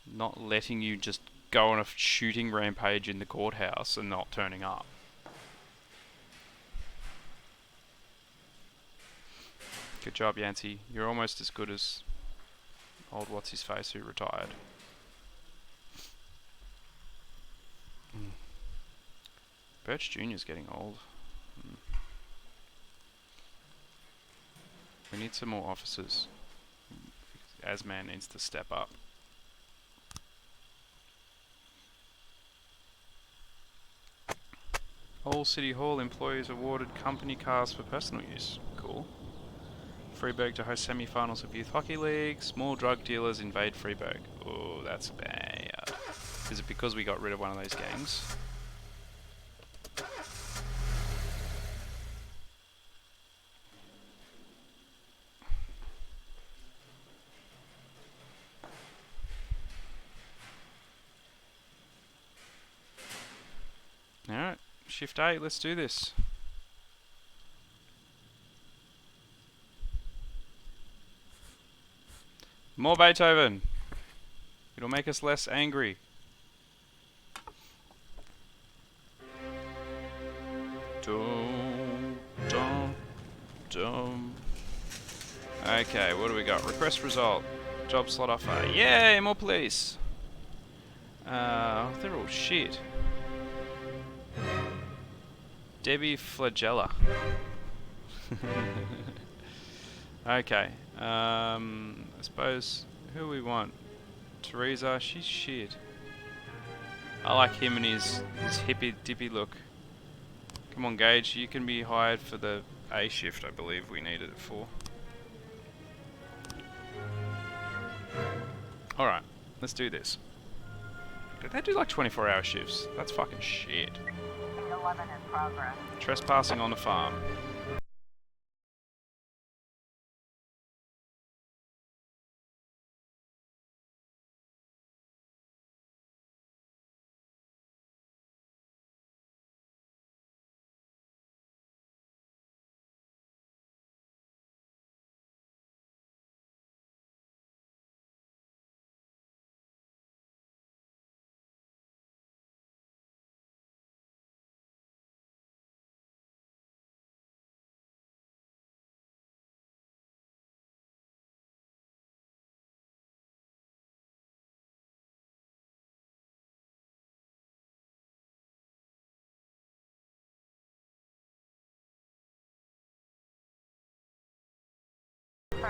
not letting you just go on a shooting rampage in the courthouse and not turning up. Good job, Yancey. You're almost as good as old what's-his-face who retired. Birch Jr.'s getting old. We need some more officers. Asman needs to step up. All City Hall employees awarded company cars for personal use. Cool. Freeburg to host semi-finals of Youth Hockey League. Small drug dealers invade Freeburg. Oh, that's bad. Is it because we got rid of one of those gangs? Alright, shift 8, let's do this. More Beethoven. It'll make us less angry. Dum, dum, dum. Okay, what do we got? Request result. Job slot offer. Yay, more police. They're all shit. Debbie Flagella. Okay. I suppose who we want? Teresa, she's shit. I like him and his hippy dippy look. Come on, Gage, you can be hired for the A shift, I believe we needed it for. Alright, let's do this. They do like 24-hour shifts. That's fucking shit. 11 in progress. Trespassing on the farm.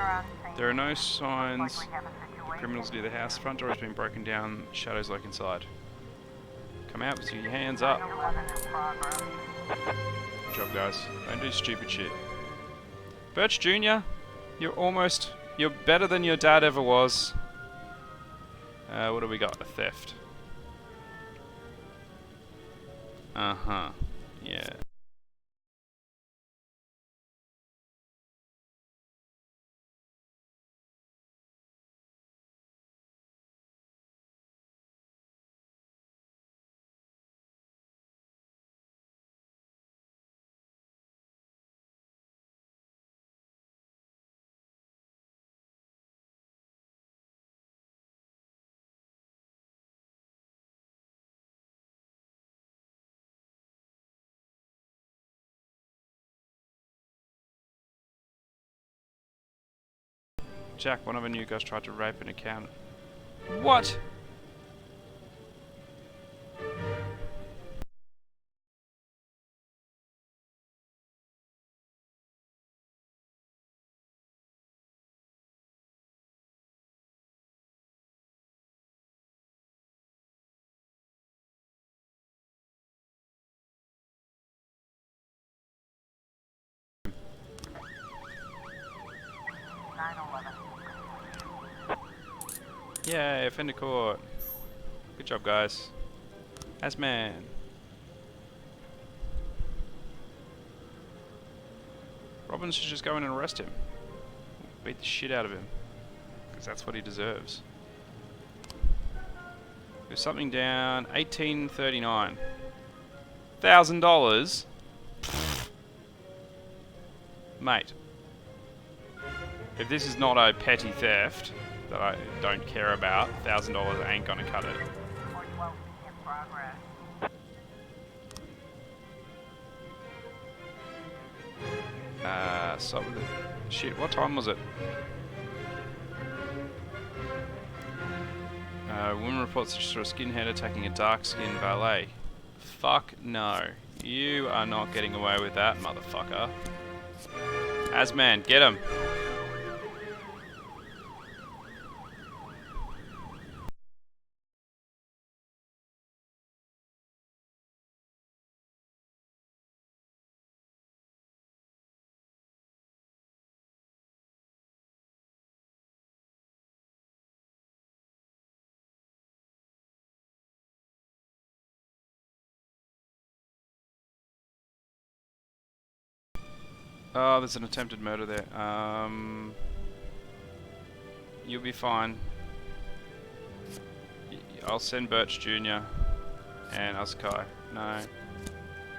on scene. There are no Looks signs like we have a of situation. criminals near the house. Front door has been broken down. Shadows lurk inside. Come out with your hands up. 9/11 in progress. Good job, guys. Don't do stupid shit. Birch Jr., you're better than your dad ever was. What do we got? A theft. Uh-huh. Yeah. Jack, one of our new guys tried to rape an accountant. What? Yay, offender court. Good job, guys. As man. Robbins should just go in and arrest him. Beat the shit out of him. Because that's what he deserves. There's something down. 1839. $1,000? Mate. If this is not a petty theft that I don't care about, $1,000 ain't gonna cut it. Stop with it. Shit, what time was it? Woman reports she saw a skinhead attacking a dark-skinned valet. Fuck no. You are not getting away with that, motherfucker. Asman, get him! Oh, there's an attempted murder there. You'll be fine. I'll send Birch Jr. and Usakai. No.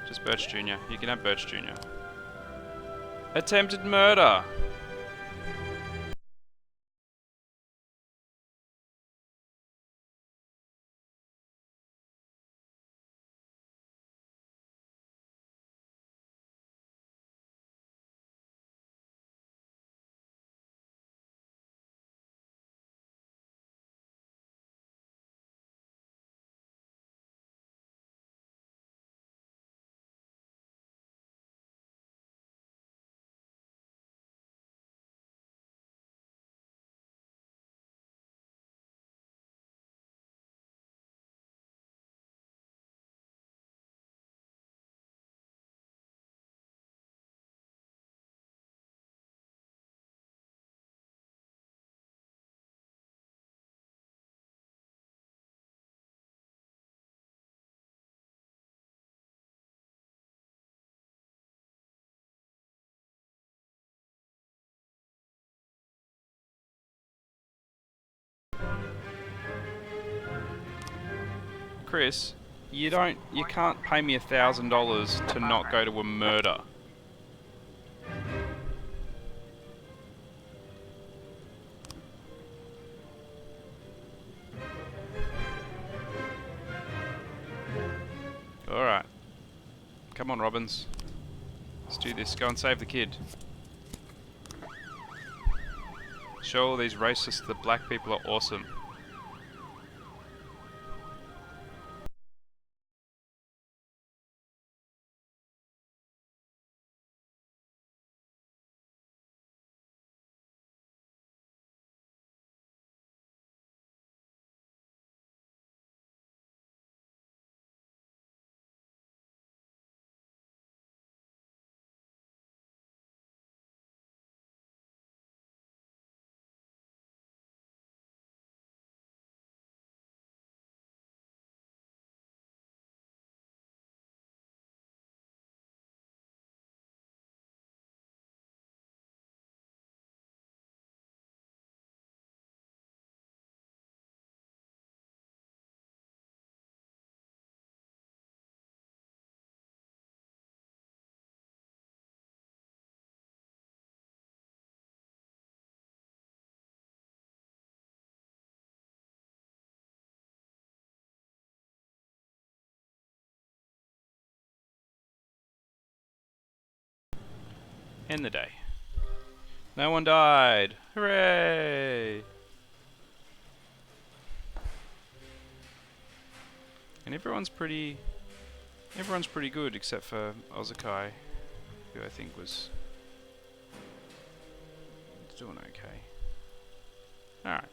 Just Birch Jr. You can have Birch Jr. Attempted murder! Chris, you can't pay me $1,000 to not go to a murder. Alright. Come on, Robbins. Let's do this. Go and save the kid. Show all these racists that black people are awesome. End the day. No one died. Hooray! And everyone's pretty good except for Ozakai, who I think was doing okay. Alright.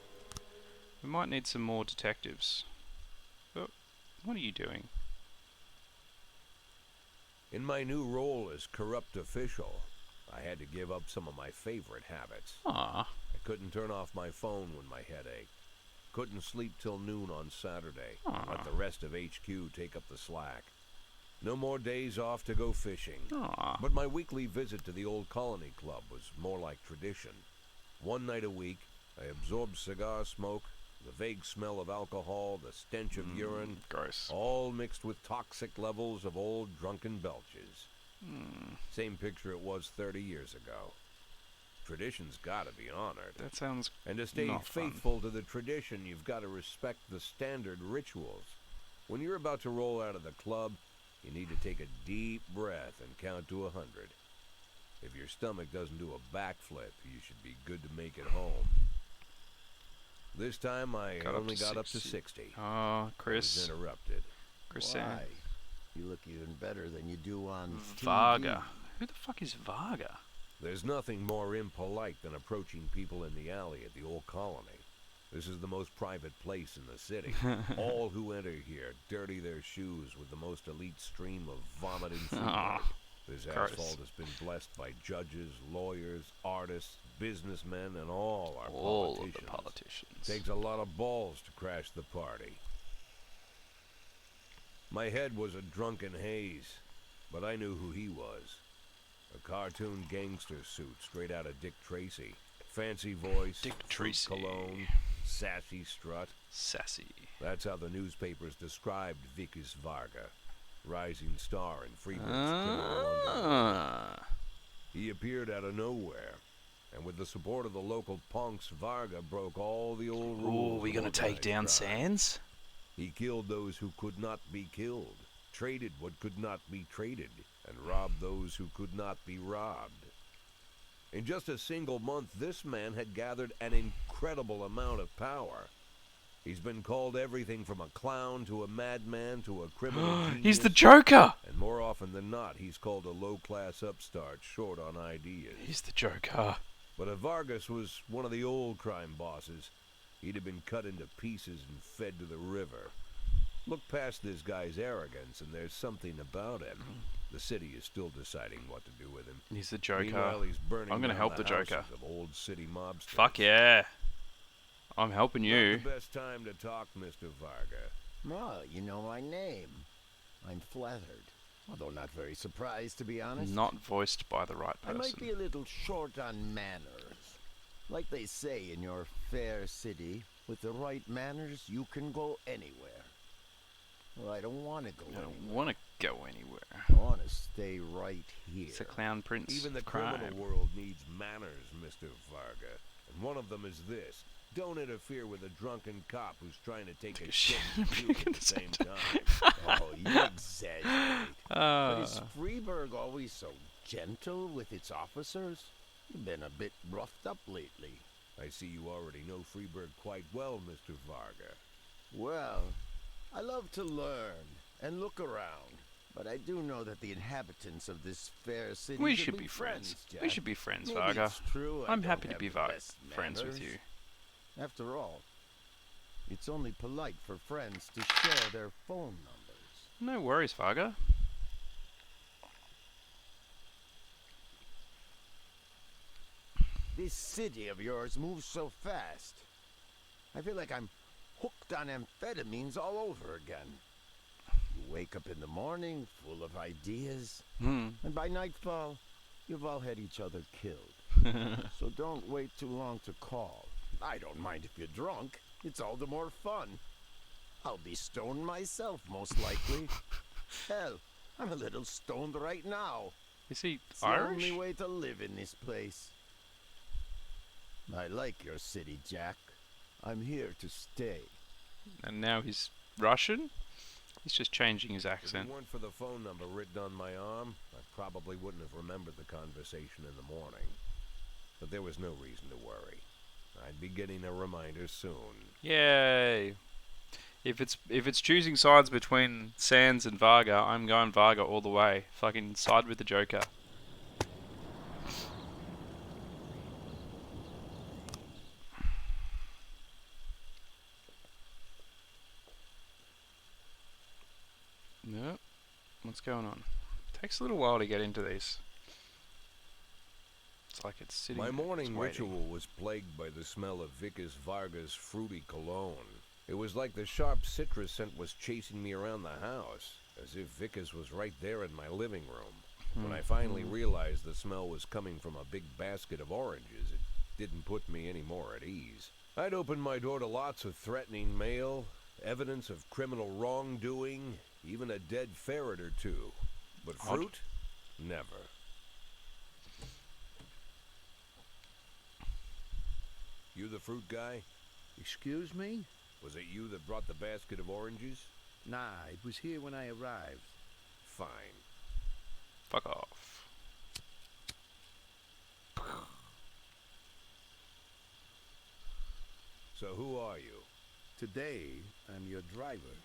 We might need some more detectives. Oh, what are you doing? In my new role as corrupt official, I had to give up some of my favorite habits. Ah. I couldn't turn off my phone when my head ached. Couldn't sleep till noon on Saturday. Let the rest of HQ take up the slack. No more days off to go fishing. Aww. But my weekly visit to the old Colony Club was more like tradition. One night a week, I absorbed cigar smoke, the vague smell of alcohol, the stench of urine, gross. all mixed with toxic levels of old drunken belches. Same picture it was 30 years ago. Tradition's gotta be honored. That sounds And to stay not faithful to the tradition, you've got to respect the standard rituals. When you're about to roll out of the club, you need to take a deep breath and count to 100. If your stomach doesn't do a backflip, you should be good to make it home. This time I only got up to 60. Oh, Chris. I was interrupted. Chris Why? You look even better than you do on Varga. TV. Who the fuck is Varga? There's nothing more impolite than approaching people in the alley at the old Colony. This is the most private place in the city. All who enter here dirty their shoes with the most elite stream of vomit and food. This asphalt has been blessed by judges, lawyers, artists, businessmen, and all our politicians. Of the politicians. Takes a lot of balls to crash the party. My head was a drunken haze, but I knew who he was. A cartoon gangster suit straight out of Dick Tracy. Fancy voice, Dick Tracy. cologne, sassy strut. Sassy. That's how the newspapers described Vikas Varga. Rising star in Freeburg's criminal underworld. He appeared out of nowhere, and with the support of the local punks, Varga broke all the old rules. Ooh, we gonna take down Sands? He killed those who could not be killed, traded what could not be traded, and robbed those who could not be robbed. In just a single month, this man had gathered an incredible amount of power. He's been called everything from a clown to a madman to a criminal genius. He's the Joker! And more often than not, he's called a low-class upstart short on ideas. He's the Joker. But if Vargas was one of the old crime bosses, he'd have been cut into pieces and fed to the river. Look past this guy's arrogance, and there's something about him. The city is still deciding what to do with him. He's the Joker. Meanwhile, he's burning I'm gonna down help the the Joker. houses of old city mobsters. Fuck yeah. I'm helping you. Not the best time to talk, Mr. Varga. Well, you know my name. I'm flattered, although not very surprised, to be honest. Not voiced by the right I person. might be a little short on manners. Like they say in your fair city, with the right manners, you can go anywhere. Well, I don't want to go anywhere. I don't want to go anywhere. I want to stay right here. It's a clown prince. Even the of crime. criminal world needs manners, Mr. Varga. And one of them is this. Don't interfere with a drunken cop who's trying to take a shit and puke at the same time. Oh, you exaggerate. But is Freeburg always so gentle with its officers? You've been a bit roughed up lately. I see you already know Freeburg quite well, Mr. Varga. Well, I love to learn and look around. But I do know that the inhabitants of this fair city We should be friends. Jack. We should be friends, Maybe Varga. it's true I I'm don't happy to have be the best friends with manners. you. After all, it's only polite for friends to share their phone numbers. No worries, Varga. This city of yours moves so fast. I feel like I'm hooked on amphetamines all over again. You wake up in the morning full of ideas, and by nightfall, you've all had each other killed. So don't wait too long to call. I don't mind if you're drunk. It's all the more fun. I'll be stoned myself, most likely. Hell, I'm a little stoned right now. Is he It's Irish? the only way to live in this place. I like your city, Jack. I'm here to stay. And now he's Russian? He's just changing his If accent. it weren't for the phone number written on my arm, I probably wouldn't have remembered the conversation in the morning. But there was no reason to worry. I'd be getting a reminder soon. Yay! If it's choosing sides between Sans and Varga, I'm going Varga all the way. Fucking side with the Joker. Nope. What's going on? Takes a little while to get into these. It's like it's sitting. My morning it's waiting. ritual was plagued by the smell of Vickers Varga's fruity cologne. It was like the sharp citrus scent was chasing me around the house, as if Vickers was right there in my living room. When I finally realized the smell was coming from a big basket of oranges, it didn't put me any more at ease. I'd opened my door to lots of threatening mail, evidence of criminal wrongdoing, even a dead ferret or two. But fruit? Never. You the fruit guy? Excuse me? Was it you that brought the basket of oranges? Nah, it was here when I arrived. Fine. Fuck off. So who are you? Today, I'm your driver.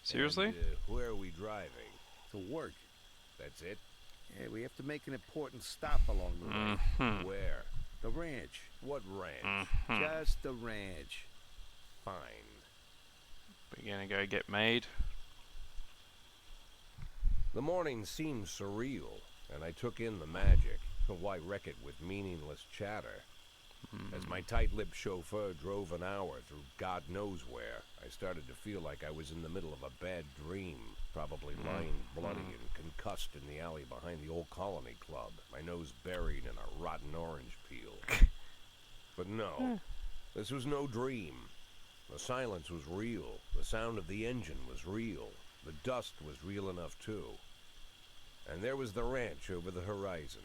Seriously? And, where are we driving? To work. That's it? Yeah, we have to make an important stop along the way. Where? The ranch. What ranch? Just the ranch. Fine. We're gonna go get made. The morning seemed surreal, and I took in the magic. Why wreck it with meaningless chatter? As my tight-lipped chauffeur drove an hour through God knows where, I started to feel like I was in the middle of a bad dream, probably lying bloody and concussed in the alley behind the old Colony Club, my nose buried in a rotten orange peel. But no, this was no dream. The silence was real. The sound of the engine was real. The dust was real enough, too. And there was the ranch over the horizon.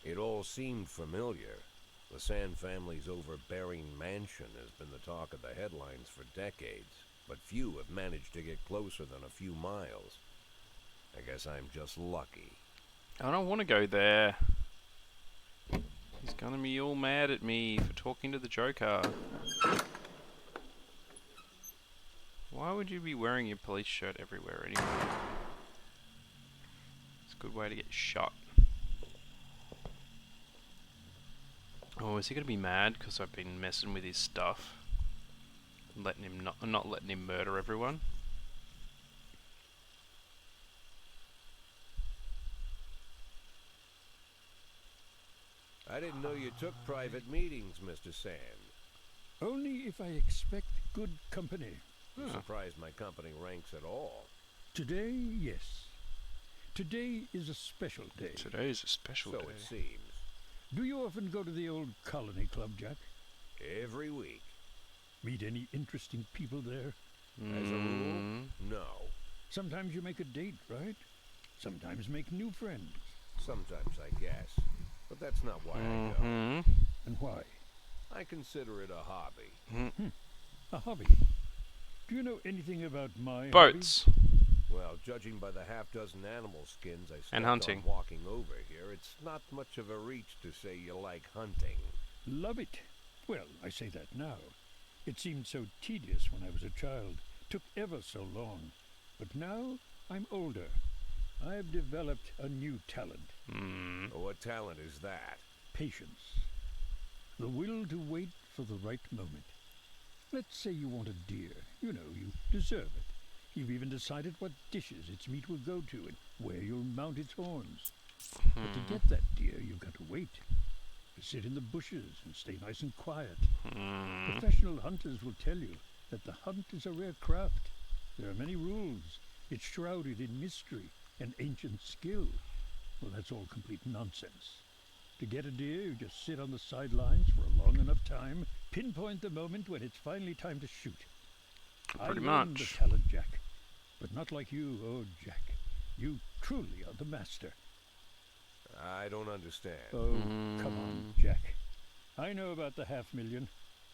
It all seemed familiar. The Sand family's overbearing mansion has been the talk of the headlines for decades, but few have managed to get closer than a few miles. I guess I'm just lucky. I don't want to go there. He's gonna be all mad at me for talking to the Joker. Why would you be wearing your police shirt everywhere anyway? It's a good way to get shot. Oh, is he gonna be mad because I've been messing with his stuff? Letting him not letting him murder everyone? I didn't know you took private meetings, Mr. Sand. Only if I expect good company. I'm surprised my company ranks at all. Today, yes. Today is a special day. Today is a special day. So it seems. Do you often go to the old Colony Club, Jack? Every week. Meet any interesting people there? As a rule, no. Sometimes you make a date, right? Sometimes make new friends. Sometimes, I guess. But that's not why I go. And why? I consider it a hobby. A hobby. Do you know anything about my boats? Hobby? Well, judging by the half-dozen animal skins I and stepped hunting. on walking over here, it's not much of a reach to say you like hunting. Love it. Well, I say that now. It seemed so tedious when I was a child. Took ever so long. But now I'm older. I've developed a new talent. What talent is that? Patience. The will to wait for the right moment. Let's say you want a deer. You know, you deserve it. You've even decided what dishes its meat will go to and where you'll mount its horns. But to get that deer, you've got to wait. To sit in the bushes and stay nice and quiet. Professional hunters will tell you that the hunt is a rare craft. There are many rules. It's shrouded in mystery and ancient skill. Well, that's all complete nonsense. To get a deer, you just sit on the sidelines for a long enough time, pinpoint the moment when it's finally time to shoot. Pretty I learned much. the talent, Jack. But not like you, oh, Jack. You truly are the master. I don't understand. Oh, come on, Jack. I know about the $500,000.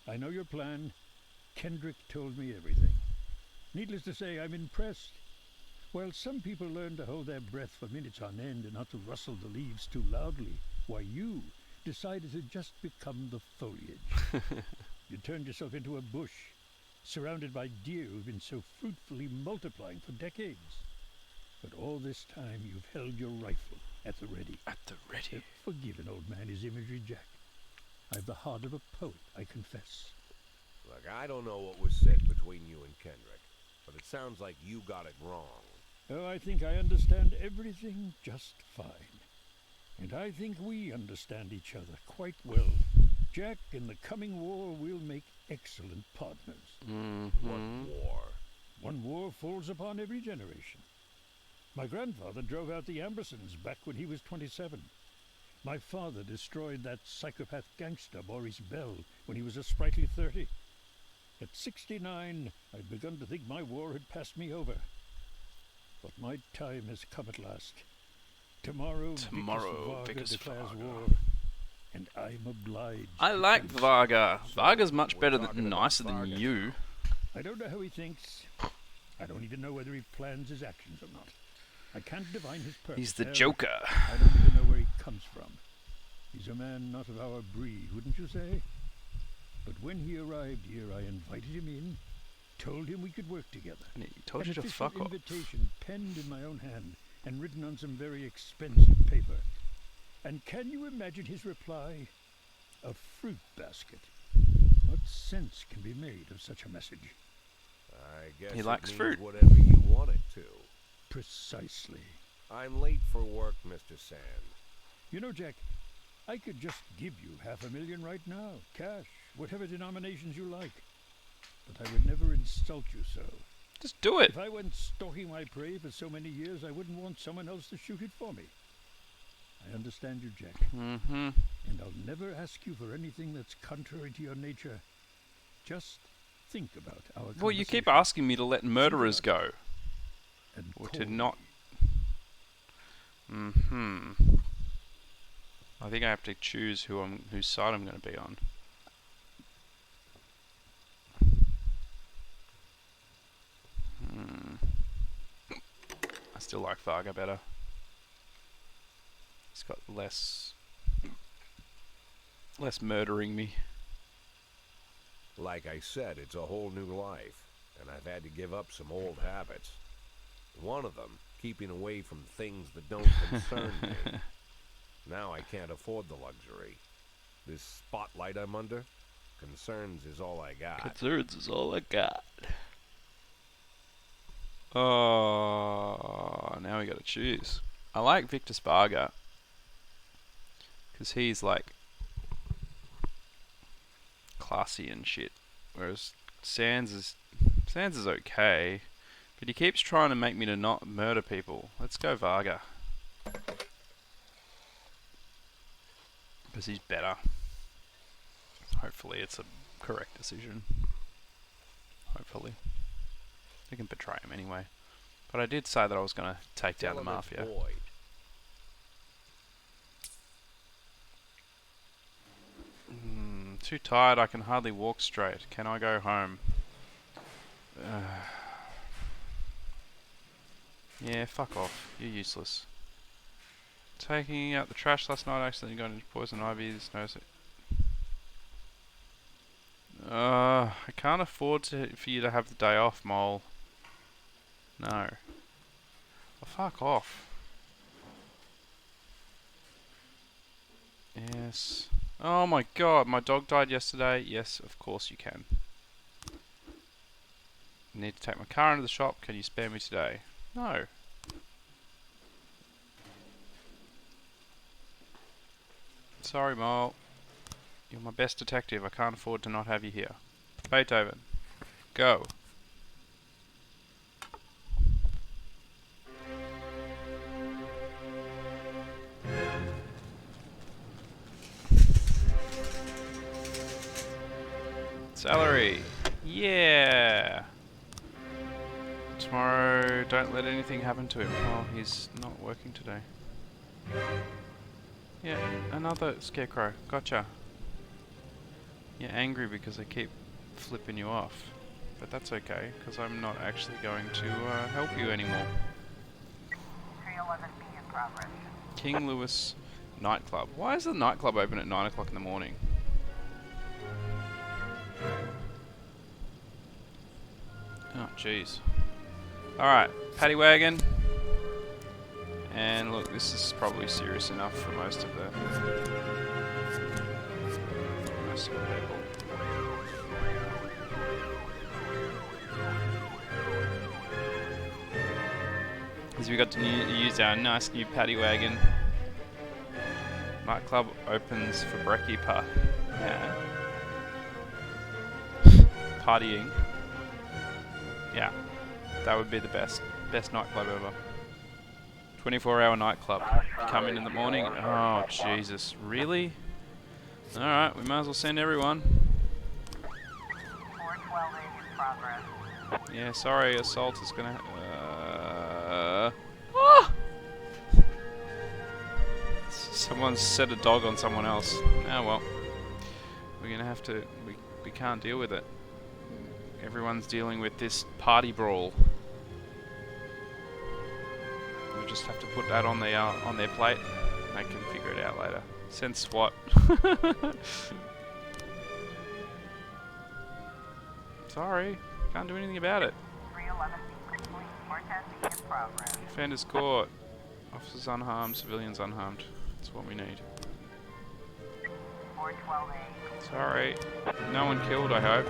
I know your plan. Kendrick told me everything. Needless to say, I'm impressed. While some people learn to hold their breath for minutes on end and not to rustle the leaves too loudly, why you decided to just become the foliage. You turned yourself into a bush, surrounded by deer who've been so fruitfully multiplying for decades. But all this time you've held your rifle at the ready. At the ready. Forgive an old man his imagery, Jack. I've the heart of a poet, I confess. Look, I don't know what was said between you and Kendrick, but it sounds like you got it wrong. Oh, I think I understand everything just fine. And I think we understand each other quite well. Jack, in the coming war, we'll make excellent partners. What war? One war falls upon every generation. My grandfather drove out the Ambersons back when he was 27. My father destroyed that psychopath gangster, Maurice Bell, when he was a sprightly 30. At 69, I'd begun to think my war had passed me over. But my time has come at last. Tomorrow Vickers declares war, and I'm obliged. I like Varga. Varga's much better nicer than you. I don't know how he thinks. I don't even know whether he plans his actions or not. I can't divine his purpose. He's the Joker. I don't even know where he comes from. He's a man not of our breed, wouldn't you say? But when he arrived here, I invited him in, told him we could work together. And he told you to fuck off. An invitation penned in my own hand and written on some very expensive paper. And can you imagine his reply? A fruit basket. What sense can be made of such a message? I guess he likes fruit. Whatever you want it to. Precisely. I'm late for work, Mr. Sand. You know, Jack, I could just give you $500,000 right now, cash, whatever denominations you like. But I would never insult you so. Just do it. If I went stalking my prey for so many years, I wouldn't want someone else to shoot it for me. I understand you, Jack. Mm-hmm. And I'll never ask you for anything that's contrary to your nature. Just think about our conversation. Well, you keep asking me to let murderers go. Or to not... I think I have to choose whose side I'm going to be on. I still like Varga better. He's got less murdering me. Like I said, it's a whole new life, and I've had to give up some old habits. One of them, keeping away from things that don't concern me. Now I can't afford the luxury. This spotlight I'm under, concerns is all I got. Concerns is all I got. Oh, now we gotta choose. I like Victor Varga, because he's like classy and shit, whereas Sands is okay, but he keeps trying to make me to not murder people. Let's go Varga, because he's better. Hopefully it's a correct decision. Hopefully. We can betray him anyway. But I did say that I was going to take down the Mafia. Too tired, I can hardly walk straight. Can I go home? Yeah, fuck off. You're useless. Taking out the trash last night, I accidentally got into poison ivy. This knows it. I can't afford for you to have the day off, Mole. No. Oh, fuck off. Yes. Oh my god, my dog died yesterday. Yes, of course you can. Need to take my car into the shop. Can you spare me today? No. Sorry, Mole. You're my best detective. I can't afford to not have you here. Beethoven. Go. Salary. Yeah. Tomorrow, don't let anything happen to him. Oh, he's not working today. Yeah, another scarecrow. Gotcha. You're angry because I keep flipping you off. But that's okay, because I'm not actually going to help you anymore. 1011B in progress. King Louis nightclub. Why is the nightclub open at 9 o'clock in the morning? Oh, jeez. Alright, paddy wagon. And look, this is probably serious enough for most of the people. Because we got to use our nice new paddy wagon. Nightclub opens for brekkie yeah. Partying. Yeah, that would be the best nightclub ever. 24-hour nightclub. Come in the morning. Oh, Jesus. Really? Alright, we might as well send everyone. 412A in progress. Yeah, sorry, assault is gonna... Someone set a dog on someone else. Oh well. We're gonna have to... We can't deal with it. Everyone's dealing with this party brawl. We'll just have to put that on their plate. They can figure it out later. Send SWAT. Sorry, can't do anything about it. 311B complete. More testing in progress. Offenders caught. Officers unharmed, civilians unharmed. That's what we need. 412A. Sorry. No one killed, I hope.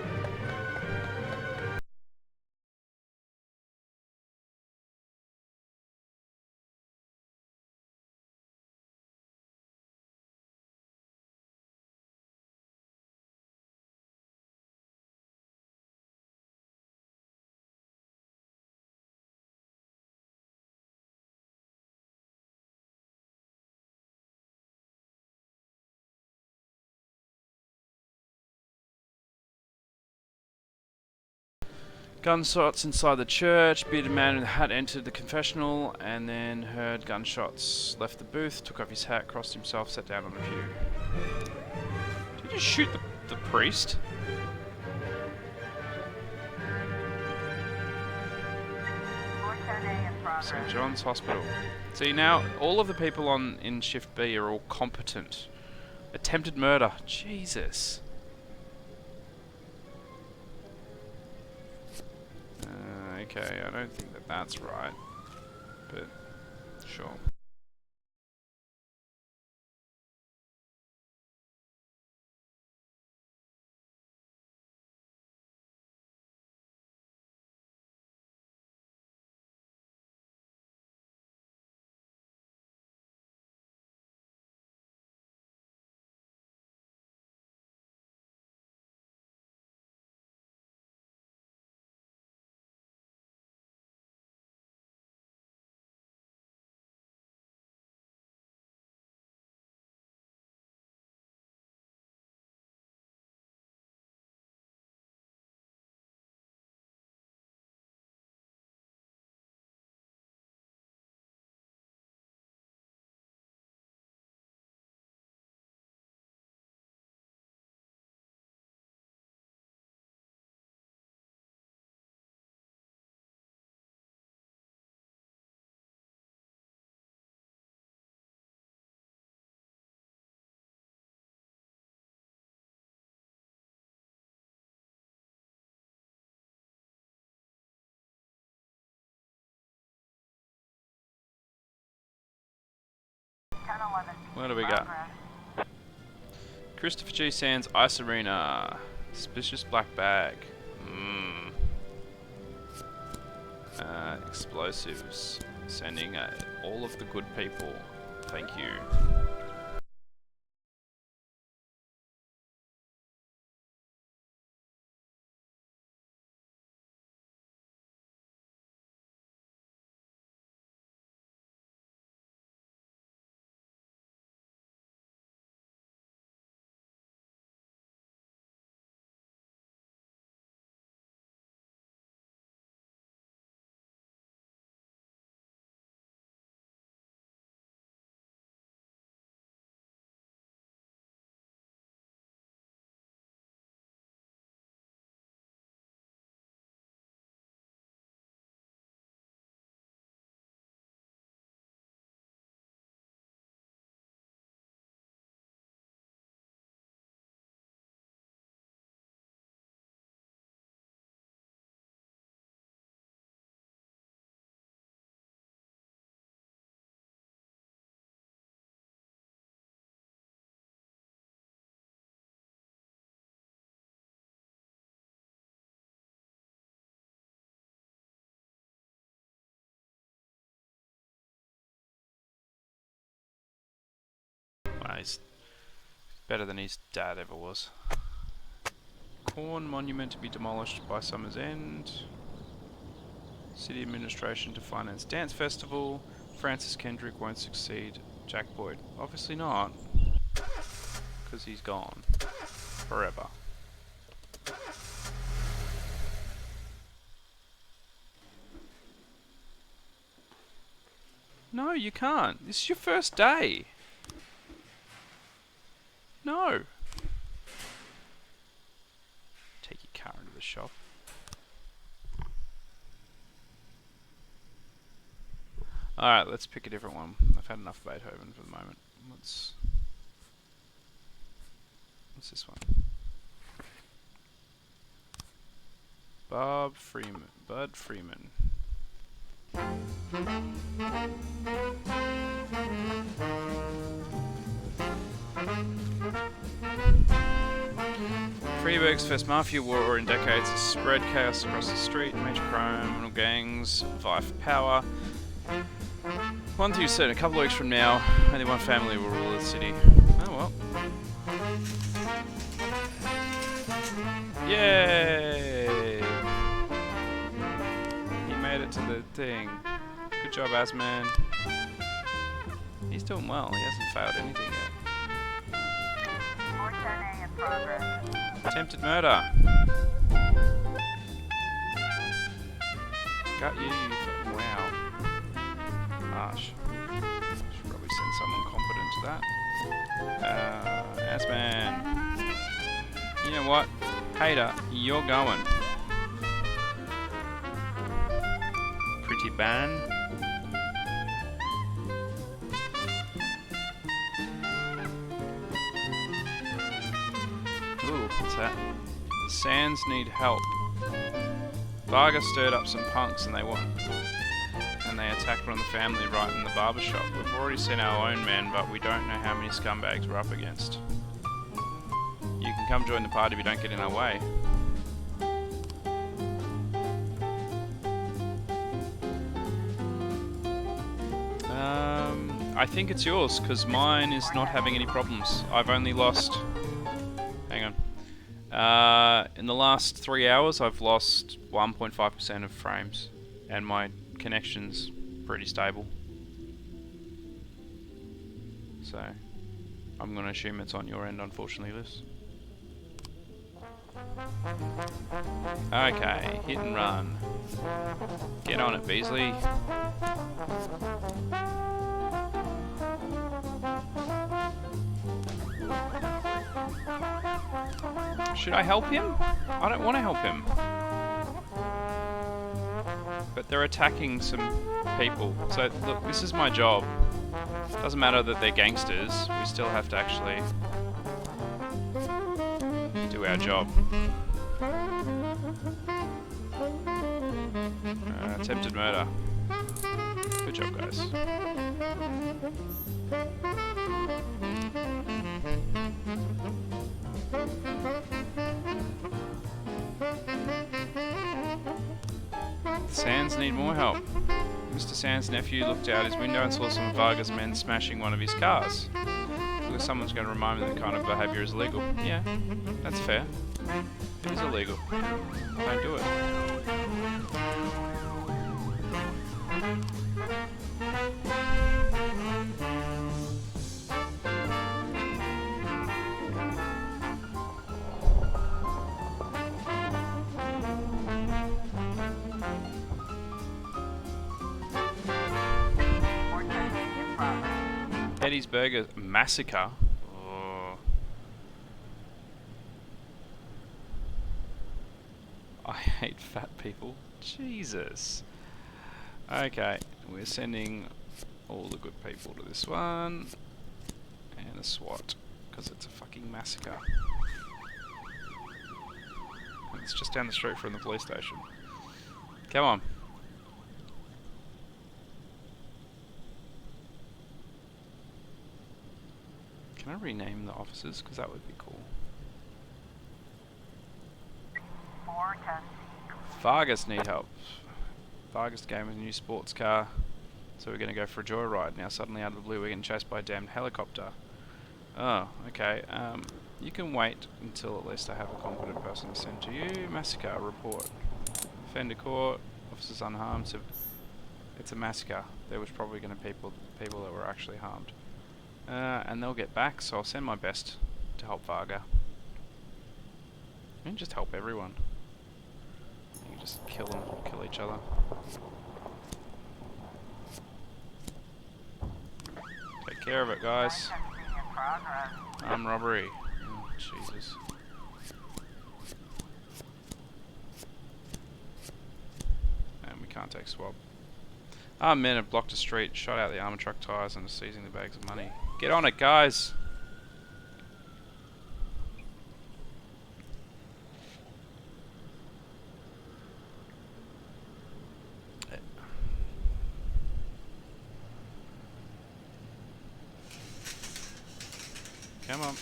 Gunshots inside the church. Bearded man in the hat entered the confessional and then heard gunshots. Left the booth, took off his hat, crossed himself, sat down on the pew. Did you just shoot the priest? St. John's Hospital. See, now all of the people in Shift B are all competent. Attempted murder. Jesus. Okay, I don't think that's right, but sure. What do we got? Christopher G. Sands Ice Arena. Suspicious black bag. Explosives. Sending all of the good people. Thank you. he's better than his dad ever was. Corn monument to be demolished by summer's end. City administration to finance dance festival. Francis Kendrick won't succeed Jack Boyd. Obviously not, because he's gone forever. No, you can't. This is your first day. No. Take your car into the shop. Alright, let's pick a different one. I've had enough Beethoven for the moment. What's this one? Bud Freeman. Freeburg's first mafia war in decades has spread chaos across the street, major criminal gangs vie for power. One thing is certain, a couple of weeks from now, only one family will rule the city. Oh well. Yay! He made it to the thing. Good job, Asman. He's doing well, he hasn't failed anything yet. Attempted murder. Got you. Wow. Harsh. Should probably send someone competent to that. Asman. You know what? Hater, you're going. Pretty ban. Ooh, what's that? Sands need help. Varga stirred up some punks and they attacked one of the family right in the barber shop. We've already seen our own men, but we don't know how many scumbags we're up against. You can come join the party if you don't get in our way. I think it's yours, because mine is not having any problems. I've only lost... Hang on. In the last 3 hours, I've lost 1.5% of frames, and my connection's pretty stable. So, I'm going to assume it's on your end, unfortunately, Liz. Okay, hit and run. Get on it, Beasley. Should I help him? I don't want to help him. But they're attacking some people. So, look, this is my job. Doesn't matter that they're gangsters. We still have to actually do our job. Attempted murder. Good job, guys. Sands need more help. Mr. Sands' nephew looked out his window and saw some of Varga's men smashing one of his cars. Because someone's going to remind me that kind of behaviour is illegal. Yeah, that's fair. It is illegal. Don't do it. Eddie's Burger Massacre. Oh. I hate fat people. Jesus. Okay, we're sending all the good people to this one. And a SWAT, because it's a fucking massacre. And it's just down the street from the police station. Come on. Can I rename the officers? Because that would be cool. Vargas need help. Vargas gave him a new sports car, so we're going to go for a joyride. Now suddenly out of the blue we're getting chased by a damned helicopter. Oh, okay. You can wait until at least I have a competent person to send to you. Massacre report. Offender court. Officers unharmed. So it's a massacre. There was probably going to be people that were actually harmed. And they'll get back, so I'll send my best to help Varga. And just help everyone. You can just kill them, kill each other. Take care of it, guys. Armed robbery. Oh, Jesus. And we can't take swab. Armed men have blocked a street, shot out the armor truck tires, and are seizing the bags of money. Get on it, guys! Come on.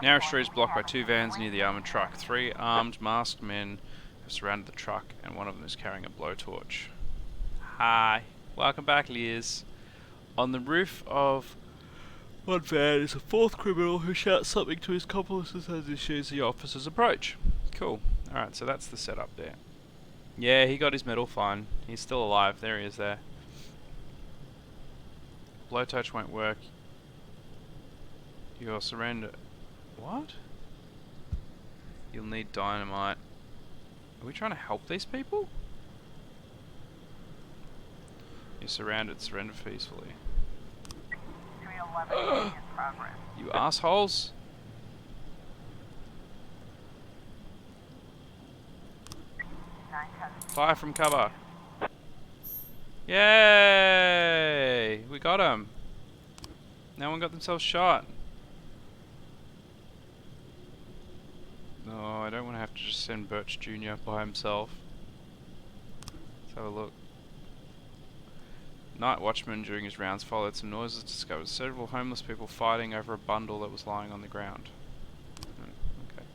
Narrow street is blocked by 2 vans near the armoured truck. 3 armed, masked men have surrounded the truck, and one of them is carrying a blowtorch. Hi. Welcome back, Liz. On the roof of one van is a 4th criminal who shouts something to his accomplices as he shoots the officers approach. Cool. Alright, so that's the setup there. Yeah, he got his medal fine. He's still alive. There he is there. Blowtorch won't work. You'll surrender. What? You'll need dynamite. Are we trying to help these people? You're surrounded. Surrender peacefully. 311 in progress. You assholes! Fire from cover. Yay! We got him. No one got themselves shot. No, I don't want to have to just send Birch Jr. by himself. Let's have a look. Night watchman during his rounds followed some noises, discovered several homeless people fighting over a bundle that was lying on the ground. Okay.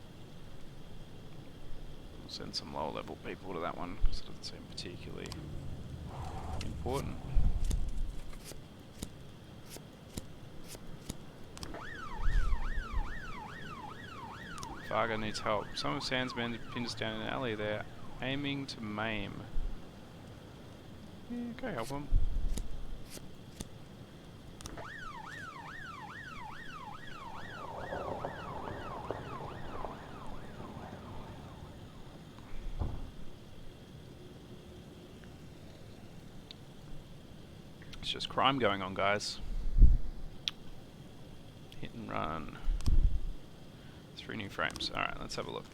We'll send some lower level people to that one, because it doesn't seem particularly important. Varga needs help. Some of Sand's men pinned us down in an alley there, aiming to maim. Yeah, go help them. It's just crime going on, guys. Hit and run. 3 new frames. Alright, let's have a look.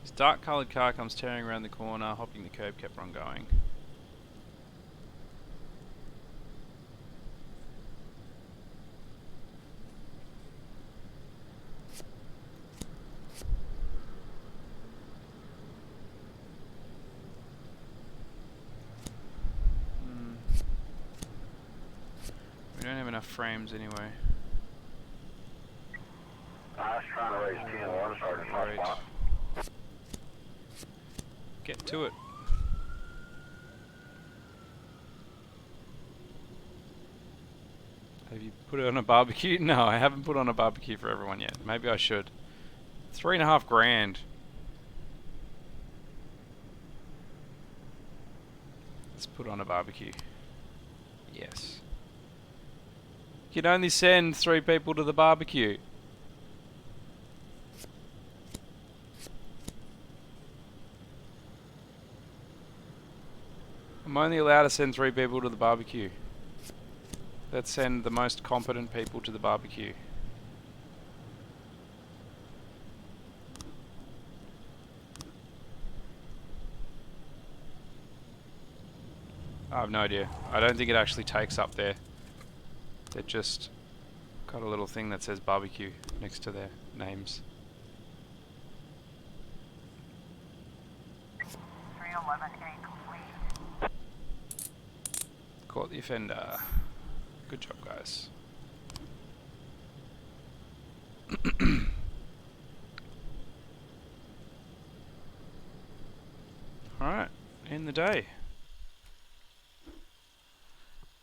This dark coloured car comes tearing around the corner, hopping the curb, kept on going. We don't have enough frames anyway. I was trying to raise 10-1, Sergeant Hotspot. Get to it. Have you put it on a barbecue? No, I haven't put on a barbecue for everyone yet. Maybe I should. $3.5 grand. Let's put on a barbecue. Yes. You can only send 3 people to the barbecue. I'm only allowed to send 3 people to the barbecue. Let's send the most competent people to the barbecue. I have no idea. I don't think it actually takes up there. They just got a little thing that says barbecue next to their names. 311A complete. Caught the offender. Good job, guys. Alright, end the day.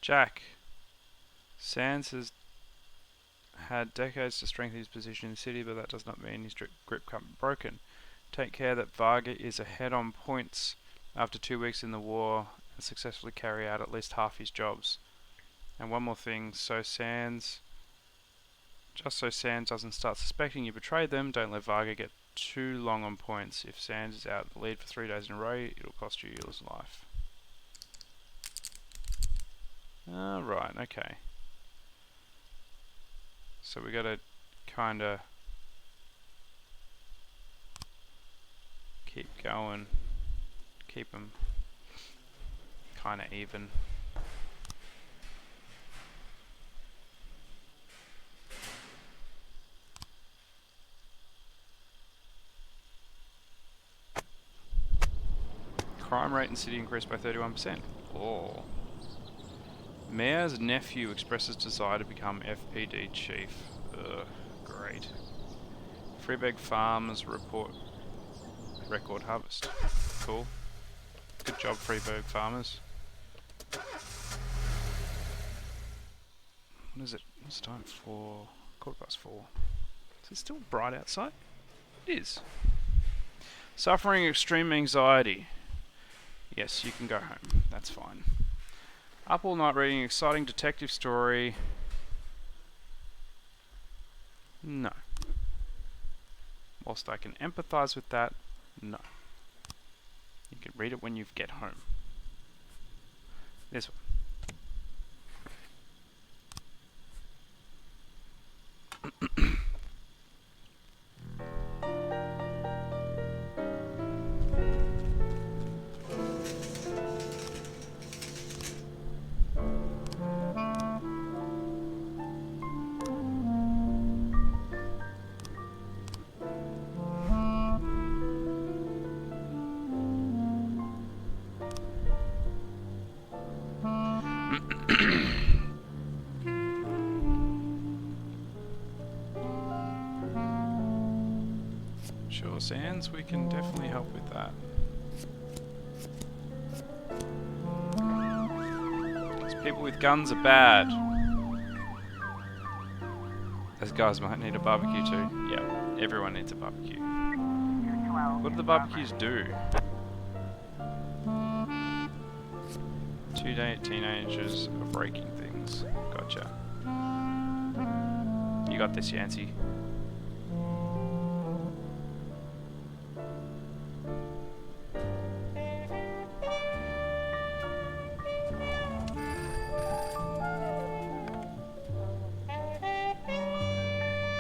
Jack. Sands has had decades to strengthen his position in the city, but that does not mean his grip can't be broken. Take care that Varga is ahead on points after 2 weeks in the war and successfully carry out at least half his jobs. And one more thing, just so Sands doesn't start suspecting you betrayed them, don't let Varga get too long on points. If Sands is out in the lead for 3 days in a row, it'll cost you your life. Right, okay. So we gotta kinda keep going, keep them kinda even. Crime rate in city increased by 31%. Oh. Mayor's nephew expresses desire to become FPD chief. Ugh, great. Freeburg Farms report record harvest. Cool. Good job, Freeburg Farmers. What is it? It's time for 4:15. Is it still bright outside? It is. Suffering extreme anxiety. Yes, you can go home. That's fine. Up all night reading an exciting detective story. No. Whilst I can empathise with that, no. You can read it when you get home. This one. Sure, Sands, we can definitely help with that. These people with guns are bad. Those guys might need a barbecue too. Yeah, everyone needs a barbecue. What do the barbecues do? 2 teenagers are breaking things. Gotcha. You got this, Yancey.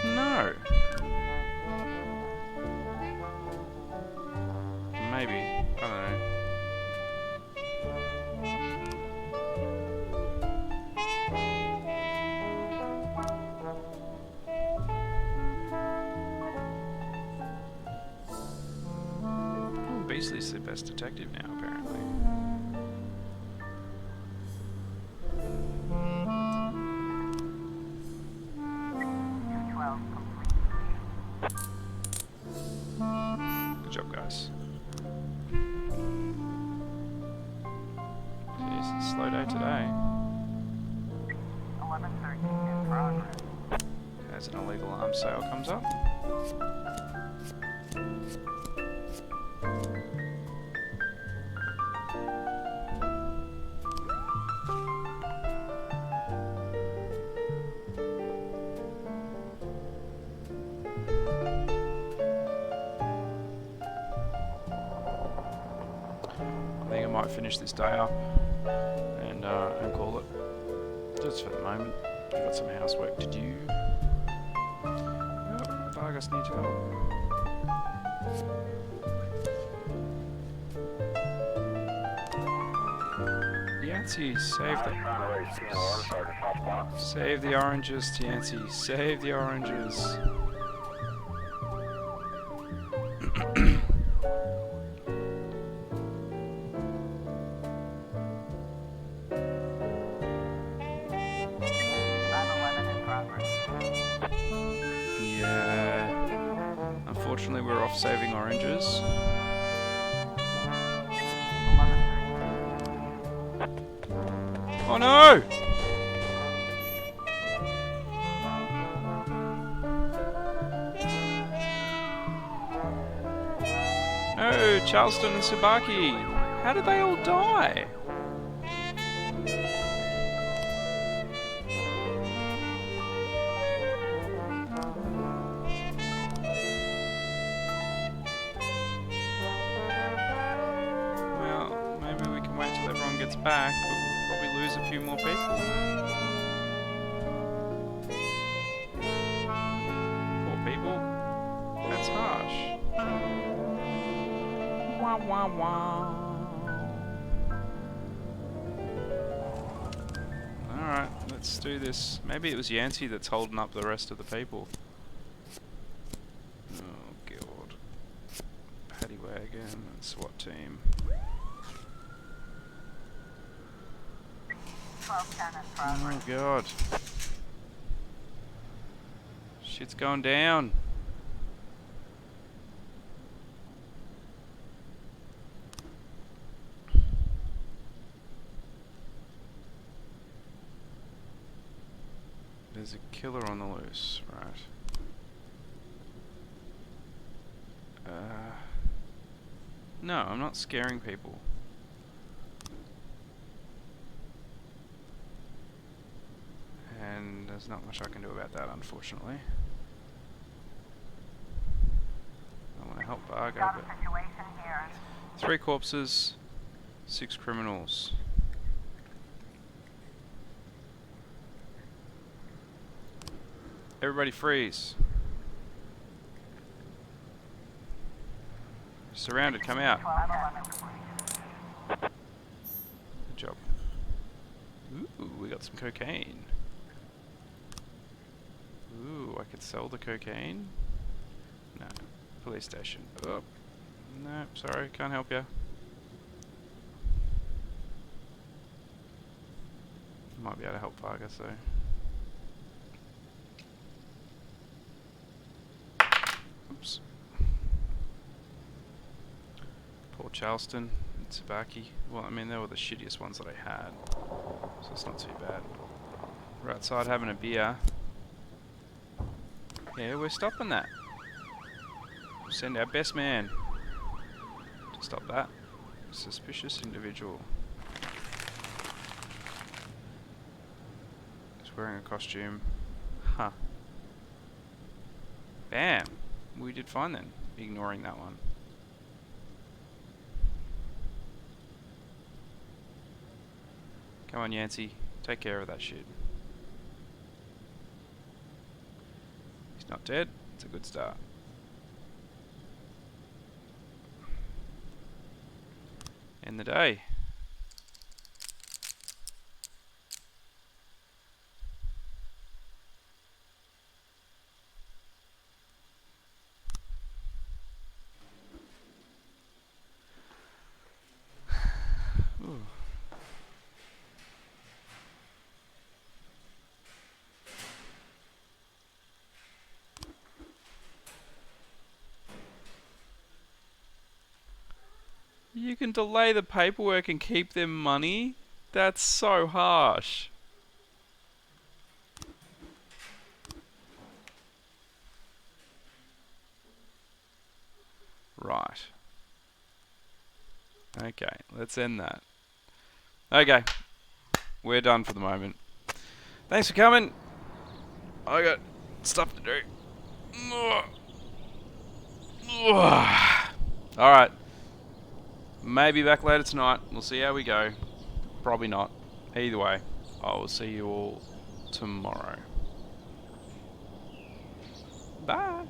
No. Maybe. I don't know. Oh, Beasley's the best detective now, apparently. Good job, guys. Jeez, it's a slow day today. 1113 in progress. As an illegal arms sale comes up. I think I might finish this day up and call it. Just for the moment. I've got some housework to do. Oh, Vargas needs help. Yancey, save the oranges, Yancey. Save the oranges. Yeah. Unfortunately, we're off saving oranges. Oh no! Charleston and Tsubaki. How did they all die? Well, maybe we can wait till everyone gets back, but we'll probably lose a few more people. Poor people. That's harsh. Wah wah wah. Alright, let's do this. Maybe it was Yancey that's holding up the rest of the people. Oh god. Paddy Wagon and SWAT team. 1210 in progress. Oh god. Shit's going down. There's a killer on the loose, right. No, I'm not scaring people. And there's not much I can do about that, unfortunately. I want to help Vargo, Got but... a situation here. 3 corpses, 6 criminals. Everybody freeze. Surrounded, come out. Good job. Ooh, we got some cocaine. Ooh, I could sell the cocaine? No. Police station. Oh. No, sorry, can't help you. Might be able to help Vargas though. Oops. Poor Charleston and Tsubaki. Well, I mean, they were the shittiest ones that I had, so it's not too bad. We're outside having a beer. Yeah, we're stopping that. We'll send our best man to stop that suspicious individual. He's wearing a costume. Huh. Bam! We did fine then, ignoring that one. Come on, Yancey. Take care of that shit. He's not dead. It's a good start. End the day. Ooh. You can delay the paperwork and keep their money? That's so harsh. Right. Okay, let's end that. Okay. We're done for the moment. Thanks for coming. I got stuff to do. Alright. Maybe back later tonight. We'll see how we go. Probably not. Either way, I will see you all tomorrow. Bye.